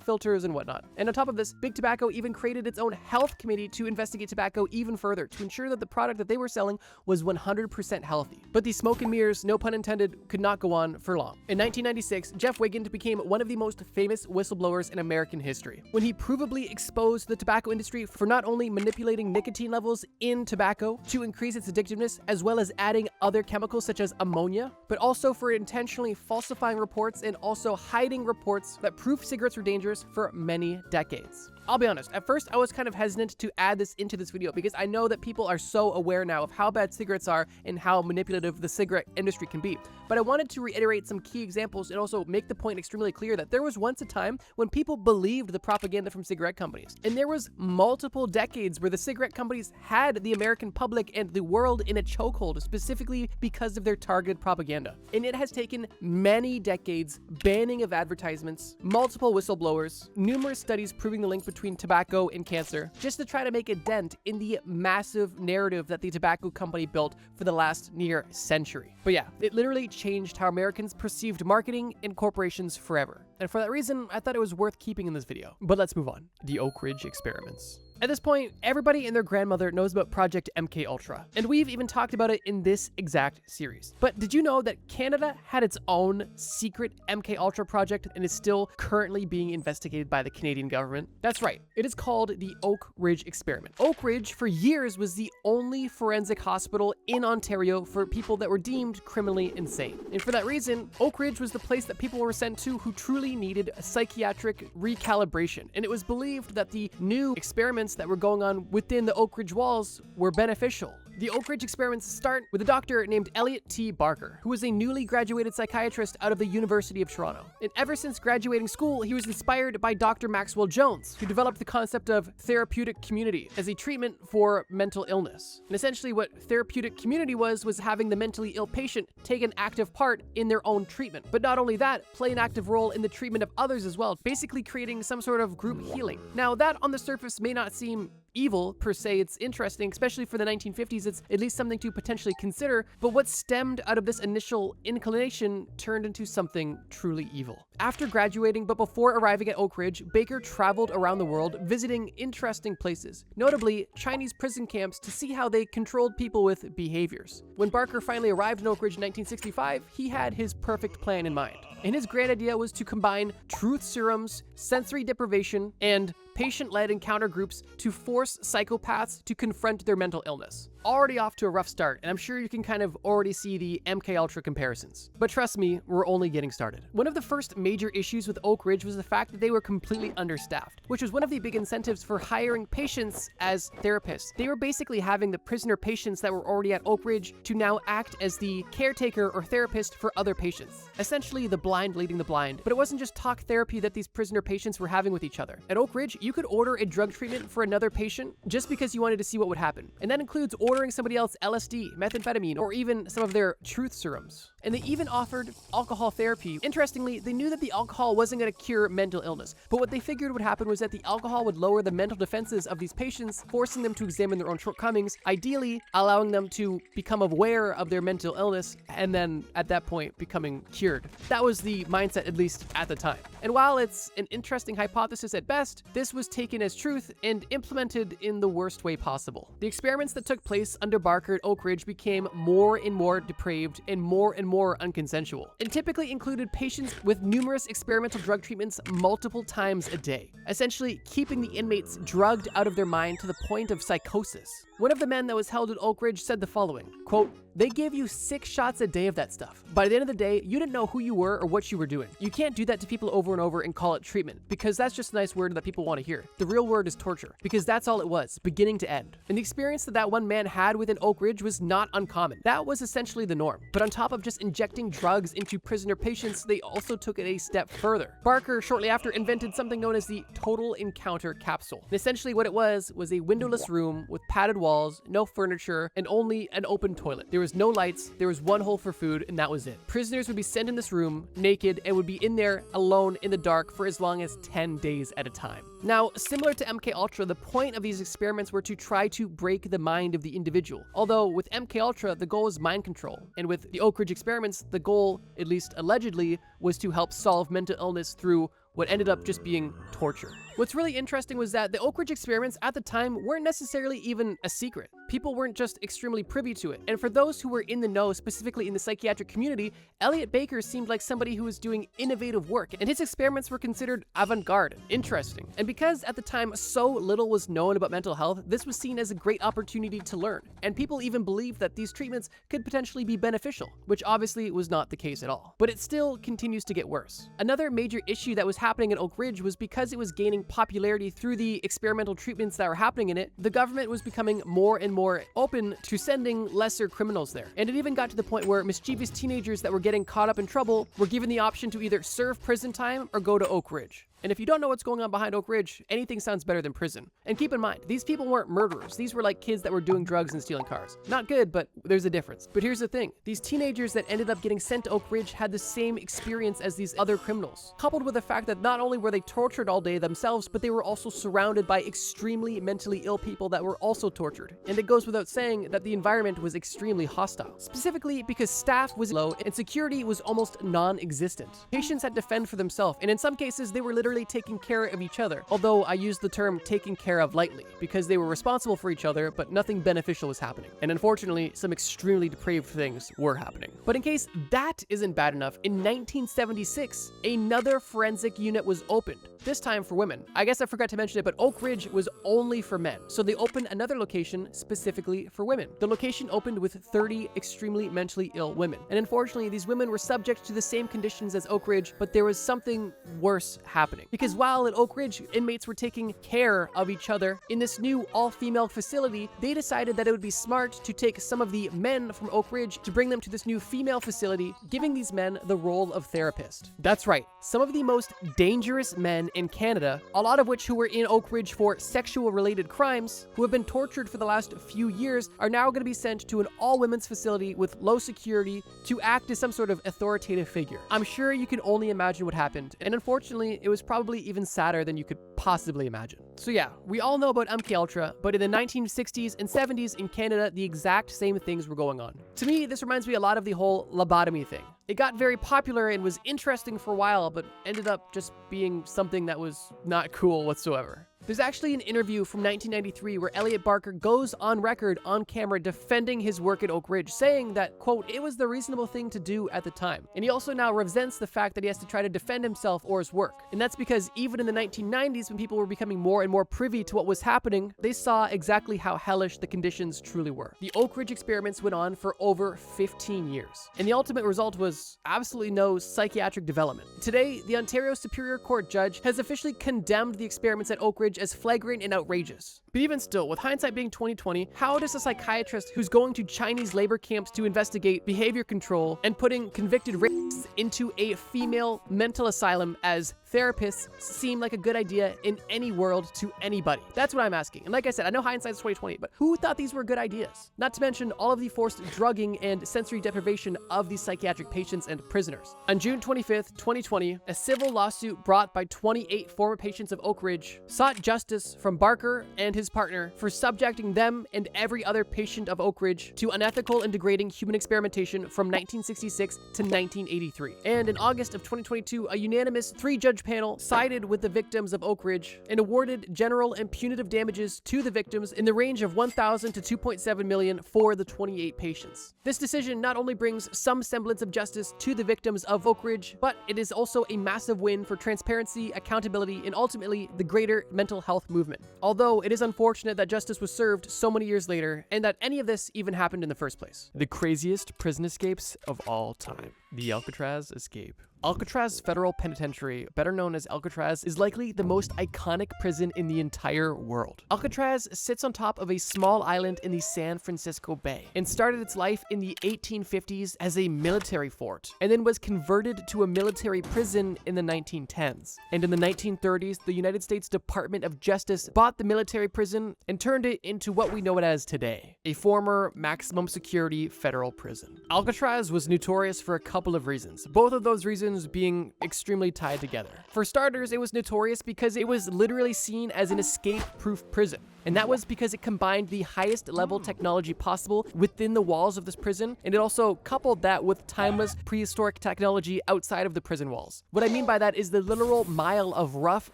filters and whatnot. And on top of this, Big Tobacco even created its own health committee to investigate tobacco even further, to ensure that the product that they were selling was 100% healthy. But these smoke and mirrors, no pun intended, could not go on for long. In 1996, Jeff Wiggins became one of the most famous whistleblowers in American history, when he provably exposed the tobacco industry for not only manipulating nicotine levels in tobacco to increase its addictiveness, as well as adding other chemicals such as ammonia, but also for intentionally falsifying reports and also hiding reports that proved cigarettes were dangerous for many decades. I'll be honest, at first I was kind of hesitant to add this into this video because I know that people are so aware now of how bad cigarettes are and how manipulative the cigarette industry can be. But I wanted to reiterate some key examples and also make the point extremely clear that there was once a time when people believed the propaganda from cigarette companies. And there was multiple decades where the cigarette companies had the American public and the world in a chokehold, specifically because of their targeted propaganda. And it has taken many decades, banning of advertisements, multiple whistleblowers, numerous studies proving the link between tobacco and cancer, just to try to make a dent in the massive narrative that the tobacco company built for the last near century. But yeah, it literally changed how Americans perceived marketing and corporations forever. And for that reason, I thought it was worth keeping in this video. But let's move on. The Oak Ridge experiments. At this point, everybody and their grandmother knows about Project MKUltra, and we've even talked about it in this exact series. But did you know that Canada had its own secret MKUltra project and is still currently being investigated by the Canadian government? That's right, it is called the Oak Ridge experiment. Oak Ridge, for years, was the only forensic hospital in Ontario for people that were deemed criminally insane. And for that reason, Oak Ridge was the place that people were sent to who truly needed a psychiatric recalibration. And it was believed that the new experiments that were going on within the Oak Ridge walls were beneficial. The Oak Ridge experiments start with a doctor named Elliot T. Barker, who was a newly graduated psychiatrist out of the University of Toronto. And ever since graduating school, he was inspired by Dr. Maxwell Jones, who developed the concept of therapeutic community as a treatment for mental illness. And essentially what therapeutic community was having the mentally ill patient take an active part in their own treatment. But not only that, play an active role in the treatment of others as well, basically creating some sort of group healing. Now that on the surface may not seem evil per se. It's interesting, especially for the 1950s. It's at least something to potentially consider. But what stemmed out of this initial inclination turned into something truly evil. After graduating, but before arriving at Oak Ridge, Baker traveled around the world visiting interesting places, notably Chinese prison camps, to see how they controlled people with behaviors. When Barker finally arrived in Oak Ridge in 1965, he had his perfect plan in mind. And his grand idea was to combine truth serums, sensory deprivation, and patient-led encounter groups to force psychopaths to confront their mental illness. Already off to a rough start, and I'm sure you can kind of already see the MKUltra comparisons. But trust me, we're only getting started. One of the first major issues with Oak Ridge was the fact that they were completely understaffed, which was one of the big incentives for hiring patients as therapists. They were basically having the prisoner patients that were already at Oak Ridge to now act as the caretaker or therapist for other patients. Essentially, the blind leading the blind. But it wasn't just talk therapy that these prisoner patients were having with each other. At Oak Ridge, you could order a drug treatment for another patient just because you wanted to see what would happen. And that includes ordering somebody else LSD, methamphetamine, or even some of their truth serums. And they even offered alcohol therapy. Interestingly, they knew that the alcohol wasn't going to cure mental illness, but what they figured would happen was that the alcohol would lower the mental defenses of these patients, forcing them to examine their own shortcomings, ideally allowing them to become aware of their mental illness, and then at that point becoming cured. That was the mindset, at least at the time. And while it's an interesting hypothesis at best, this was taken as truth and implemented in the worst way possible. The experiments that took place under Barker at Oak Ridge became more and more depraved and more unconsensual, and typically included patients with numerous experimental drug treatments multiple times a day, essentially keeping the inmates drugged out of their mind to the point of psychosis. One of the men that was held at Oak Ridge said the following, quote, "They gave you 6 shots a day of that stuff. By the end of the day, you didn't know who you were or what you were doing. You can't do that to people over and over and call it treatment, because that's just a nice word that people want to hear. The real word is torture, because that's all it was, beginning to end." And the experience that one man had within Oak Ridge was not uncommon. That was essentially the norm. But on top of just injecting drugs into prisoner patients, they also took it a step further. Barker, shortly after, invented something known as the Total Encounter Capsule. And essentially what it was a windowless room with padded walls, no furniture, and only an open toilet. There was no lights, there was one hole for food, and that was it. Prisoners would be sent in this room naked and would be in there alone in the dark for as long as 10 days at a time. Now, similar to MKUltra, the point of these experiments were to try to break the mind of the individual. Although with MKUltra, the goal was mind control, and with the Oak Ridge experiments, the goal, at least allegedly, was to help solve mental illness through what ended up just being torture. What's really interesting was that the Oak Ridge experiments at the time weren't necessarily even a secret. People weren't just extremely privy to it. And for those who were in the know, specifically in the psychiatric community, Elliot Baker seemed like somebody who was doing innovative work, and his experiments were considered avant-garde, interesting. And because at the time so little was known about mental health, this was seen as a great opportunity to learn. And people even believed that these treatments could potentially be beneficial, which obviously was not the case at all. But it still continues to get worse. Another major issue that was happening at Oak Ridge was because it was gaining popularity through the experimental treatments that were happening in it, the government was becoming more and more open to sending lesser criminals there. And it even got to the point where mischievous teenagers that were getting caught up in trouble were given the option to either serve prison time or go to Oak Ridge. And if you don't know what's going on behind Oak Ridge, anything sounds better than prison. And keep in mind, these people weren't murderers. These were like kids that were doing drugs and stealing cars. Not good, but there's a difference. But here's the thing. These teenagers that ended up getting sent to Oak Ridge had the same experience as these other criminals, coupled with the fact that not only were they tortured all day themselves, but they were also surrounded by extremely mentally ill people that were also tortured. And it goes without saying that the environment was extremely hostile, specifically because staff was low and security was almost non-existent. Patients had to fend for themselves, and in some cases, they were literally taking care of each other, although I use the term taking care of lightly, because they were responsible for each other, but nothing beneficial was happening. And unfortunately, some extremely depraved things were happening. But in case that isn't bad enough, in 1976, another forensic unit was opened, this time for women. I guess I forgot to mention it, but Oak Ridge was only for men, so they opened another location specifically for women. The location opened with 30 extremely mentally ill women, and unfortunately, these women were subject to the same conditions as Oak Ridge, but there was something worse happening. Because while at Oak Ridge, inmates were taking care of each other, in this new all-female facility, they decided that it would be smart to take some of the men from Oak Ridge to bring them to this new female facility, giving these men the role of therapist. That's right, some of the most dangerous men in Canada, a lot of which who were in Oak Ridge for sexual-related crimes, who have been tortured for the last few years, are now going to be sent to an all-women's facility with low security to act as some sort of authoritative figure. I'm sure you can only imagine what happened, and unfortunately, it was probably even sadder than you could possibly imagine. So yeah, we all know about MKUltra, but in the 1960s and 70s in Canada, the exact same things were going on. To me, this reminds me a lot of the whole lobotomy thing. It got very popular and was interesting for a while, but ended up just being something that was not cool whatsoever. There's actually an interview from 1993 where Elliot Barker goes on record on camera defending his work at Oak Ridge, saying that, quote, it was the reasonable thing to do at the time. And he also now resents the fact that he has to try to defend himself or his work. And that's because even in the 1990s, when people were becoming more and more privy to what was happening, they saw exactly how hellish the conditions truly were. The Oak Ridge experiments went on for over 15 years. And the ultimate result was absolutely no psychiatric development. Today, the Ontario Superior Court judge has officially condemned the experiments at Oak Ridge as flagrant and outrageous. But even still, with hindsight being 2020, how does a psychiatrist who's going to Chinese labor camps to investigate behavior control and putting convicted rapists into a female mental asylum as therapists seem like a good idea in any world to anybody? That's what I'm asking. And like I said, I know hindsight's 2020, but who thought these were good ideas? Not to mention all of the forced drugging and sensory deprivation of these psychiatric patients and prisoners. On June 25th, 2020, a civil lawsuit brought by 28 former patients of Oak Ridge sought justice from Barker and his partner for subjecting them and every other patient of Oak Ridge to unethical and degrading human experimentation from 1966 to 1983. And in August of 2022, a unanimous 3-judge panel sided with the victims of Oak Ridge and awarded general and punitive damages to the victims in the range of $1,000 to $2.7 million for the 28 patients. This decision not only brings some semblance of justice to the victims of Oak Ridge, but it is also a massive win for transparency, accountability, and ultimately the greater mental health movement. Although it is unfortunate that justice was served so many years later and that any of this even happened in the first place. The craziest prison escapes of all time. The Alcatraz escape. Alcatraz Federal Penitentiary, better known as Alcatraz, is likely the most iconic prison in the entire world. Alcatraz sits on top of a small island in the San Francisco Bay and started its life in the 1850s as a military fort and then was converted to a military prison in the 1910s. And in the 1930s, the United States Department of Justice bought the military prison and turned it into what we know it as today, a former maximum security federal prison. Alcatraz was notorious for a couple of reasons, both of those reasons being extremely tied together. For starters, it was notorious because it was literally seen as an escape-proof prison. And that was because it combined the highest level technology possible within the walls of this prison, and it also coupled that with timeless prehistoric technology outside of the prison walls. What I mean by that is the literal mile of rough,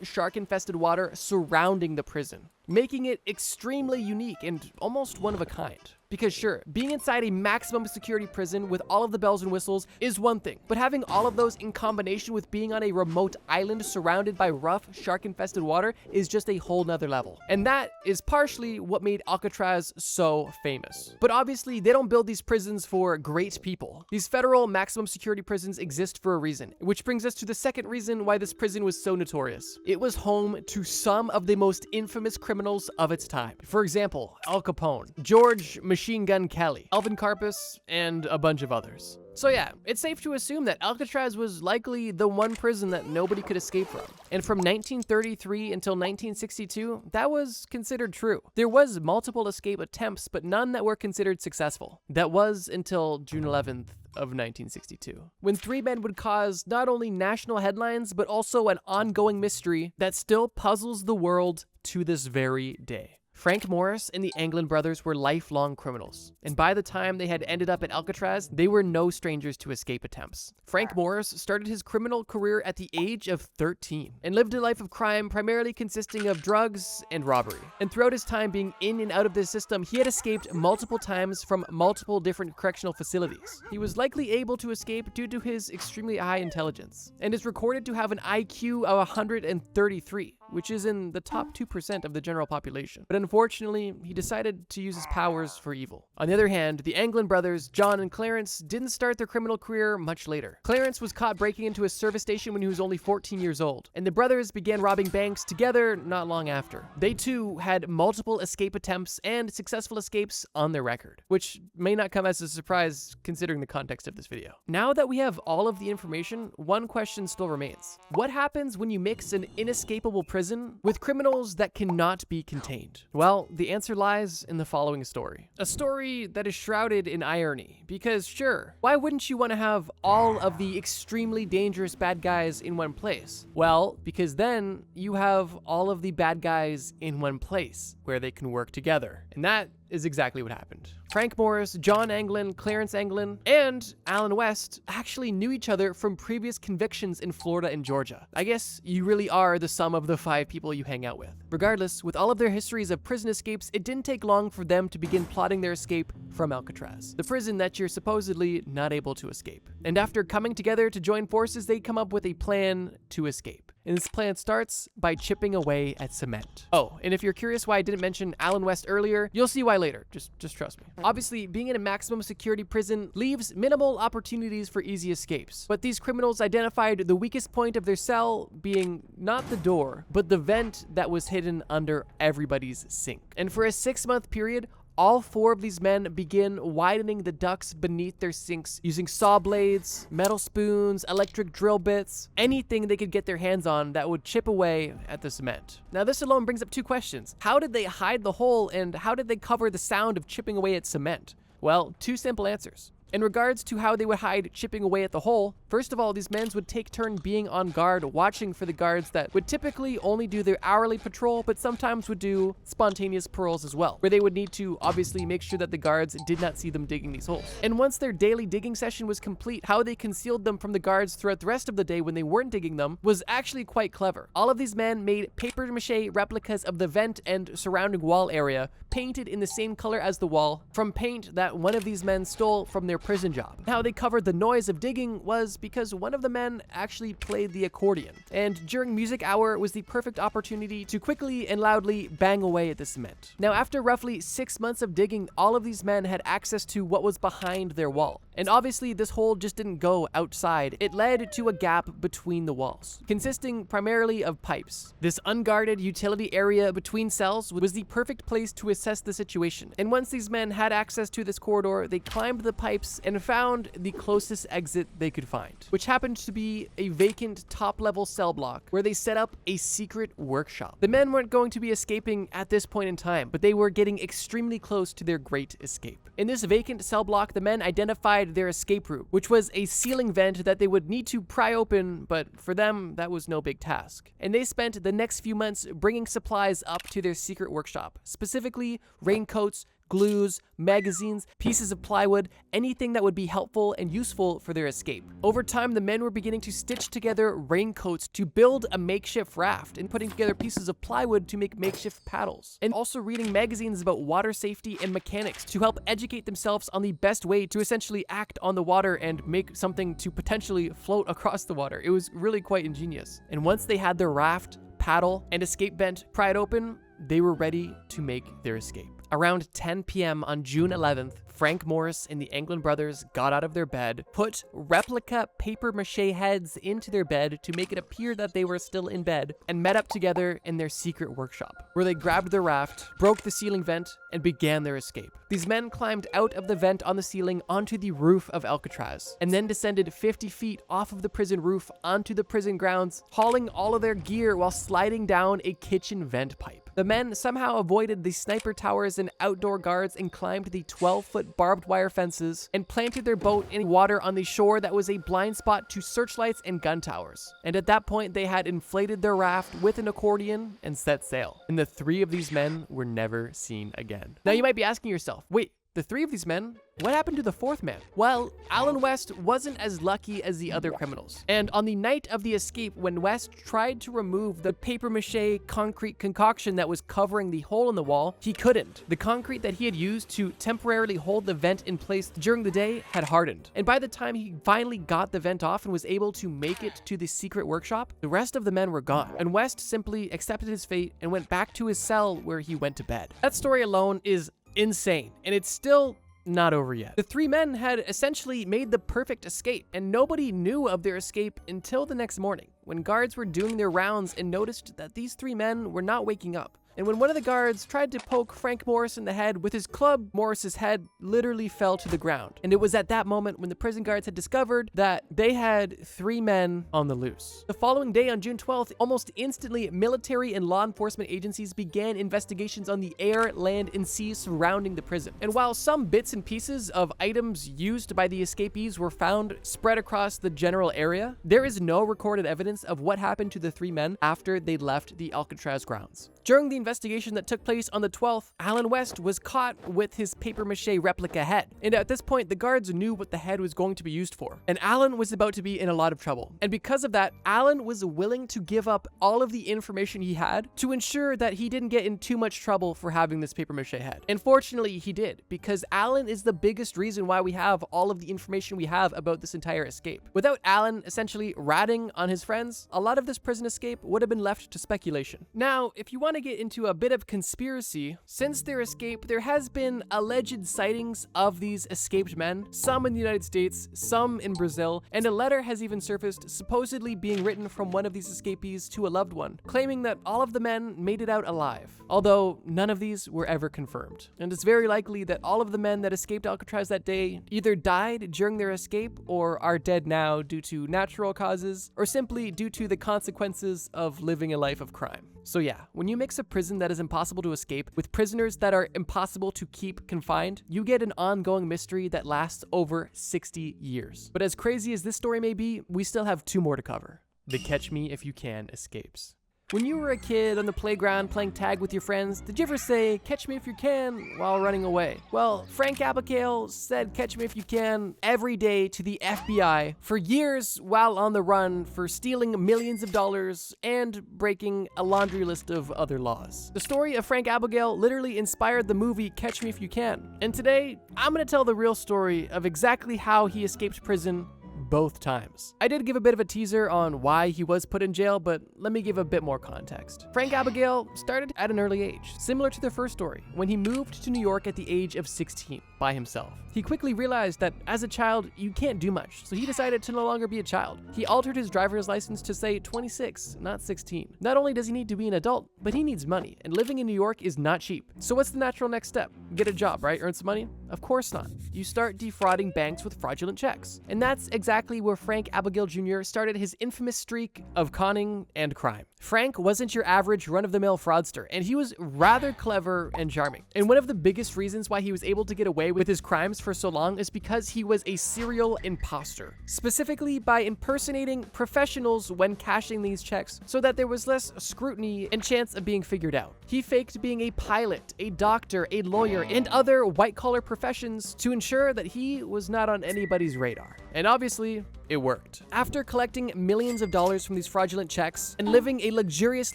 shark-infested water surrounding the prison, making it extremely unique and almost one of a kind. Because sure, being inside a maximum security prison with all of the bells and whistles is one thing, but having all of those in combination with being on a remote island surrounded by rough, shark-infested water is just a whole nother level. And that is partially what made Alcatraz so famous. But obviously, they don't build these prisons for great people. These federal maximum security prisons exist for a reason, which brings us to the second reason why this prison was so notorious. It was home to some of the most infamous criminals of its time. For example, Al Capone, George Machine Gun Kelly, Alvin Karpis, and a bunch of others. So yeah, it's safe to assume that Alcatraz was likely the one prison that nobody could escape from. And from 1933 until 1962, that was considered true. There was multiple escape attempts, but none that were considered successful. That was until June 11th of 1962, when 3 men would cause not only national headlines, but also an ongoing mystery that still puzzles the world to this very day. Frank Morris and the Anglin brothers were lifelong criminals, and by the time they had ended up at Alcatraz, they were no strangers to escape attempts. Frank Morris started his criminal career at the age of 13 and lived a life of crime primarily consisting of drugs and robbery. And throughout his time being in and out of the system, he had escaped multiple times from multiple different correctional facilities. He was likely able to escape due to his extremely high intelligence, and is recorded to have an IQ of 133, which is in the top 2% of the general population. But unfortunately, he decided to use his powers for evil. On the other hand, the Anglin brothers, John and Clarence, didn't start their criminal career much later. Clarence was caught breaking into a service station when he was only 14 years old, and the brothers began robbing banks together not long after. They too had multiple escape attempts and successful escapes on their record, which may not come as a surprise considering the context of this video. Now that we have all of the information, one question still remains. What happens when you mix an inescapable prison prison with criminals that cannot be contained? Well, the answer lies in the following story. A story that is shrouded in irony, because sure, why wouldn't you want to have all of the extremely dangerous bad guys in one place? Well, because then you have all of the bad guys in one place where they can work together. And that is exactly what happened. Frank Morris, John Anglin, Clarence Anglin, and Alan West actually knew each other from previous convictions in Florida and Georgia. I guess you really are the sum of the 5 people you hang out with. Regardless, with all of their histories of prison escapes, it didn't take long for them to begin plotting their escape from Alcatraz, the prison that you're supposedly not able to escape. And after coming together to join forces, they come up with a plan to escape. And this plan starts by chipping away at cement. Oh, and if you're curious why I didn't mention Alan West earlier, you'll see why later. Just trust me. Obviously, being in a maximum security prison leaves minimal opportunities for easy escapes. But these criminals identified the weakest point of their cell being not the door, but the vent that was hidden under everybody's sink. And for a 6-month period, all 4 of these men begin widening the ducts beneath their sinks using saw blades, metal spoons, electric drill bits, anything they could get their hands on that would chip away at the cement. Now, this alone brings up 2 questions. How did they hide the hole, and how did they cover the sound of chipping away at cement? Well, 2 simple answers. In regards to how they would hide chipping away at the hole, first of all, these men would take turn being on guard, watching for the guards that would typically only do their hourly patrol, but sometimes would do spontaneous patrols as well, where they would need to obviously make sure that the guards did not see them digging these holes. And once their daily digging session was complete, how they concealed them from the guards throughout the rest of the day when they weren't digging them was actually quite clever. All of these men made papier-mâché replicas of the vent and surrounding wall area, painted in the same color as the wall, from paint that one of these men stole from their prison job. How they covered the noise of digging was because one of the men actually played the accordion, and during music hour was the perfect opportunity to quickly and loudly bang away at the cement. Now, after roughly 6 months of digging, all of these men had access to what was behind their wall. And obviously, this hole just didn't go outside. It led to a gap between the walls, consisting primarily of pipes. This unguarded utility area between cells was the perfect place to assess the situation. And once these men had access to this corridor, they climbed the pipes and found the closest exit they could find, which happened to be a vacant top-level cell block where they set up a secret workshop. The men weren't going to be escaping at this point in time, but they were getting extremely close to their great escape. In this vacant cell block, the men identified their escape route, which was a ceiling vent that they would need to pry open, but for them, that was no big task. And they spent the next few months bringing supplies up to their secret workshop, specifically raincoats, glues, magazines, pieces of plywood, anything that would be helpful and useful for their escape. Over time, the men were beginning to stitch together raincoats to build a makeshift raft and putting together pieces of plywood to make makeshift paddles. And also reading magazines about water safety and mechanics to help educate themselves on the best way to essentially act on the water and make something to potentially float across the water. It was really quite ingenious. And once they had their raft, paddle, and escape vent pried open, they were ready to make their escape. Around 10 p.m. on June 11th, Frank Morris and the Anglin brothers got out of their bed, put replica papier-mâché heads into their bed to make it appear that they were still in bed, and met up together in their secret workshop, where they grabbed their raft, broke the ceiling vent, and began their escape. These men climbed out of the vent on the ceiling onto the roof of Alcatraz, and then descended 50 feet off of the prison roof onto the prison grounds, hauling all of their gear while sliding down a kitchen vent pipe. The men somehow avoided the sniper towers and outdoor guards and climbed the 12-foot barbed wire fences and planted their boat in water on the shore that was a blind spot to searchlights and gun towers. And at that point, they had inflated their raft with an accordion and set sail. And the 3 of these men were never seen again. Now you might be asking yourself, wait, the 3 of these men? What happened to the 4th man? Well, Alan West wasn't as lucky as the other criminals. And on the night of the escape, when West tried to remove the papier-mâché concrete concoction that was covering the hole in the wall, he couldn't. The concrete that he had used to temporarily hold the vent in place during the day had hardened. And by the time he finally got the vent off and was able to make it to the secret workshop, the rest of the men were gone. And West simply accepted his fate and went back to his cell where he went to bed. That story alone is insane, and it's still not over yet. The 3 men had essentially made the perfect escape, and nobody knew of their escape until the next morning, when guards were doing their rounds and noticed that these 3 men were not waking up. And when one of the guards tried to poke Frank Morris in the head with his club, Morris's head literally fell to the ground. And it was at that moment when the prison guards had discovered that they had 3 men on the loose. The following day, on June 12th, almost instantly, military and law enforcement agencies began investigations on the air, land, and sea surrounding the prison. And while some bits and pieces of items used by the escapees were found spread across the general area, there is no recorded evidence of what happened to the 3 men after they left the Alcatraz grounds. During the investigation that took place on the 12th, Alan West was caught with his papier-mâché replica head. And at this point, the guards knew what the head was going to be used for. And Alan was about to be in a lot of trouble. And because of that, Alan was willing to give up all of the information he had to ensure that he didn't get in too much trouble for having this papier-mâché head. And fortunately, he did, because Alan is the biggest reason why we have all of the information we have about this entire escape. Without Alan essentially ratting on his friends, a lot of this prison escape would have been left to speculation. Now, if you want to get into a bit of conspiracy, since their escape, there has been alleged sightings of these escaped men, some in the United States, some in Brazil, and a letter has even surfaced supposedly being written from one of these escapees to a loved one, claiming that all of the men made it out alive, although none of these were ever confirmed. And it's very likely that all of the men that escaped Alcatraz that day either died during their escape or are dead now due to natural causes, or simply due to the consequences of living a life of crime. So yeah, when you mix a prison that is impossible to escape with prisoners that are impossible to keep confined, you get an ongoing mystery that lasts over 60 years. But as crazy as this story may be, we still have 2 more to cover. The Catch Me If You Can escapes. When you were a kid on the playground playing tag with your friends, did you ever say, "Catch me if you can," while running away? Well, Frank Abagnale said "catch me if you can" every day to the FBI for years while on the run for stealing millions of dollars and breaking a laundry list of other laws. The story of Frank Abagnale literally inspired the movie Catch Me If You Can. And today, I'm gonna tell the real story of exactly how he escaped prison both times. I did give a bit of a teaser on why he was put in jail, but let me give a bit more context. Frank Abagnale started at an early age, similar to the first story, when he moved to New York at the age of 16 by himself. He quickly realized that as a child, you can't do much, so he decided to no longer be a child. He altered his driver's license to say 26, not 16. Not only does he need to be an adult, but he needs money, and living in New York is not cheap. So what's the natural next step? Get a job, right? Earn some money? Of course not. You start defrauding banks with fraudulent checks. And that's exactly where Frank Abagnale Jr. started his infamous streak of conning and crime. Frank wasn't your average run-of-the-mill fraudster, and he was rather clever and charming. And one of the biggest reasons why he was able to get away with his crimes for so long is because he was a serial imposter, specifically by impersonating professionals when cashing these checks so that there was less scrutiny and chance of being figured out. He faked being a pilot, a doctor, a lawyer, and other white-collar professions to ensure that he was not on anybody's radar. And obviously, it worked. After collecting millions of dollars from these fraudulent checks and living a luxurious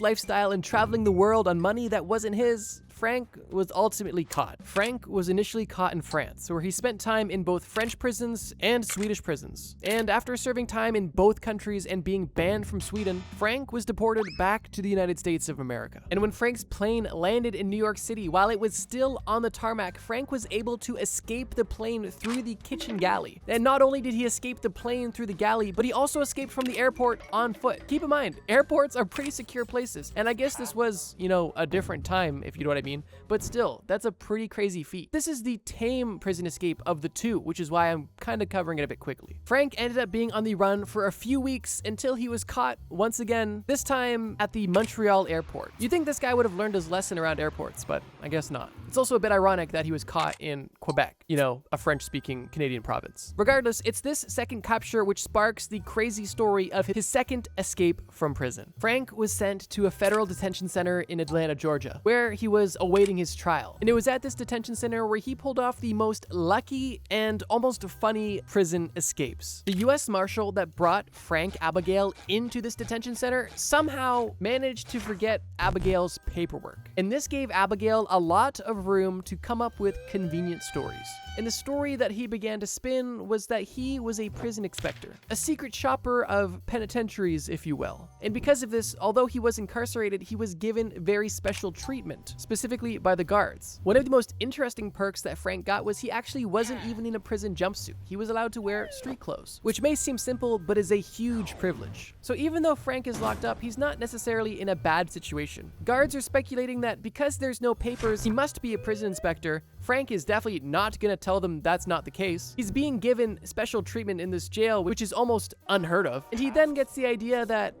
lifestyle and traveling the world on money that wasn't his, Frank was ultimately caught. Frank was initially caught in France, where he spent time in both French prisons and Swedish prisons. And after serving time in both countries and being banned from Sweden, Frank was deported back to the United States of America. And when Frank's plane landed in New York City, while it was still on the tarmac, Frank was able to escape the plane through the kitchen galley. And not only did he escape the plane through the galley, but he also escaped from the airport on foot. Keep in mind, airports are pretty secure places. And I guess this was, a different time, if you know what I mean. But still, that's a pretty crazy feat. This is the tame prison escape of the 2, which is why I'm kind of covering it a bit quickly. Frank ended up being on the run for a few weeks until he was caught once again, this time at the Montreal airport. You'd think this guy would have learned his lesson around airports, but I guess not. It's also a bit ironic that he was caught in Quebec, a French-speaking Canadian province. Regardless, it's this second capture which sparks the crazy story of his second escape from prison. Frank was sent to a federal detention center in Atlanta, Georgia, where he was awaiting his trial. And it was at this detention center where he pulled off the most lucky and almost funny prison escapes. The US Marshal that brought Frank Abagnale into this detention center somehow managed to forget Abagnale's paperwork. And this gave Abagnale a lot of room to come up with convenient stories. And the story that he began to spin was that he was a prison inspector, a secret shopper of penitentiaries, if you will. And because of this, although he was incarcerated, he was given very special treatment, specifically by the guards. One of the most interesting perks that Frank got was he actually wasn't even in a prison jumpsuit. He was allowed to wear street clothes, which may seem simple, but is a huge privilege. So even though Frank is locked up, he's not necessarily in a bad situation. Guards are speculating that because there's no papers, he must be a prison inspector. Frank is definitely not gonna tell them that's not the case. He's being given special treatment in this jail, which is almost unheard of. And he then gets the idea that,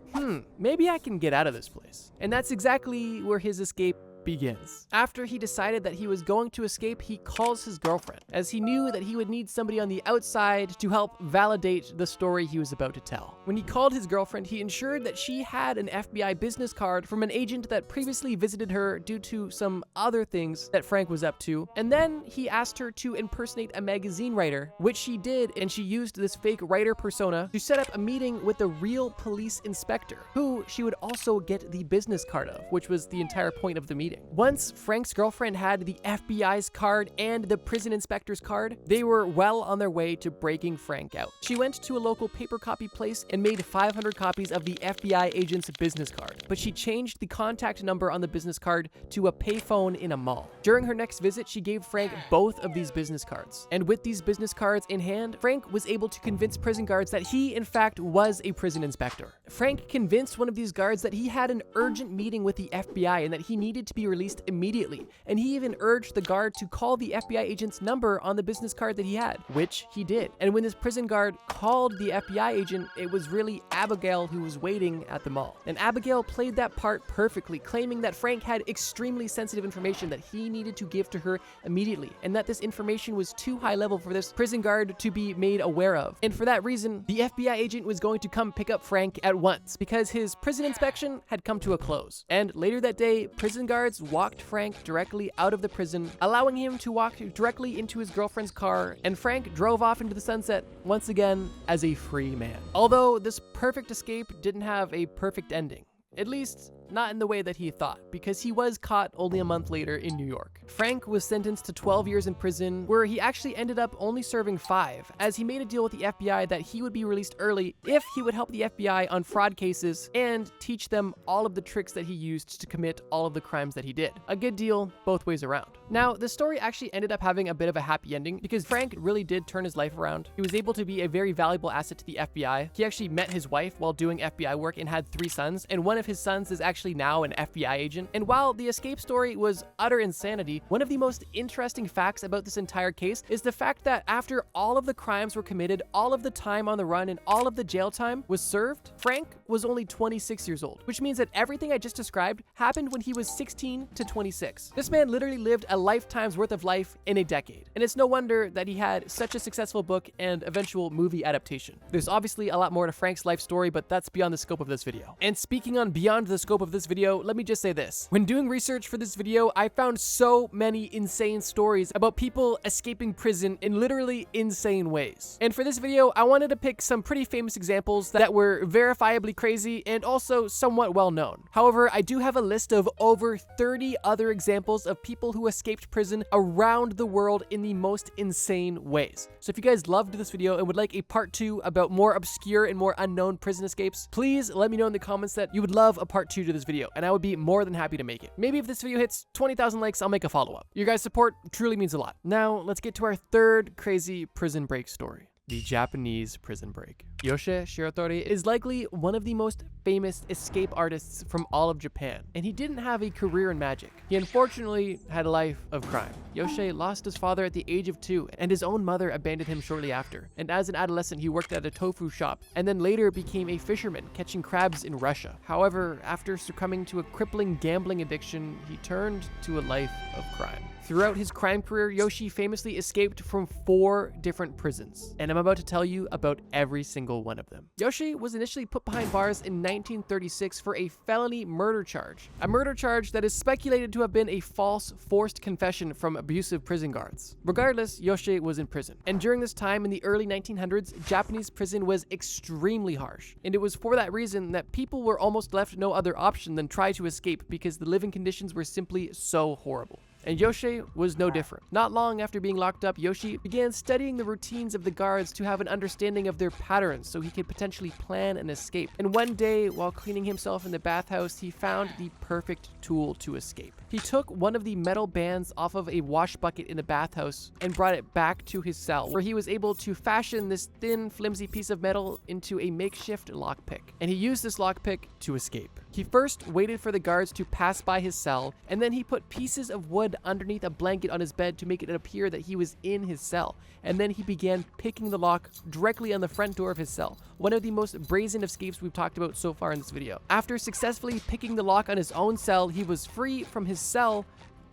maybe I can get out of this place. And that's exactly where his escape begins. After he decided that he was going to escape, he calls his girlfriend, as he knew that he would need somebody on the outside to help validate the story he was about to tell. When he called his girlfriend, he ensured that she had an FBI business card from an agent that previously visited her due to some other things that Frank was up to, and then he asked her to impersonate a magazine writer, which she did, and she used this fake writer persona to set up a meeting with the real police inspector, who she would also get the business card of, which was the entire point of the meeting. Once Frank's girlfriend had the FBI's card and the prison inspector's card, they were well on their way to breaking Frank out. She went to a local paper copy place and made 500 copies of the FBI agent's business card, but she changed the contact number on the business card to a payphone in a mall. During her next visit, she gave Frank both of these business cards, and with these business cards in hand, Frank was able to convince prison guards that he, in fact, was a prison inspector. Frank convinced one of these guards that he had an urgent meeting with the FBI and that he needed to be released immediately, and he even urged the guard to call the FBI agent's number on the business card that he had, which he did. And when this prison guard called the FBI agent, it was really Abigail who was waiting at the mall. And Abigail played that part perfectly, claiming that Frank had extremely sensitive information that he needed to give to her immediately, and that this information was too high level for this prison guard to be made aware of. And for that reason, the FBI agent was going to come pick up Frank at once, because his prison inspection had come to a close. And later that day, prison guards walked Frank directly out of the prison, allowing him to walk directly into his girlfriend's car, and Frank drove off into the sunset once again as a free man. Although this perfect escape didn't have a perfect ending. At least, not in the way that he thought, because he was caught only a month later in New York. Frank was sentenced to 12 years in prison, where he actually ended up only serving 5, as he made a deal with the FBI that he would be released early if he would help the FBI on fraud cases and teach them all of the tricks that he used to commit all of the crimes that he did. A good deal both ways around. Now, the story actually ended up having a bit of a happy ending, because Frank really did turn his life around. He was able to be a very valuable asset to the FBI. He actually met his wife while doing FBI work and had 3 sons, and one of his sons is actually now an FBI agent. And while the escape story was utter insanity, one of the most interesting facts about this entire case is the fact that after all of the crimes were committed, all of the time on the run, and all of the jail time was served, Frank was only 26 years old, which means that everything I just described happened when he was 16 to 26. This man literally lived a lifetime's worth of life in a decade, and it's no wonder that he had such a successful book and eventual movie adaptation. There's obviously a lot more to Frank's life story, but that's beyond the scope of this video. And speaking on beyond the scope of this video, let me just say this. When doing research for this video, I found so many insane stories about people escaping prison in literally insane ways. And for this video, I wanted to pick some pretty famous examples that were verifiably crazy and also somewhat well known. However, I do have a list of over 30 other examples of people who escaped prison around the world in the most insane ways. So if you guys loved this video and would like a part 2 about more obscure and more unknown prison escapes, please let me know in the comments that you would love a part 2 to this video, and I would be more than happy to make it. Maybe if this video hits 20,000 likes, I'll make a follow-up. Your guys' support truly means a lot. Now, let's get to our third crazy prison break story. The Japanese prison break. Yoshie Shiratori is likely one of the most famous escape artists from all of Japan, and he didn't have a career in magic. He unfortunately had a life of crime. Yoshie lost his father at the age of 2, and his own mother abandoned him shortly after. And as an adolescent, he worked at a tofu shop, and then later became a fisherman, catching crabs in Russia. However, after succumbing to a crippling gambling addiction, he turned to a life of crime. Throughout his crime career, Yoshie famously escaped from 4 different prisons, and I'm about to tell you about every single one of them. Yoshie was initially put behind bars in 1936 for a felony murder charge, a murder charge that is speculated to have been a false, forced confession from abusive prison guards. Regardless, Yoshie was in prison, and during this time in the early 1900s, Japanese prison was extremely harsh, and it was for that reason that people were almost left no other option than try to escape because the living conditions were simply so horrible. And Yoshi was no different. Not long after being locked up, Yoshi began studying the routines of the guards to have an understanding of their patterns so he could potentially plan an escape. And one day, while cleaning himself in the bathhouse, he found the perfect tool to escape. He took one of the metal bands off of a wash bucket in the bathhouse and brought it back to his cell, where he was able to fashion this thin, flimsy piece of metal into a makeshift lockpick. And he used this lockpick to escape. He first waited for the guards to pass by his cell, and then he put pieces of wood underneath a blanket on his bed to make it appear that he was in his cell. And then he began picking the lock directly on the front door of his cell, one of the most brazen escapes we've talked about so far in this video. After successfully picking the lock on his own cell, he was free from his cell,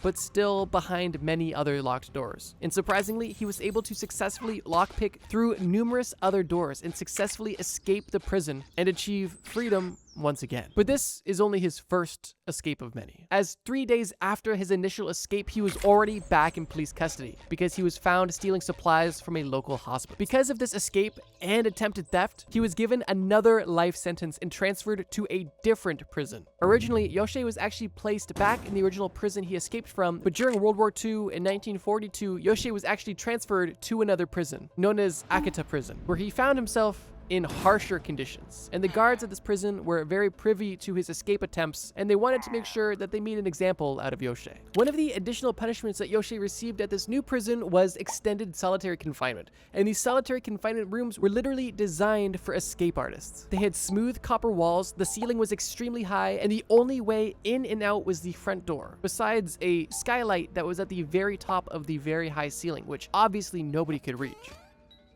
but still behind many other locked doors. And surprisingly, he was able to successfully lockpick through numerous other doors and successfully escape the prison and achieve freedom once again. But this is only his first escape of many, as 3 days after his initial escape, he was already back in police custody because he was found stealing supplies from a local hospital. Because of this escape and attempted theft, he was given another life sentence and transferred to a different prison. Originally, Yoshi was actually placed back in the original prison he escaped from, but during World War II in 1942, Yoshi was actually transferred to another prison, known as Akita Prison, where he found himself in harsher conditions. And the guards at this prison were very privy to his escape attempts, and they wanted to make sure that they made an example out of Yoshi. One of the additional punishments that Yoshi received at this new prison was extended solitary confinement. And these solitary confinement rooms were literally designed for escape artists. They had smooth copper walls, the ceiling was extremely high, and the only way in and out was the front door, besides a skylight that was at the very top of the very high ceiling, which obviously nobody could reach.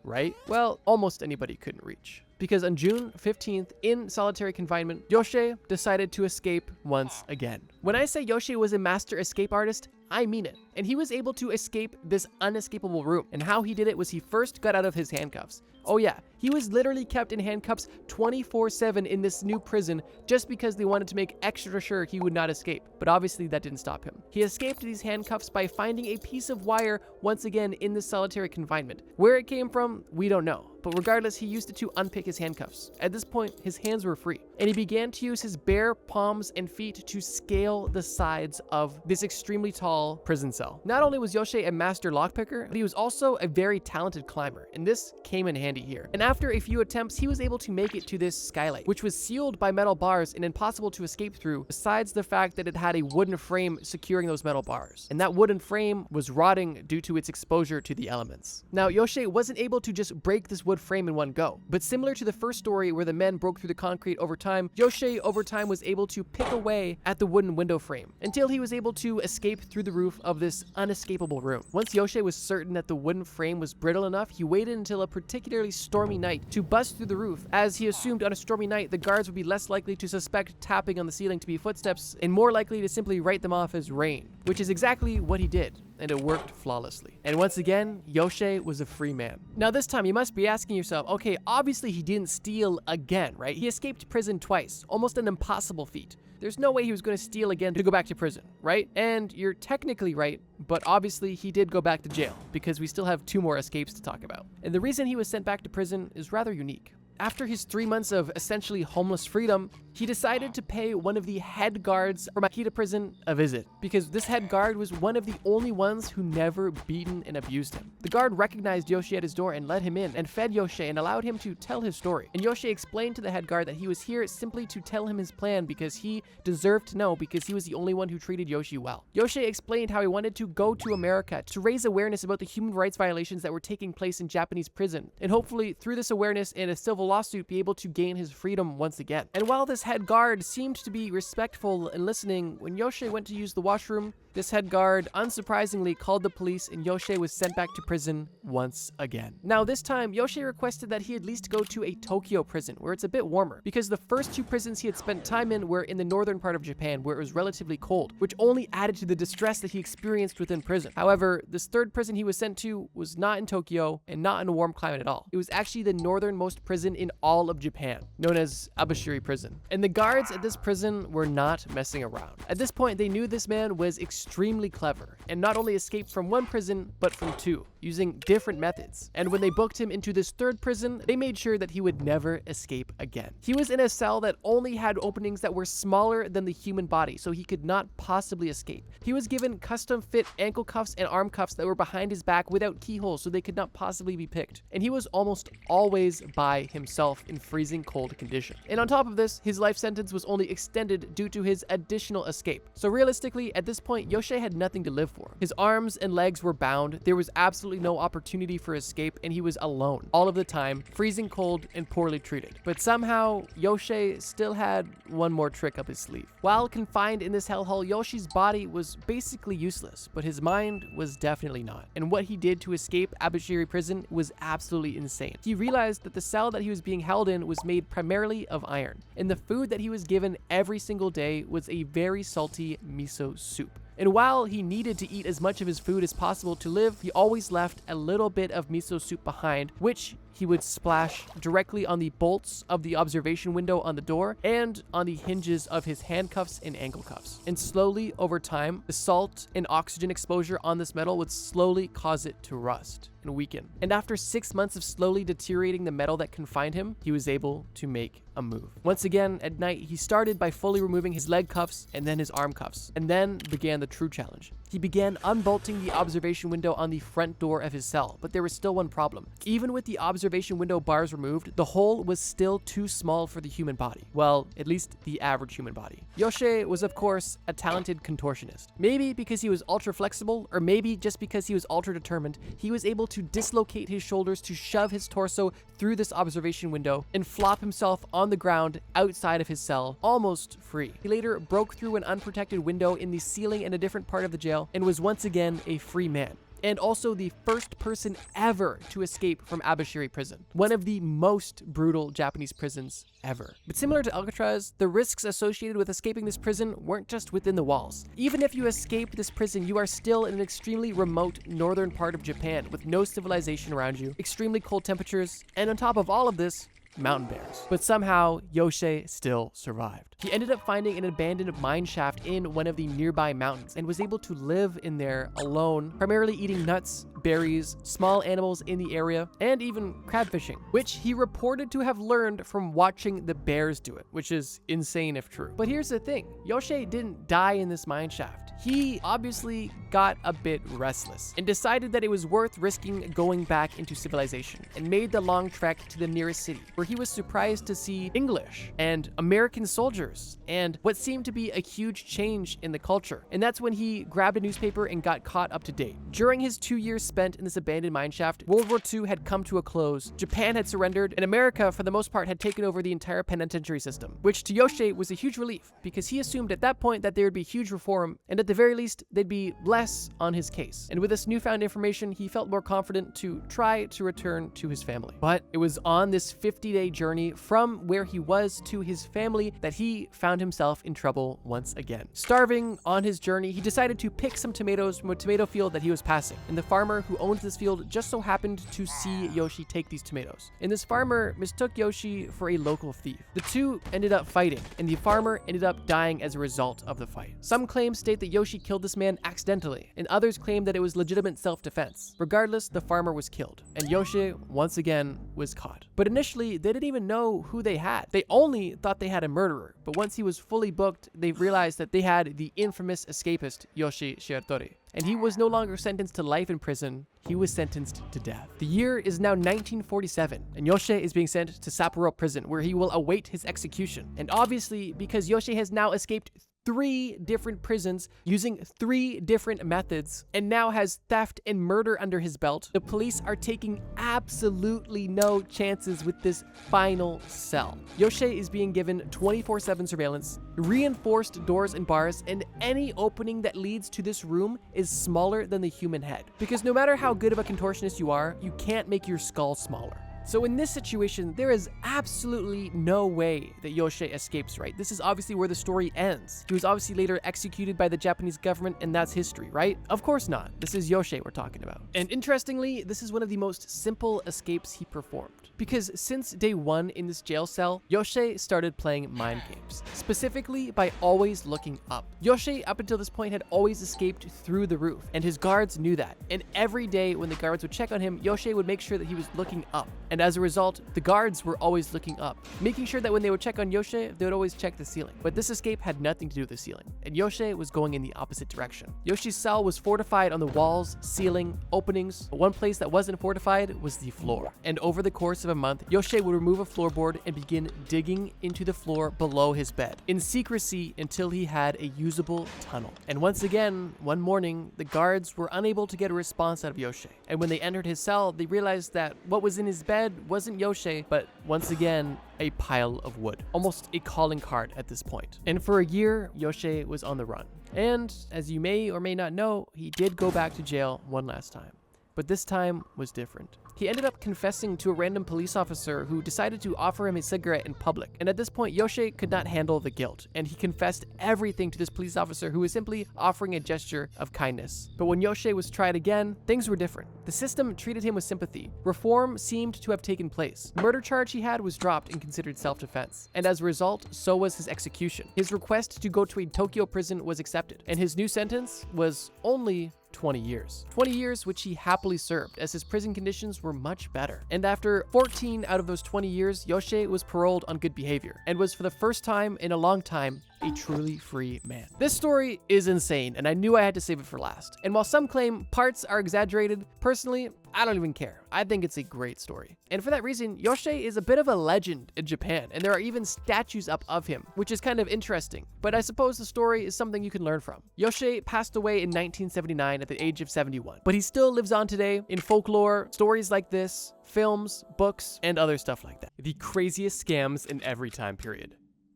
Right? Well, almost anybody couldn't reach. Because on June 15th, in solitary confinement, Yoshi decided to escape once again. When I say Yoshi was a master escape artist, I mean it. And he was able to escape this unescapable room. And how he did it was he first got out of his handcuffs. Oh yeah, he was literally kept in handcuffs 24/7 in this new prison just because they wanted to make extra sure he would not escape. But obviously that didn't stop him. He escaped these handcuffs by finding a piece of wire once again in this solitary confinement. Where it came from, we don't know. But regardless, he used it to unpick his handcuffs. At this point, his hands were free, and he began to use his bare palms and feet to scale the sides of this extremely tall prison cell. Not only was Yoshi a master lockpicker, but he was also a very talented climber, and this came in handy here. And after a few attempts, he was able to make it to this skylight, which was sealed by metal bars and impossible to escape through, besides the fact that it had a wooden frame securing those metal bars. And that wooden frame was rotting due to its exposure to the elements. Now, Yoshi wasn't able to just break this wood frame in one go, but similar to the first story where the men broke through the concrete over time, Yoshi over time was able to pick away at the wooden window frame until he was able to escape through the roof of this unescapable room. Once Yoshi was certain that the wooden frame was brittle enough, he waited until a particularly stormy night to bust through the roof, as he assumed on a stormy night the guards would be less likely to suspect tapping on the ceiling to be footsteps and more likely to simply write them off as rain, which is exactly what he did. And it worked flawlessly. And once again, Yoshi was a free man. Now this time you must be asking yourself, okay, obviously he didn't steal again, right? He escaped prison twice, almost an impossible feat. There's no way he was going to steal again to go back to prison, right? And you're technically right, but obviously he did go back to jail because we still have 2 more escapes to talk about. And the reason he was sent back to prison is rather unique. After his 3 months of essentially homeless freedom, he decided to pay one of the head guards from Akita Prison a visit, because this head guard was one of the only ones who never beaten and abused him. The guard recognized Yoshi at his door and let him in and fed Yoshi and allowed him to tell his story. And Yoshi explained to the head guard that he was here simply to tell him his plan because he deserved to know, because he was the only one who treated Yoshi well. Yoshi explained how he wanted to go to America to raise awareness about the human rights violations that were taking place in Japanese prison, and hopefully through this awareness and a civil lawsuit be able to gain his freedom once again. And while this head guard seemed to be respectful and listening, when Yoshi went to use the washroom, this head guard unsurprisingly called the police and Yoshi was sent back to prison once again. Now this time, Yoshi requested that he at least go to a Tokyo prison where it's a bit warmer, because the first 2 prisons he had spent time in were in the northern part of Japan where it was relatively cold, which only added to the distress that he experienced within prison. However, this 3rd prison he was sent to was not in Tokyo and not in a warm climate at all. It was actually the northernmost prison in all of Japan, known as Abashiri Prison. And the guards at this prison were not messing around. At this point, they knew this man was extremely clever and not only escaped from one prison, but from two, using different methods. And when they booked him into this third prison, they made sure that he would never escape again. He was in a cell that only had openings that were smaller than the human body, so he could not possibly escape. He was given custom fit ankle cuffs and arm cuffs that were behind his back without keyholes, so they could not possibly be picked. And he was almost always by himself in freezing cold condition. And on top of this, his life sentence was only extended due to his additional escape. So realistically, at this point, Yoshie had nothing to live for. His arms and legs were bound, there was absolutely no opportunity for escape, and he was alone all of the time, freezing cold and poorly treated. But somehow, Yoshie still had one more trick up his sleeve. While confined in this hellhole, Yoshi's body was basically useless, but his mind was definitely not. And what he did to escape Abashiri Prison was absolutely insane. He realized that the cell that he was being held in was made primarily of iron, and the food that he was given every single day was a very salty miso soup. And while he needed to eat as much of his food as possible to live, he always left a little bit of miso soup behind, which he would splash directly on the bolts of the observation window on the door and on the hinges of his handcuffs and ankle cuffs. And slowly, over time, the salt and oxygen exposure on this metal would slowly cause it to rust and weaken. And after 6 months of slowly deteriorating the metal that confined him, he was able to make a move. Once again, at night, he started by fully removing his leg cuffs and then his arm cuffs, and then began the true challenge. He began unbolting the observation window on the front door of his cell, but there was still one problem. Even with the observation window bars removed, the hole was still too small for the human body. Well, at least the average human body. Yoshie was, of course, a talented contortionist. Maybe because he was ultra flexible, or maybe just because he was ultra determined, he was able to dislocate his shoulders to shove his torso through this observation window and flop himself on the ground outside of his cell, almost free. He later broke through an unprotected window in the ceiling in a different part of the jail and was once again a free man. And also the first person ever to escape from Abashiri Prison, one of the most brutal Japanese prisons ever. But similar to Alcatraz, the risks associated with escaping this prison weren't just within the walls. Even if you escape this prison, you are still in an extremely remote northern part of Japan with no civilization around you, extremely cold temperatures, and on top of all of this, mountain bears. But somehow, Yoshie still survived. He ended up finding an abandoned mine shaft in one of the nearby mountains and was able to live in there alone, primarily eating nuts, berries, small animals in the area, and even crab fishing, which he reported to have learned from watching the bears do it, which is insane if true. But here's the thing, Yoshie didn't die in this mine shaft. He obviously got a bit restless and decided that it was worth risking going back into civilization and made the long trek to the nearest city, where he was surprised to see English and American soldiers and what seemed to be a huge change in the culture. And that's when he grabbed a newspaper and got caught up to date. During his 2 years spent in this abandoned mineshaft, World War II had come to a close, Japan had surrendered, and America, for the most part, had taken over the entire penitentiary system, which to Yoshie was a huge relief because he assumed at that point that there would be huge reform and at the very least, they'd be less on his case. And with this newfound information, he felt more confident to try to return to his family. But it was on this 50-day journey from where he was to his family that he found himself in trouble once again. Starving on his journey, he decided to pick some tomatoes from a tomato field that he was passing. And the farmer who owned this field just so happened to see Yoshie take these tomatoes. And this farmer mistook Yoshie for a local thief. The two ended up fighting, and the farmer ended up dying as a result of the fight. Some claims state that Yoshie killed this man accidentally, and others claim that it was legitimate self-defense. Regardless, the farmer was killed, and Yoshie once again was caught. But initially, they didn't even know who they had. They only thought they had a murderer, but once he was fully booked, they realized that they had the infamous escapist Yoshie Shiratori. And he was no longer sentenced to life in prison, he was sentenced to death. The year is now 1947, and Yoshie is being sent to Sapporo prison, where he will await his execution. And obviously, because Yoshie has now escaped 3 different prisons using 3 different methods and now has theft and murder under his belt, the police are taking absolutely no chances with this final cell. Yoshie is being given 24/7 surveillance, reinforced doors and bars, and any opening that leads to this room is smaller than the human head. Because no matter how good of a contortionist you are, you can't make your skull smaller. So in this situation, there is absolutely no way that Yoshie escapes, right? This is obviously where the story ends. He was obviously later executed by the Japanese government, and that's history, right? Of course not. This is Yoshie we're talking about. And interestingly, this is one of the most simple escapes he performed. Because since day one in this jail cell, Yoshie started playing mind games, specifically by always looking up. Yoshie, up until this point, had always escaped through the roof, and his guards knew that. And every day when the guards would check on him, Yoshie would make sure that he was looking up. And as a result, the guards were always looking up, making sure that when they would check on Yoshie, they would always check the ceiling. But this escape had nothing to do with the ceiling, and Yoshie was going in the opposite direction. Yoshi's cell was fortified on the walls, ceiling, openings, but one place that wasn't fortified was the floor. And over the course of a month, Yoshie would remove a floorboard and begin digging into the floor below his bed, in secrecy until he had a usable tunnel. And once again, one morning, the guards were unable to get a response out of Yoshie. And when they entered his cell, they realized that what was in his bed wasn't Yoshie, but once again, a pile of wood. Almost a calling card at this point. And for a year, Yoshie was on the run. And as you may or may not know, he did go back to jail one last time. But this time was different. He ended up confessing to a random police officer who decided to offer him a cigarette in public. And at this point, Yoshie could not handle the guilt, and he confessed everything to this police officer who was simply offering a gesture of kindness. But when Yoshie was tried again, things were different. The system treated him with sympathy. Reform seemed to have taken place. The murder charge he had was dropped and considered self-defense. And as a result, so was his execution. His request to go to a Tokyo prison was accepted, and his new sentence was only 20 years. 20 years which he happily served, as his prison conditions were much better. And after 14 out of those 20 years, Yoshie was paroled on good behavior, and was for the first time in a long time, a truly free man. This story is insane, and I knew I had to save it for last. And while some claim parts are exaggerated, personally, I don't even care. I think it's a great story. And for that reason, Yoshie is a bit of a legend in Japan, and there are even statues up of him, which is kind of interesting. But I suppose the story is something you can learn from. Yoshie passed away in 1979 at the age of 71, but he still lives on today in folklore, stories like this, films, books, and other stuff like that. The craziest scams in every time period.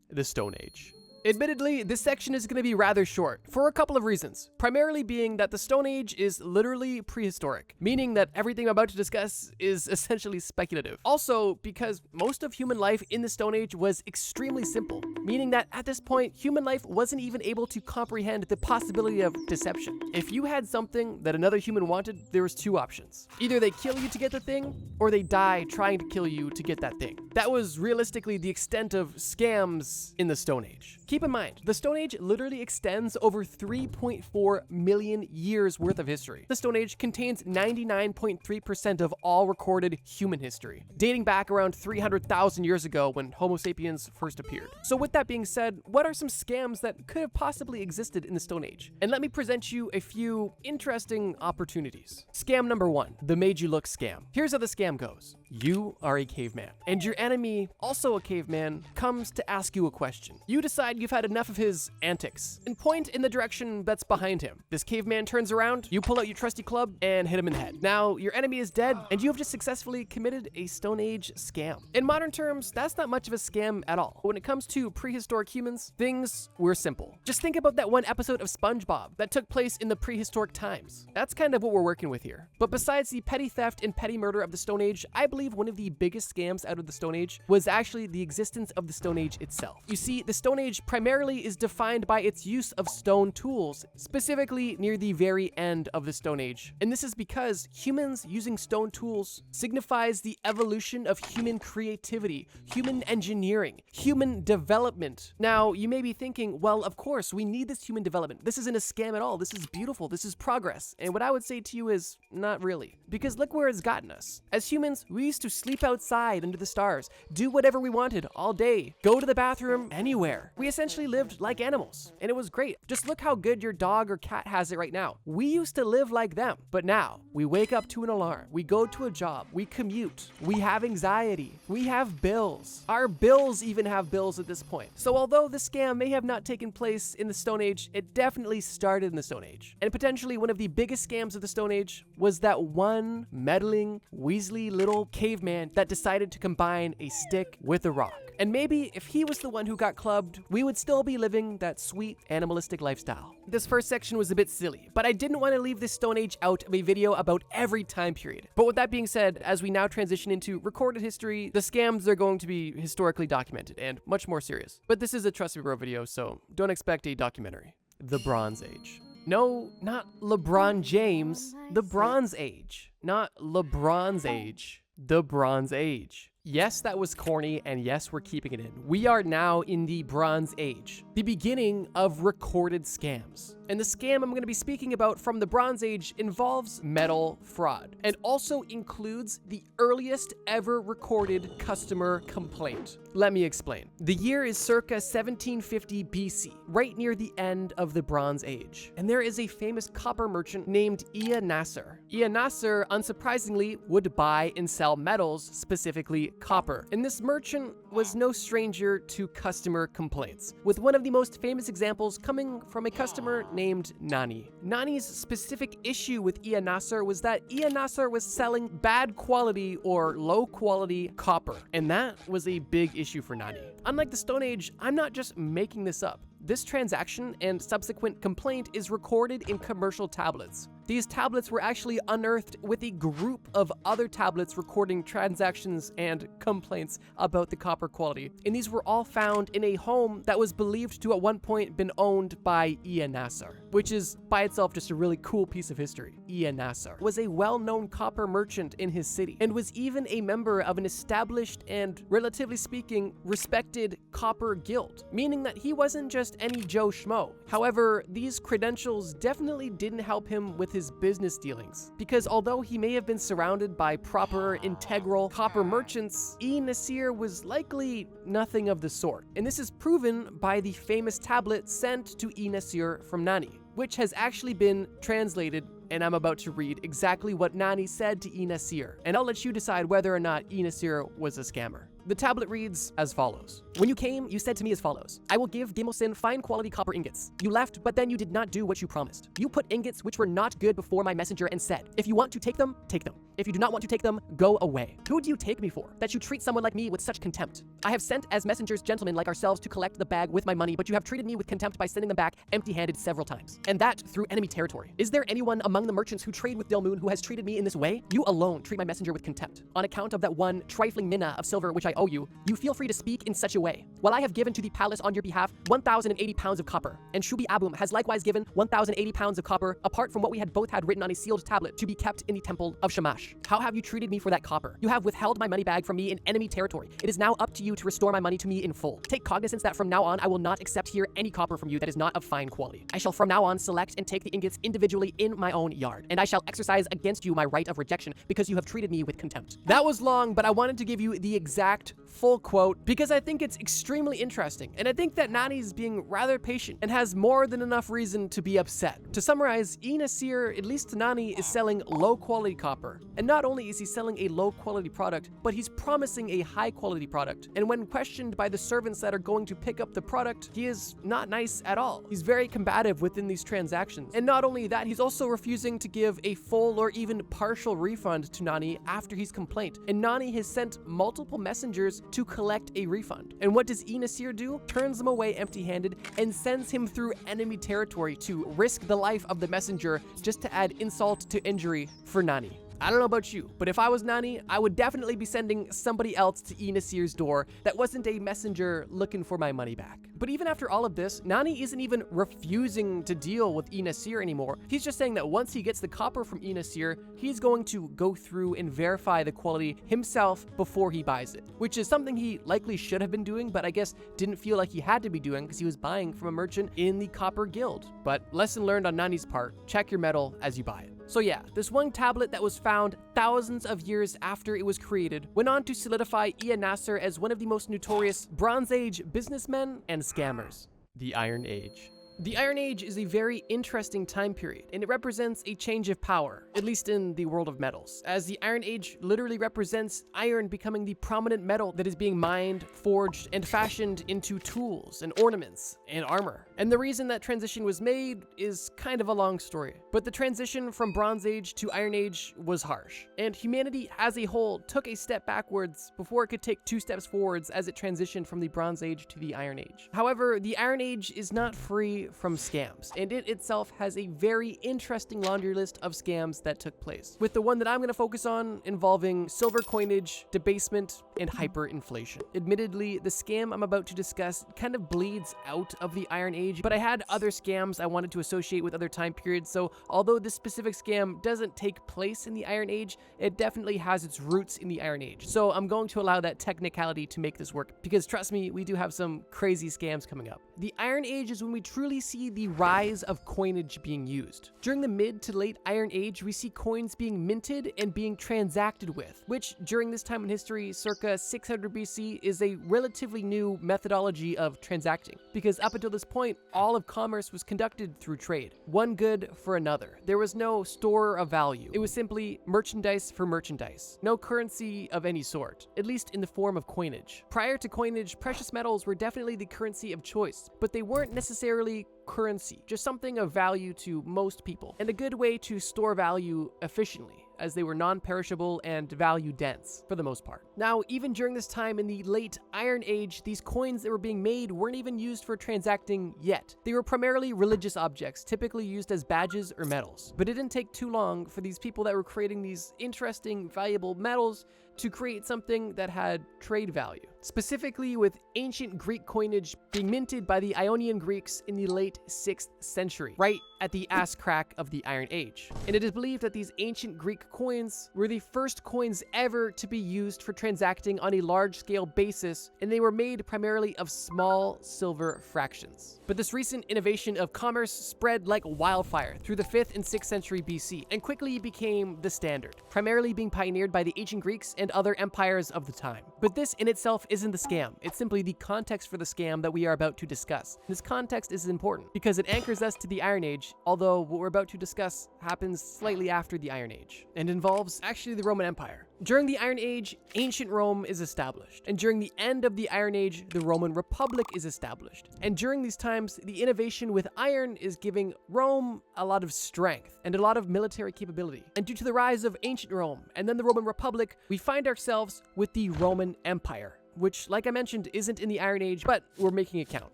The Stone Age. Admittedly, this section is going to be rather short, for a couple of reasons. Primarily being that the Stone Age is literally prehistoric, meaning that everything I'm about to discuss is essentially speculative. Also, because most of human life in the Stone Age was extremely simple, meaning that at this point, human life wasn't even able to comprehend the possibility of deception. If you had something that another human wanted, there was two options. Either they kill you to get the thing, or they die trying to kill you to get that thing. That was realistically the extent of scams in the Stone Age. Keep in mind, the Stone Age literally extends over 3.4 million years worth of history. The Stone Age contains 99.3% of all recorded human history, dating back around 300,000 years ago when Homo sapiens first appeared. So with that being said, what are some scams that could have possibly existed in the Stone Age? And let me present you a few interesting opportunities. Scam number one, the made you look scam. Here's how the scam goes. You are a caveman, and your enemy, also a caveman, comes to ask you a question. You decide you've had enough of his antics and point in the direction that's behind him. This caveman turns around, you pull out your trusty club and hit him in the head. Now, your enemy is dead, and you have just successfully committed a Stone Age scam. In modern terms, that's not much of a scam at all. But when it comes to prehistoric humans, things were simple. Just think about that one episode of SpongeBob that took place in the prehistoric times. That's kind of what we're working with here. But besides the petty theft and petty murder of the Stone Age, I believe one of the biggest scams out of the Stone Age was actually the existence of the Stone Age itself. You see, the Stone Age primarily is defined by its use of stone tools, specifically near the very end of the Stone Age. And this is because humans using stone tools signifies the evolution of human creativity, human engineering, human development. Now, you may be thinking, well, of course, we need this human development. This isn't a scam at all. This is beautiful. This is progress. And what I would say to you is, not really. Because look where it's gotten us. As humans, we used to sleep outside under the stars, do whatever we wanted all day, go to the bathroom anywhere. We essentially lived like animals, and it was great. Just look how good your dog or cat has it right now. We used to live like them, but now we wake up to an alarm, we go to a job, we commute, we have anxiety, we have bills. Our bills even have bills at this point. So although this scam may have not taken place in the Stone Age, it definitely started in the Stone Age. And potentially one of the biggest scams of the Stone Age was that one meddling, weaselly little caveman that decided to combine a stick with a rock. And maybe if he was the one who got clubbed, we would still be living that sweet animalistic lifestyle. This first section was a bit silly, but I didn't want to leave this Stone Age out of a video about every time period. But with that being said, as we now transition into recorded history, the scams are going to be historically documented and much more serious. But this is a Trust Me Bro video, so don't expect a documentary. The Bronze Age. No, not LeBron James. The Bronze Age. Not LeBron's Age. The Bronze Age. Yes, that was corny, and yes, we're keeping it in. We are now in the Bronze Age, the beginning of recorded scams. And the scam I'm going to be speaking about from the Bronze Age involves metal fraud, and also includes the earliest ever recorded customer complaint. Let me explain. The year is circa 1750 BC, right near the end of the Bronze Age. And there is a famous copper merchant named Ea Nasser. Ea Nasser, unsurprisingly, would buy and sell metals, specifically copper. And this merchant was no stranger to customer complaints, with one of the most famous examples coming from a customer named Nani. Nani's specific issue with Ea Nasser was that Ea Nasser was selling bad quality or low quality copper, and that was a big issue for Nani. Unlike the Stone Age, I'm not just making this up. This transaction and subsequent complaint is recorded in commercial tablets. These tablets were actually unearthed with a group of other tablets recording transactions and complaints about the copper quality. And these were all found in a home that was believed to at one point been owned by Ea Nasser, which is by itself just a really cool piece of history. Ea Nasser was a well-known copper merchant in his city and was even a member of an established and, relatively speaking, respected copper guild, meaning that he wasn't just any Joe Schmo. However, these credentials definitely didn't help him with his business dealings, because although he may have been surrounded by proper, integral copper merchants, Ea Nasser was likely nothing of the sort. And this is proven by the famous tablet sent to Ea Nasser from Nani, which has actually been translated, and I'm about to read exactly what Nani said to Ea Nasser, and I'll let you decide whether or not Ea Nasser was a scammer. The tablet reads as follows. When you came, you said to me as follows. I will give Gimmelson fine quality copper ingots. You left, but then you did not do what you promised. You put ingots which were not good before my messenger and said, if you want to take them, take them. If you do not want to take them, go away. Who do you take me for, that you treat someone like me with such contempt? I have sent as messengers gentlemen like ourselves to collect the bag with my money, but you have treated me with contempt by sending them back empty-handed several times. And that through enemy territory. Is there anyone among the merchants who trade with Dilmun who has treated me in this way? You alone treat my messenger with contempt. On account of that one trifling mina of silver which I owe you, you feel free to speak in such a way. While I have given to the palace on your behalf 1,080 pounds of copper, and Shubi Abum has likewise given 1,080 pounds of copper, apart from what we had both had written on a sealed tablet to be kept in the temple of Shamash. How have you treated me for that copper? You have withheld my money bag from me in enemy territory. It is now up to you to restore my money to me in full. Take cognizance that from now on I will not accept here any copper from you that is not of fine quality. I shall from now on select and take the ingots individually in my own yard, and I shall exercise against you my right of rejection because you have treated me with contempt. That was long, but I wanted to give you the exact full quote because I think it's extremely interesting, and I think that Nani's being rather patient and has more than enough reason to be upset. To summarize, Ea Nasser, at least to Nani, is selling low quality copper, and not only is he selling a low quality product, but he's promising a high quality product, and when questioned by the servants that are going to pick up the product, he is not nice at all. He's very combative within these transactions, and not only that, he's also refusing to give a full or even partial refund to Nani after his complaint, and Nani has sent multiple messengers to collect a refund. And what does Ea Nasser do? Turns him away empty-handed and sends him through enemy territory to risk the life of the messenger just to add insult to injury for Nani. I don't know about you, but if I was Nani, I would definitely be sending somebody else to Ea Nasser's door that wasn't a messenger looking for my money back. But even after all of this, Nani isn't even refusing to deal with Ea Nasser anymore. He's just saying that once he gets the copper from Ea Nasser, he's going to go through and verify the quality himself before he buys it, which is something he likely should have been doing, but I guess didn't feel like he had to be doing because he was buying from a merchant in the Copper Guild. But lesson learned on Nani's part, check your metal as you buy it. So yeah, this one tablet that was found thousands of years after it was created went on to solidify Ea Nasser as one of the most notorious Bronze Age businessmen and scammers. The Iron Age. The Iron Age is a very interesting time period, and it represents a change of power, at least in the world of metals, as the Iron Age literally represents iron becoming the prominent metal that is being mined, forged, and fashioned into tools and ornaments and armor. And the reason that transition was made is kind of a long story, but the transition from Bronze Age to Iron Age was harsh, and humanity as a whole took a step backwards before it could take 2 steps forwards as it transitioned from the Bronze Age to the Iron Age. However, the Iron Age is not free from scams, and it itself has a very interesting laundry list of scams that took place, with the one that I'm going to focus on involving silver coinage, debasement, and hyperinflation. Admittedly, the scam I'm about to discuss kind of bleeds out of the Iron Age, but I had other scams I wanted to associate with other time periods, so although this specific scam doesn't take place in the Iron Age, it definitely has its roots in the Iron Age. So I'm going to allow that technicality to make this work, because trust me, we do have some crazy scams coming up. The Iron Age is when we truly see the rise of coinage being used. During the mid to late Iron Age, we see coins being minted and being transacted with, which during this time in history, circa 600 BC, is a relatively new methodology of transacting, because up until this point, all of commerce was conducted through trade, one good for another. There was no store of value. It was simply merchandise for merchandise, no currency of any sort, at least in the form of coinage. Prior to coinage, precious metals were definitely the currency of choice, but they weren't necessarily currency, just something of value to most people, and a good way to store value efficiently, as they were non-perishable and value dense for the most part. Now, even during this time in the late Iron Age, these coins that were being made weren't even used for transacting yet. They were primarily religious objects, typically used as badges or medals. But it didn't take too long for these people that were creating these interesting, valuable metals to create something that had trade value. Specifically with ancient Greek coinage being minted by the Ionian Greeks in the late 6th century, right at the ass crack of the Iron Age. And it is believed that these ancient Greek coins were the first coins ever to be used for transacting on a large-scale basis, and they were made primarily of small silver fractions. But this recent innovation of commerce spread like wildfire through the 5th and 6th century BC, and quickly became the standard, primarily being pioneered by the ancient Greeks and other empires of the time. But this in itself isn't the scam, it's simply the context for the scam that we are about to discuss. This context is important because it anchors us to the Iron Age, although what we're about to discuss happens slightly after the Iron Age, and involves actually the Roman Empire. During the Iron Age, ancient Rome is established, and during the end of the Iron Age, the Roman Republic is established. And during these times, the innovation with iron is giving Rome a lot of strength and a lot of military capability. And due to the rise of ancient Rome and then the Roman Republic, we find ourselves with the Roman Empire, which, like I mentioned, isn't in the Iron Age, but we're making it count.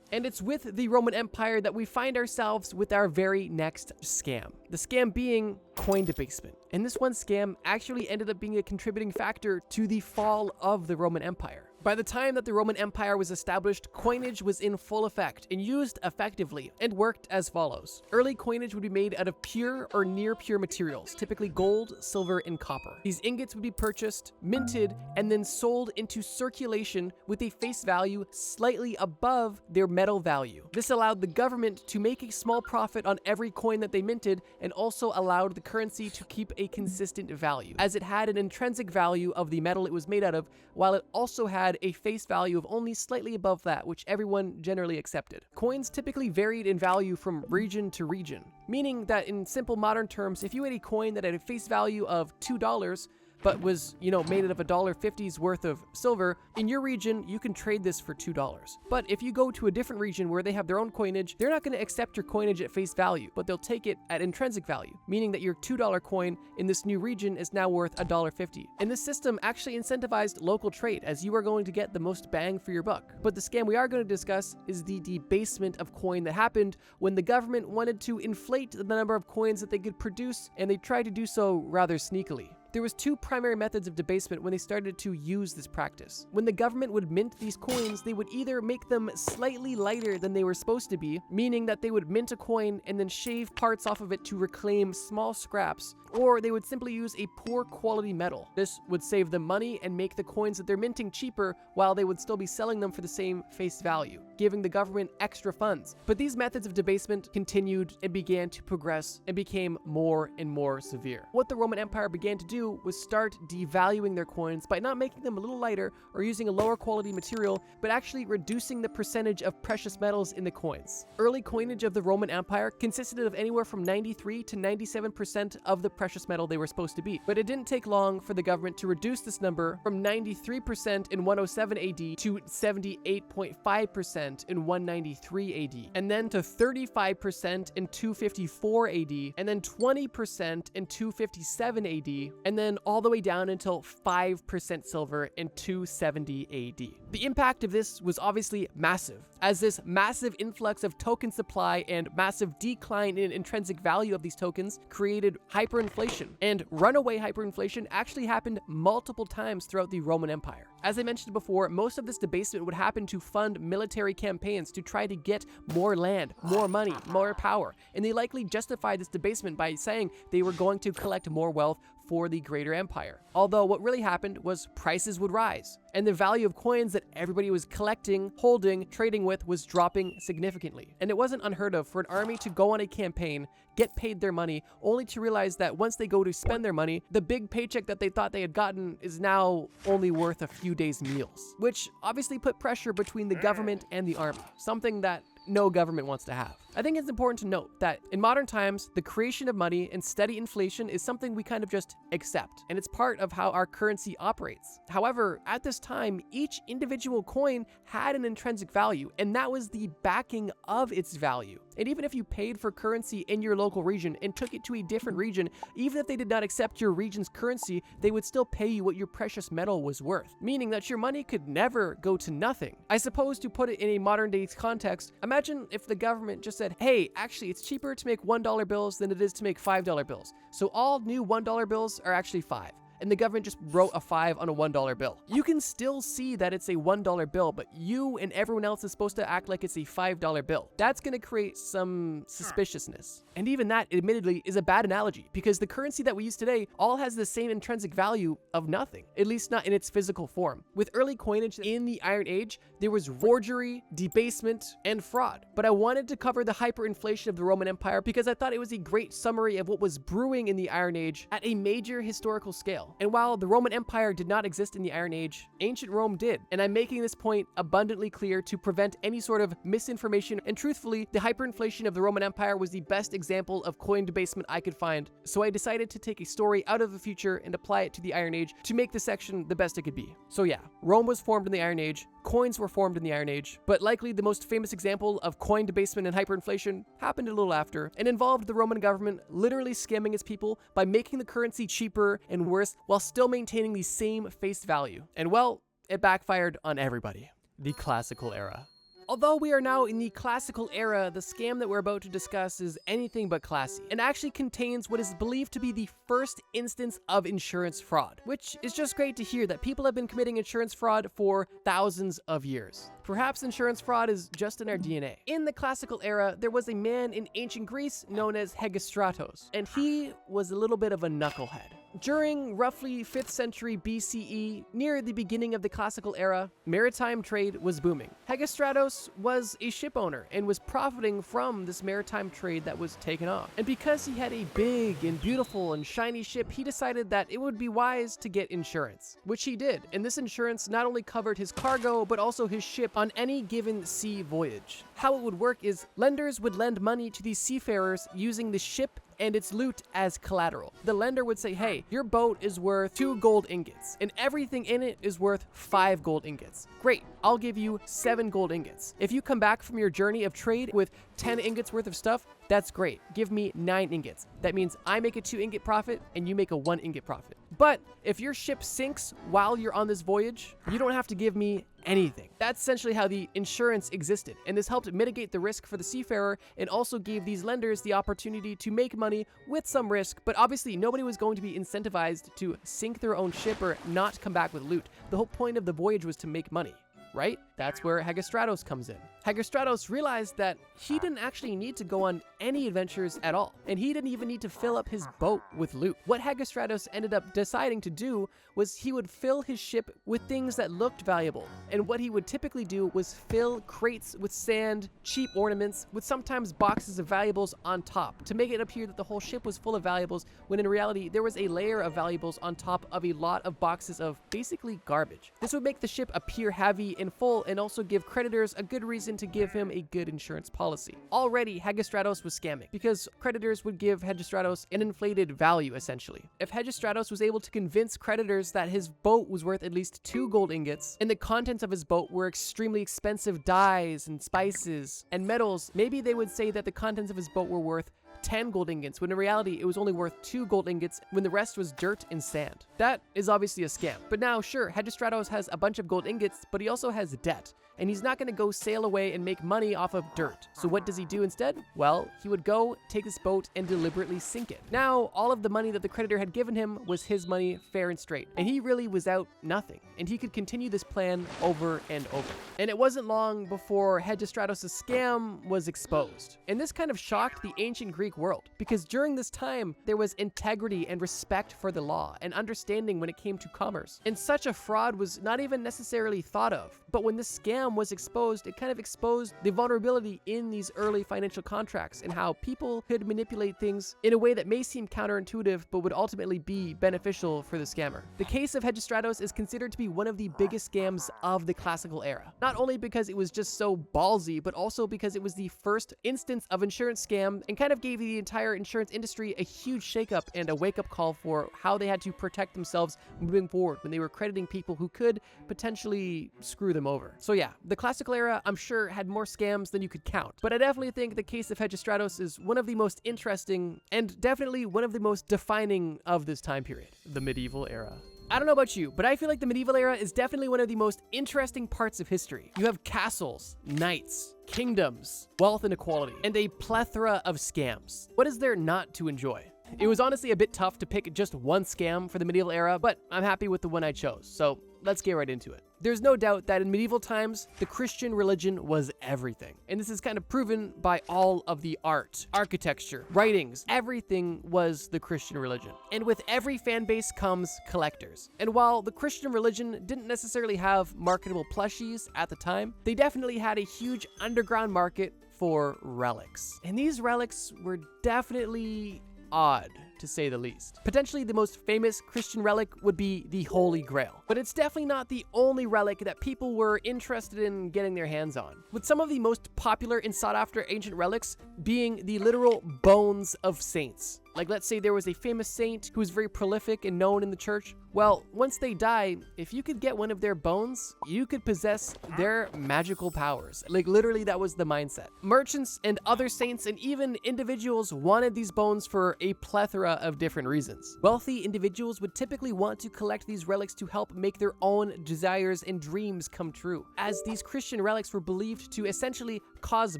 And it's with the Roman Empire that we find ourselves with our very next scam. The scam being coin debasement. And this one scam actually ended up being a contributing factor to the fall of the Roman Empire. By the time that the Roman Empire was established, coinage was in full effect and used effectively, and worked as follows. Early coinage would be made out of pure or near pure materials, typically gold, silver, and copper. These ingots would be purchased, minted, and then sold into circulation with a face value slightly above their metal value. This allowed the government to make a small profit on every coin that they minted, and also allowed the currency to keep a consistent value, as it had an intrinsic value of the metal it was made out of, while it also had a face value of only slightly above that, which everyone generally accepted. Coins typically varied in value from region to region, meaning that in simple modern terms, if you had a coin that had a face value of $2, but was, made out of $1.50's worth of silver, in your region, you can trade this for $2. But if you go to a different region where they have their own coinage, they're not going to accept your coinage at face value, but they'll take it at intrinsic value, meaning that your $2 coin in this new region is now worth $1.50. And this system actually incentivized local trade, as you are going to get the most bang for your buck. But the scam we are going to discuss is the debasement of coin that happened when the government wanted to inflate the number of coins that they could produce, and they tried to do so rather sneakily. There was 2 primary methods of debasement when they started to use this practice. When the government would mint these coins, they would either make them slightly lighter than they were supposed to be, meaning that they would mint a coin and then shave parts off of it to reclaim small scraps, or they would simply use a poor quality metal. This would save them money and make the coins that they're minting cheaper, while they would still be selling them for the same face value, giving the government extra funds. But these methods of debasement continued and began to progress and became more and more severe. What the Roman Empire began to do do was start devaluing their coins by not making them a little lighter or using a lower quality material, but actually reducing the percentage of precious metals in the coins. Early coinage of the Roman Empire consisted of anywhere from 93 to 97% of the precious metal they were supposed to be, but it didn't take long for the government to reduce this number from 93% in 107 AD to 78.5% in 193 AD, and then to 35% in 254 AD, and then 20% in 257 AD, and then all the way down until 5% silver in 270 AD. The impact of this was obviously massive, as this massive influx of token supply and massive decline in intrinsic value of these tokens created hyperinflation, and runaway hyperinflation actually happened multiple times throughout the Roman Empire. As I mentioned before, most of this debasement would happen to fund military campaigns to try to get more land, more money, more power, and they likely justified this debasement by saying they were going to collect more wealth for the greater empire. Although what really happened was prices would rise, and the value of coins that everybody was collecting, holding, trading with was dropping significantly. And it wasn't unheard of for an army to go on a campaign, get paid their money, only to realize that once they go to spend their money, the big paycheck that they thought they had gotten is now only worth a few days' meals, which obviously put pressure between the government and the army, something that no government wants to have. I think it's important to note that in modern times, the creation of money and steady inflation is something we kind of just accept, and it's part of how our currency operates. However, at this time, each individual coin had an intrinsic value, and that was the backing of its value. And even if you paid for currency in your local region and took it to a different region, even if they did not accept your region's currency, they would still pay you what your precious metal was worth, meaning that your money could never go to nothing. I suppose to put it in a modern day context, imagine if the government just said, hey, actually it's cheaper to make $1 bills than it is to make $5 bills. So all new $1 bills are actually 5. And the government just wrote a 5 on a $1 bill. You can still see that it's a $1 bill, but you and everyone else is supposed to act like it's a $5 bill. That's gonna create some suspiciousness. And even that, admittedly, is a bad analogy, because the currency that we use today all has the same intrinsic value of nothing, at least not in its physical form. With early coinage in the Iron Age, there was forgery, debasement, and fraud. But I wanted to cover the hyperinflation of the Roman Empire because I thought it was a great summary of what was brewing in the Iron Age at a major historical scale. And while the Roman Empire did not exist in the Iron Age, ancient Rome did. And I'm making this point abundantly clear to prevent any sort of misinformation. And truthfully, the hyperinflation of the Roman Empire was the best example of coin debasement I could find. So I decided to take a story out of the future and apply it to the Iron Age to make this section the best it could be. So yeah, Rome was formed in the Iron Age. Coins were formed in the Iron Age, but likely the most famous example of coin debasement and hyperinflation happened a little after and involved the Roman government literally scamming its people by making the currency cheaper and worse while still maintaining the same face value. And well, it backfired on everybody. The Classical Era. Although we are now in the classical era, the scam that we're about to discuss is anything but classy, and actually contains what is believed to be the first instance of insurance fraud, which is just great to hear that people have been committing insurance fraud for thousands of years. Perhaps insurance fraud is just in our DNA. In the classical era, there was a man in ancient Greece known as Hegestratos, and he was a little bit of a knucklehead. During roughly 5th century BCE, near the beginning of the classical era, maritime trade was booming. Hegestratos was a ship owner and was profiting from this maritime trade that was taken off. And because he had a big and beautiful and shiny ship, he decided that it would be wise to get insurance, which he did. And this insurance not only covered his cargo, but also his ship on any given sea voyage. How it would work is lenders would lend money to these seafarers using the ship and its loot as collateral. The lender would say, hey, your boat is worth 2 gold ingots, and everything in it is worth 5 gold ingots. Great, I'll give you 7 gold ingots. If you come back from your journey of trade with 10 ingots worth of stuff, that's great. Give me 9 ingots. That means I make a 2 ingot profit and you make a 1 ingot profit. But if your ship sinks while you're on this voyage, you don't have to give me anything. That's essentially how the insurance existed, and this helped mitigate the risk for the seafarer and also gave these lenders the opportunity to make money with some risk, but obviously nobody was going to be incentivized to sink their own ship or not come back with loot. The whole point of the voyage was to make money, right? That's where Hegestratos comes in. Hegestratos realized that he didn't actually need to go on any adventures at all, and he didn't even need to fill up his boat with loot. What Hegestratos ended up deciding to do was he would fill his ship with things that looked valuable, and what he would typically do was fill crates with sand, cheap ornaments, with sometimes boxes of valuables on top, to make it appear that the whole ship was full of valuables, when in reality there was a layer of valuables on top of a lot of boxes of basically garbage. This would make the ship appear heavy and full, and also give creditors a good reason to give him a good insurance policy. Already, Hegestratos was scamming, because creditors would give Hegestratos an inflated value, essentially. If Hegestratos was able to convince creditors that his boat was worth at least 2 gold ingots, and the contents of his boat were extremely expensive dyes and spices and metals, maybe they would say that the contents of his boat were worth 10 gold ingots, when in reality it was only worth 2 gold ingots, when the rest was dirt and sand. That is obviously a scam. But now, sure, Hegestratos has a bunch of gold ingots, but he also has debt, and he's not going to go sail away and make money off of dirt. So what does he do instead? Well, he would go take this boat and deliberately sink it. Now, all of the money that the creditor had given him was his money, fair and straight, and he really was out nothing, and he could continue this plan over and over. And it wasn't long before Hegestratos' scam was exposed. And this kind of shocked the ancient Greek world, because during this time, there was integrity and respect for the law and understanding when it came to commerce. And such a fraud was not even necessarily thought of. But when this scam was exposed, it kind of exposed the vulnerability in these early financial contracts and how people could manipulate things in a way that may seem counterintuitive, but would ultimately be beneficial for the scammer. The case of Hegestratos is considered to be one of the biggest scams of the classical era. Not only because it was just so ballsy, but also because it was the first instance of insurance scam and kind of gave the entire insurance industry a huge shakeup and a wake-up call for how they had to protect themselves moving forward when they were crediting people who could potentially screw them over. So yeah, the classical era, I'm sure, had more scams than you could count, but I definitely think the case of Hegestratos is one of the most interesting and definitely one of the most defining of this time period, the medieval era. I don't know about you, but I feel like the medieval era is definitely one of the most interesting parts of history. You have castles, knights, kingdoms, wealth inequality, and a plethora of scams. What is there not to enjoy? It was honestly a bit tough to pick just one scam for the medieval era, but I'm happy with the one I chose, so let's get right into it. There's no doubt that in medieval times, the Christian religion was everything. And this is kind of proven by all of the art, architecture, writings, everything was the Christian religion. And with every fan base comes collectors. And while the Christian religion didn't necessarily have marketable plushies at the time, they definitely had a huge underground market for relics. And these relics were definitely odd, to say the least. Potentially the most famous Christian relic would be the Holy Grail, but it's definitely not the only relic that people were interested in getting their hands on, with some of the most popular and sought after ancient relics being the literal bones of saints. Like, let's say there was a famous saint who was very prolific and known in the church. Well, once they die, if you could get one of their bones, you could possess their magical powers. Like, literally, that was the mindset. Merchants and other saints and even individuals wanted these bones for a plethora of different reasons. Wealthy individuals would typically want to collect these relics to help make their own desires and dreams come true, as these Christian relics were believed to essentially cause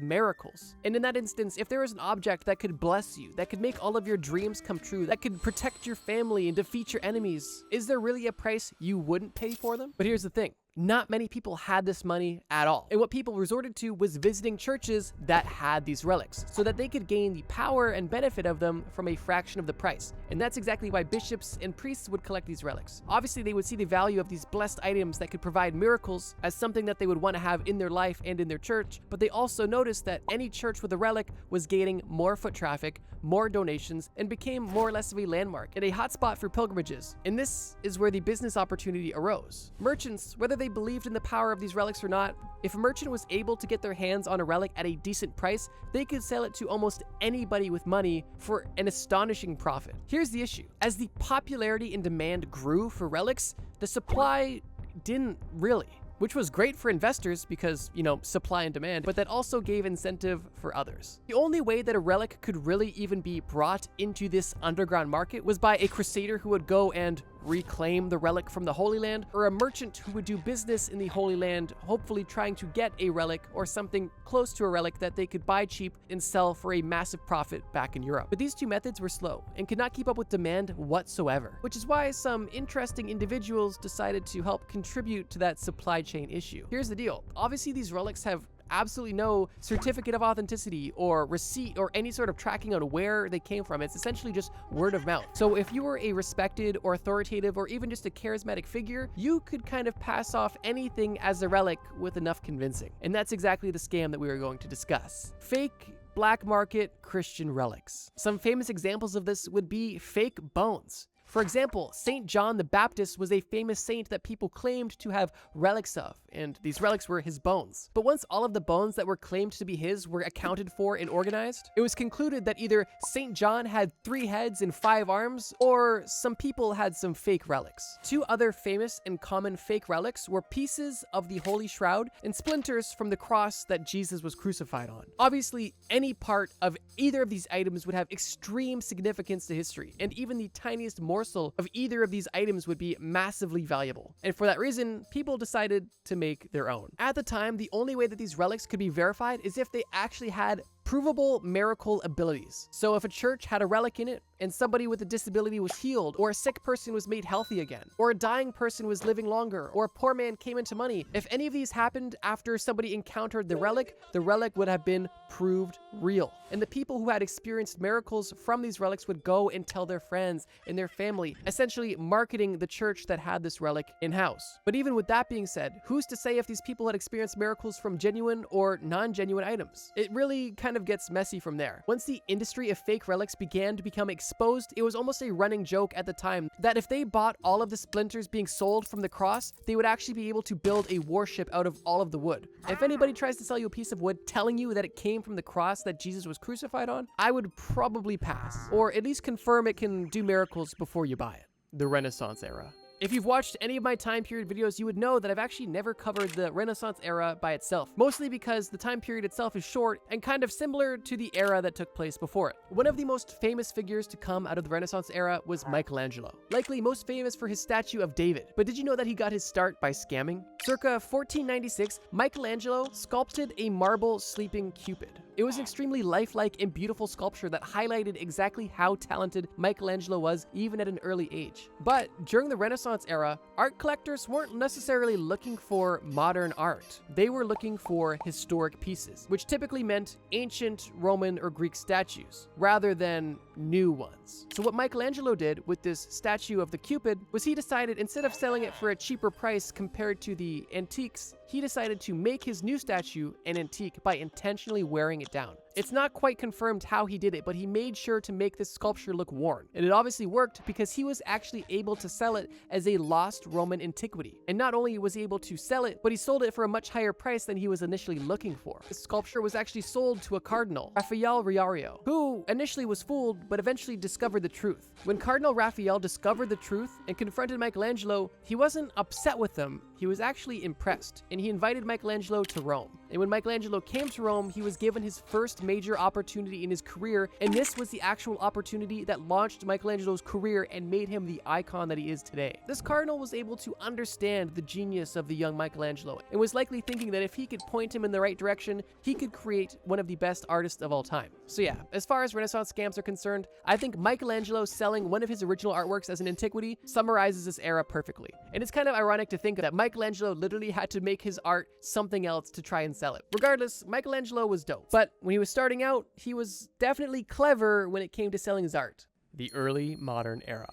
miracles. And in that instance, if there was an object that could bless you, that could make all of your dreams come true, that could protect your family and defeat your enemies, is there really a price you wouldn't pay for them? But here's the thing. Not many people had this money at all. And what people resorted to was visiting churches that had these relics so that they could gain the power and benefit of them from a fraction of the price. And that's exactly why bishops and priests would collect these relics. Obviously, they would see the value of these blessed items that could provide miracles as something that they would want to have in their life and in their church, but they also noticed that any church with a relic was gaining more foot traffic, more donations, and became more or less of a landmark and a hotspot for pilgrimages. And this is where the business opportunity arose. Merchants, whether they believed in the power of these relics or not, if a merchant was able to get their hands on a relic at a decent price, they could sell it to almost anybody with money for an astonishing profit. Here's the issue. As the popularity and demand grew for relics, the supply didn't really. Which was great for investors because, supply and demand, but that also gave incentive for others. The only way that a relic could really even be brought into this underground market was by a crusader who would go and reclaim the relic from the Holy Land, or a merchant who would do business in the Holy Land, hopefully trying to get a relic or something close to a relic that they could buy cheap and sell for a massive profit back in Europe. But these two methods were slow and could not keep up with demand whatsoever, which is why some interesting individuals decided to help contribute to that supply chain issue. Here's the deal. Obviously, these relics have absolutely no certificate of authenticity or receipt or any sort of tracking on where they came from. It's essentially just word of mouth. So if you were a respected or authoritative or even just a charismatic figure, you could kind of pass off anything as a relic with enough convincing. And that's exactly the scam that we are going to discuss. Fake black market Christian relics. Some famous examples of this would be fake bones. For example, Saint John the Baptist was a famous saint that people claimed to have relics of, and these relics were his bones. But once all of the bones that were claimed to be his were accounted for and organized, it was concluded that either Saint John had 3 heads and 5 arms, or some people had some fake relics. 2 other famous and common fake relics were pieces of the Holy Shroud and splinters from the cross that Jesus was crucified on. Obviously, any part of either of these items would have extreme significance to history, and even the tiniest morsel of either of these items would be massively valuable. And for that reason, people decided to make their own. At the time, the only way that these relics could be verified is if they actually had provable miracle abilities. So if a church had a relic in it and somebody with a disability was healed, or a sick person was made healthy again, or a dying person was living longer, or a poor man came into money, if any of these happened after somebody encountered the relic would have been proved real. And the people who had experienced miracles from these relics would go and tell their friends and their family, essentially marketing the church that had this relic in-house. But even with that being said, who's to say if these people had experienced miracles from genuine or non-genuine items? It really kind of gets messy from there. Once the industry of fake relics began to become exposed, it was almost a running joke at the time that if they bought all of the splinters being sold from the cross, they would actually be able to build a warship out of all of the wood. If anybody tries to sell you a piece of wood telling you that it came from the cross that Jesus was crucified on, I would probably pass, or at least confirm it can do miracles before you buy it. The Renaissance era. If you've watched any of my time period videos, you would know that I've actually never covered the Renaissance era by itself, mostly because the time period itself is short and kind of similar to the era that took place before it. One of the most famous figures to come out of the Renaissance era was Michelangelo, likely most famous for his statue of David. But did you know that he got his start by scamming? Circa 1496, Michelangelo sculpted a marble sleeping Cupid. It was an extremely lifelike and beautiful sculpture that highlighted exactly how talented Michelangelo was even at an early age. But during the Renaissance era, art collectors weren't necessarily looking for modern art. They were looking for historic pieces, which typically meant ancient Roman or Greek statues, rather than new ones. So what Michelangelo did with this statue of the Cupid was he decided, instead of selling it for a cheaper price compared to the antiques, he decided to make his new statue an antique by intentionally wearing it down. It's not quite confirmed how he did it, but he made sure to make this sculpture look worn. And it obviously worked because he was actually able to sell it as a lost Roman antiquity. And not only was he able to sell it, but he sold it for a much higher price than he was initially looking for. The sculpture was actually sold to a cardinal, Raphael Riario, who initially was fooled, but eventually discovered the truth. When Cardinal Raphael discovered the truth and confronted Michelangelo, he wasn't upset with him, he was actually impressed, and he invited Michelangelo to Rome. And when Michelangelo came to Rome, he was given his first major opportunity in his career, and this was the actual opportunity that launched Michelangelo's career and made him the icon that he is today. This cardinal was able to understand the genius of the young Michelangelo, and was likely thinking that if he could point him in the right direction, he could create one of the best artists of all time. So yeah, as far as Renaissance scams are concerned, I think Michelangelo selling one of his original artworks as an antiquity summarizes this era perfectly. And it's kind of ironic to think that Michelangelo literally had to make his art something else to try and sell it. Regardless, Michelangelo was dope. But when he was starting out, he was definitely clever when it came to selling his art. The early modern era.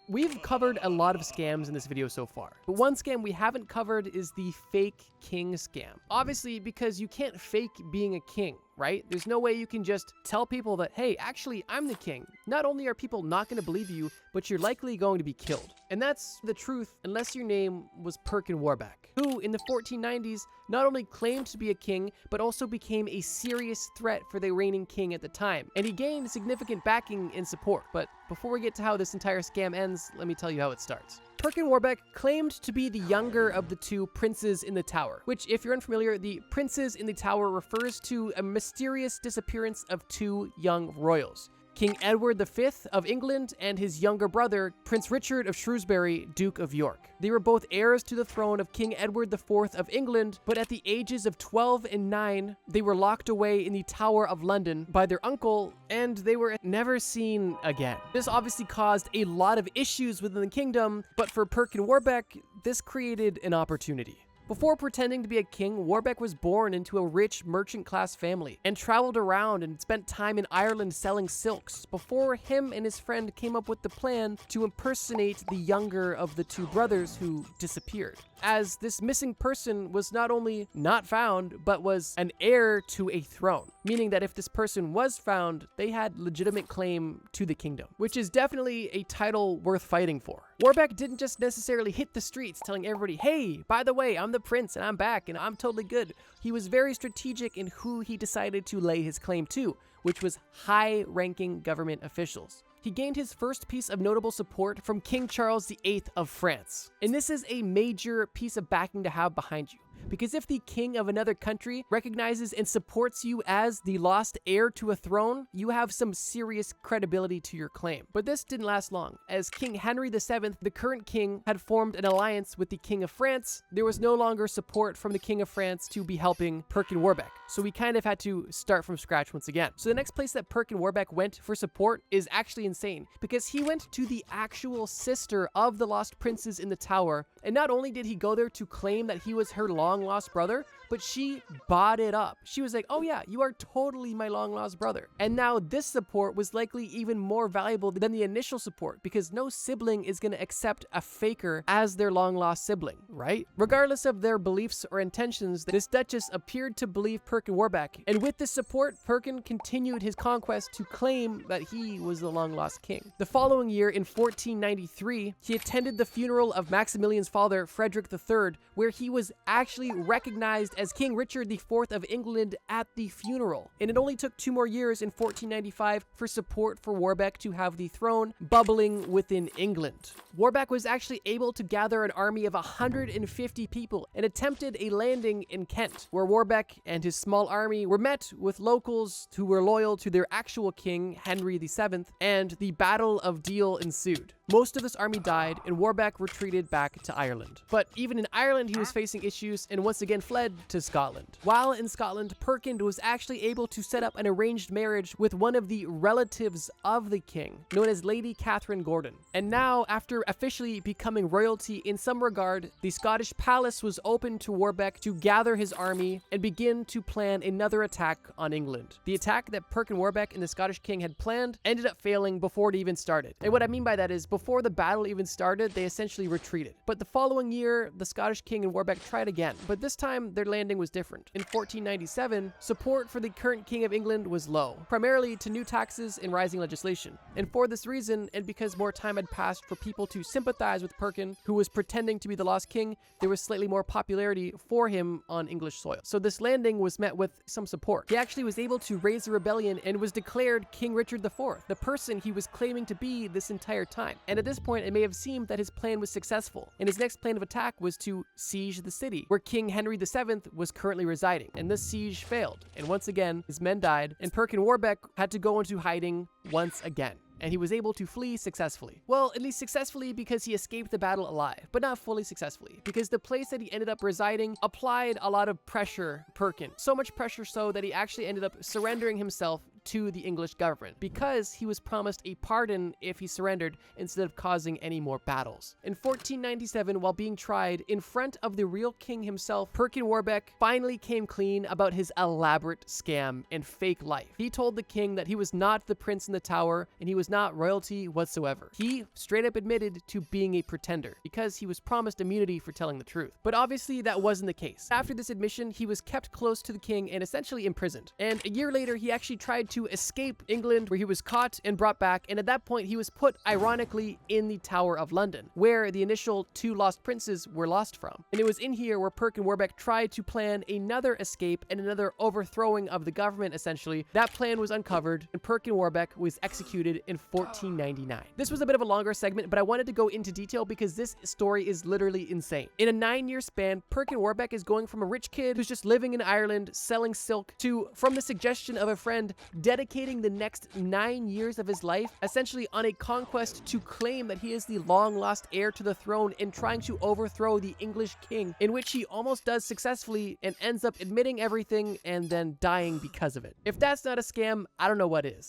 We've covered a lot of scams in this video so far, but one scam we haven't covered is the fake king scam. Obviously, because you can't fake being a king, right? There's no way you can just tell people that, hey, actually, I'm the king. Not only are people not going to believe you, but you're likely going to be killed. And that's the truth unless your name was Perkin Warbeck, who in the 1490s not only claimed to be a king, but also became a serious threat for the reigning king at the time. And he gained significant backing and support. But before we get to how this entire scam ends, let me tell you how it starts. Perkin Warbeck claimed to be the younger of the two princes in the tower, which, if you're unfamiliar, the princes in the tower refers to a mysterious disappearance of two young royals, King Edward V of England and his younger brother, Prince Richard of Shrewsbury, Duke of York. They were both heirs to the throne of King Edward IV of England, but at the ages of 12 and 9, they were locked away in the Tower of London by their uncle, and they were never seen again. This obviously caused a lot of issues within the kingdom, but for Perkin Warbeck, this created an opportunity. Before pretending to be a king, Warbeck was born into a rich merchant-class family and traveled around and spent time in Ireland selling silks before him and his friend came up with the plan to impersonate the younger of the two brothers who disappeared. As this missing person was not only not found, but was an heir to a throne, meaning that if this person was found, they had legitimate claim to the kingdom, which is definitely a title worth fighting for. Warbeck didn't just necessarily hit the streets telling everybody, hey, by the way, I'm the prince and I'm back and I'm totally good. He was very strategic in who he decided to lay his claim to, which was high-ranking government officials. He gained his first piece of notable support from King Charles VIII of France. And this is a major piece of backing to have behind you. Because if the king of another country recognizes and supports you as the lost heir to a throne, you have some serious credibility to your claim. But this didn't last long. As King Henry VII, the current king, had formed an alliance with the King of France, there was no longer support from the King of France to be helping Perkin Warbeck. So we kind of had to start from scratch once again. So the next place that Perkin Warbeck went for support is actually insane, because he went to the actual sister of the lost princes in the tower, and not only did he go there to claim that he was her long-lost brother, but she bought it up. She was like, oh yeah, you are totally my long-lost brother. And now this support was likely even more valuable than the initial support, because no sibling is going to accept a faker as their long-lost sibling, right? Regardless of their beliefs or intentions, this duchess appeared to believe Perkin Warbeck, and with this support, Perkin continued his conquest to claim that he was the long-lost king. The following year, in 1493, he attended the funeral of Maximilian's father, Frederick III, where he was actually recognized as King Richard IV of England at the funeral. And it only took 2 more years in 1495 for support for Warbeck to have the throne bubbling within England. Warbeck was actually able to gather an army of 150 people and attempted a landing in Kent, where Warbeck and his small army were met with locals who were loyal to their actual king, Henry VII, and the Battle of Deal ensued. Most of this army died, and Warbeck retreated back to Ireland. But even in Ireland, he was facing issues and once again fled to Scotland. While in Scotland, Perkin was actually able to set up an arranged marriage with one of the relatives of the king, known as Lady Catherine Gordon. And now, after officially becoming royalty in some regard, the Scottish palace was open to Warbeck to gather his army and begin to plan another attack on England. The attack that Perkin Warbeck and the Scottish king had planned ended up failing before it even started. And what I mean by that is, before the battle even started, they essentially retreated. But the following year, the Scottish king and Warbeck tried again, but this time their landing was different. In 1497, support for the current king of England was low, primarily to new taxes and rising legislation. And for this reason, and because more time had passed for people to sympathize with Perkin, who was pretending to be the lost king, there was slightly more popularity for him on English soil. So this landing was met with some support. He actually was able to raise a rebellion and was declared King Richard IV, the person he was claiming to be this entire time. And at this point, it may have seemed that his plan was successful, and his next plan of attack was to siege the city, where King Henry VII was currently residing. And this siege failed, and once again, his men died, and Perkin Warbeck had to go into hiding once again. And he was able to flee successfully. Well, at least successfully because he escaped the battle alive, but not fully successfully, because the place that he ended up residing applied a lot of pressure to Perkin. So much pressure so that he actually ended up surrendering himself to the English government, because he was promised a pardon if he surrendered instead of causing any more battles. In 1497, while being tried in front of the real king himself, Perkin Warbeck finally came clean about his elaborate scam and fake life. He told the king that he was not the prince in the tower and he was not royalty whatsoever. He straight up admitted to being a pretender because he was promised immunity for telling the truth. But obviously that wasn't the case. After this admission, he was kept close to the king and essentially imprisoned. And a year later, he actually tried to escape England, where he was caught and brought back, and at that point he was put ironically in the Tower of London, where the initial 2 lost princes were lost from. And it was in here where Perkin Warbeck tried to plan another escape and another overthrowing of the government essentially. That plan was uncovered, and Perkin Warbeck was executed in 1499. This was a bit of a longer segment, but I wanted to go into detail because this story is literally insane. In a 9-year span, Perkin Warbeck is going from a rich kid who's just living in Ireland selling silk to, from the suggestion of a friend, dedicating the next 9 years of his life essentially on a conquest to claim that he is the long-lost heir to the throne and trying to overthrow the English king, in which he almost does successfully and ends up admitting everything and then dying because of it. If that's not a scam, I don't know what is.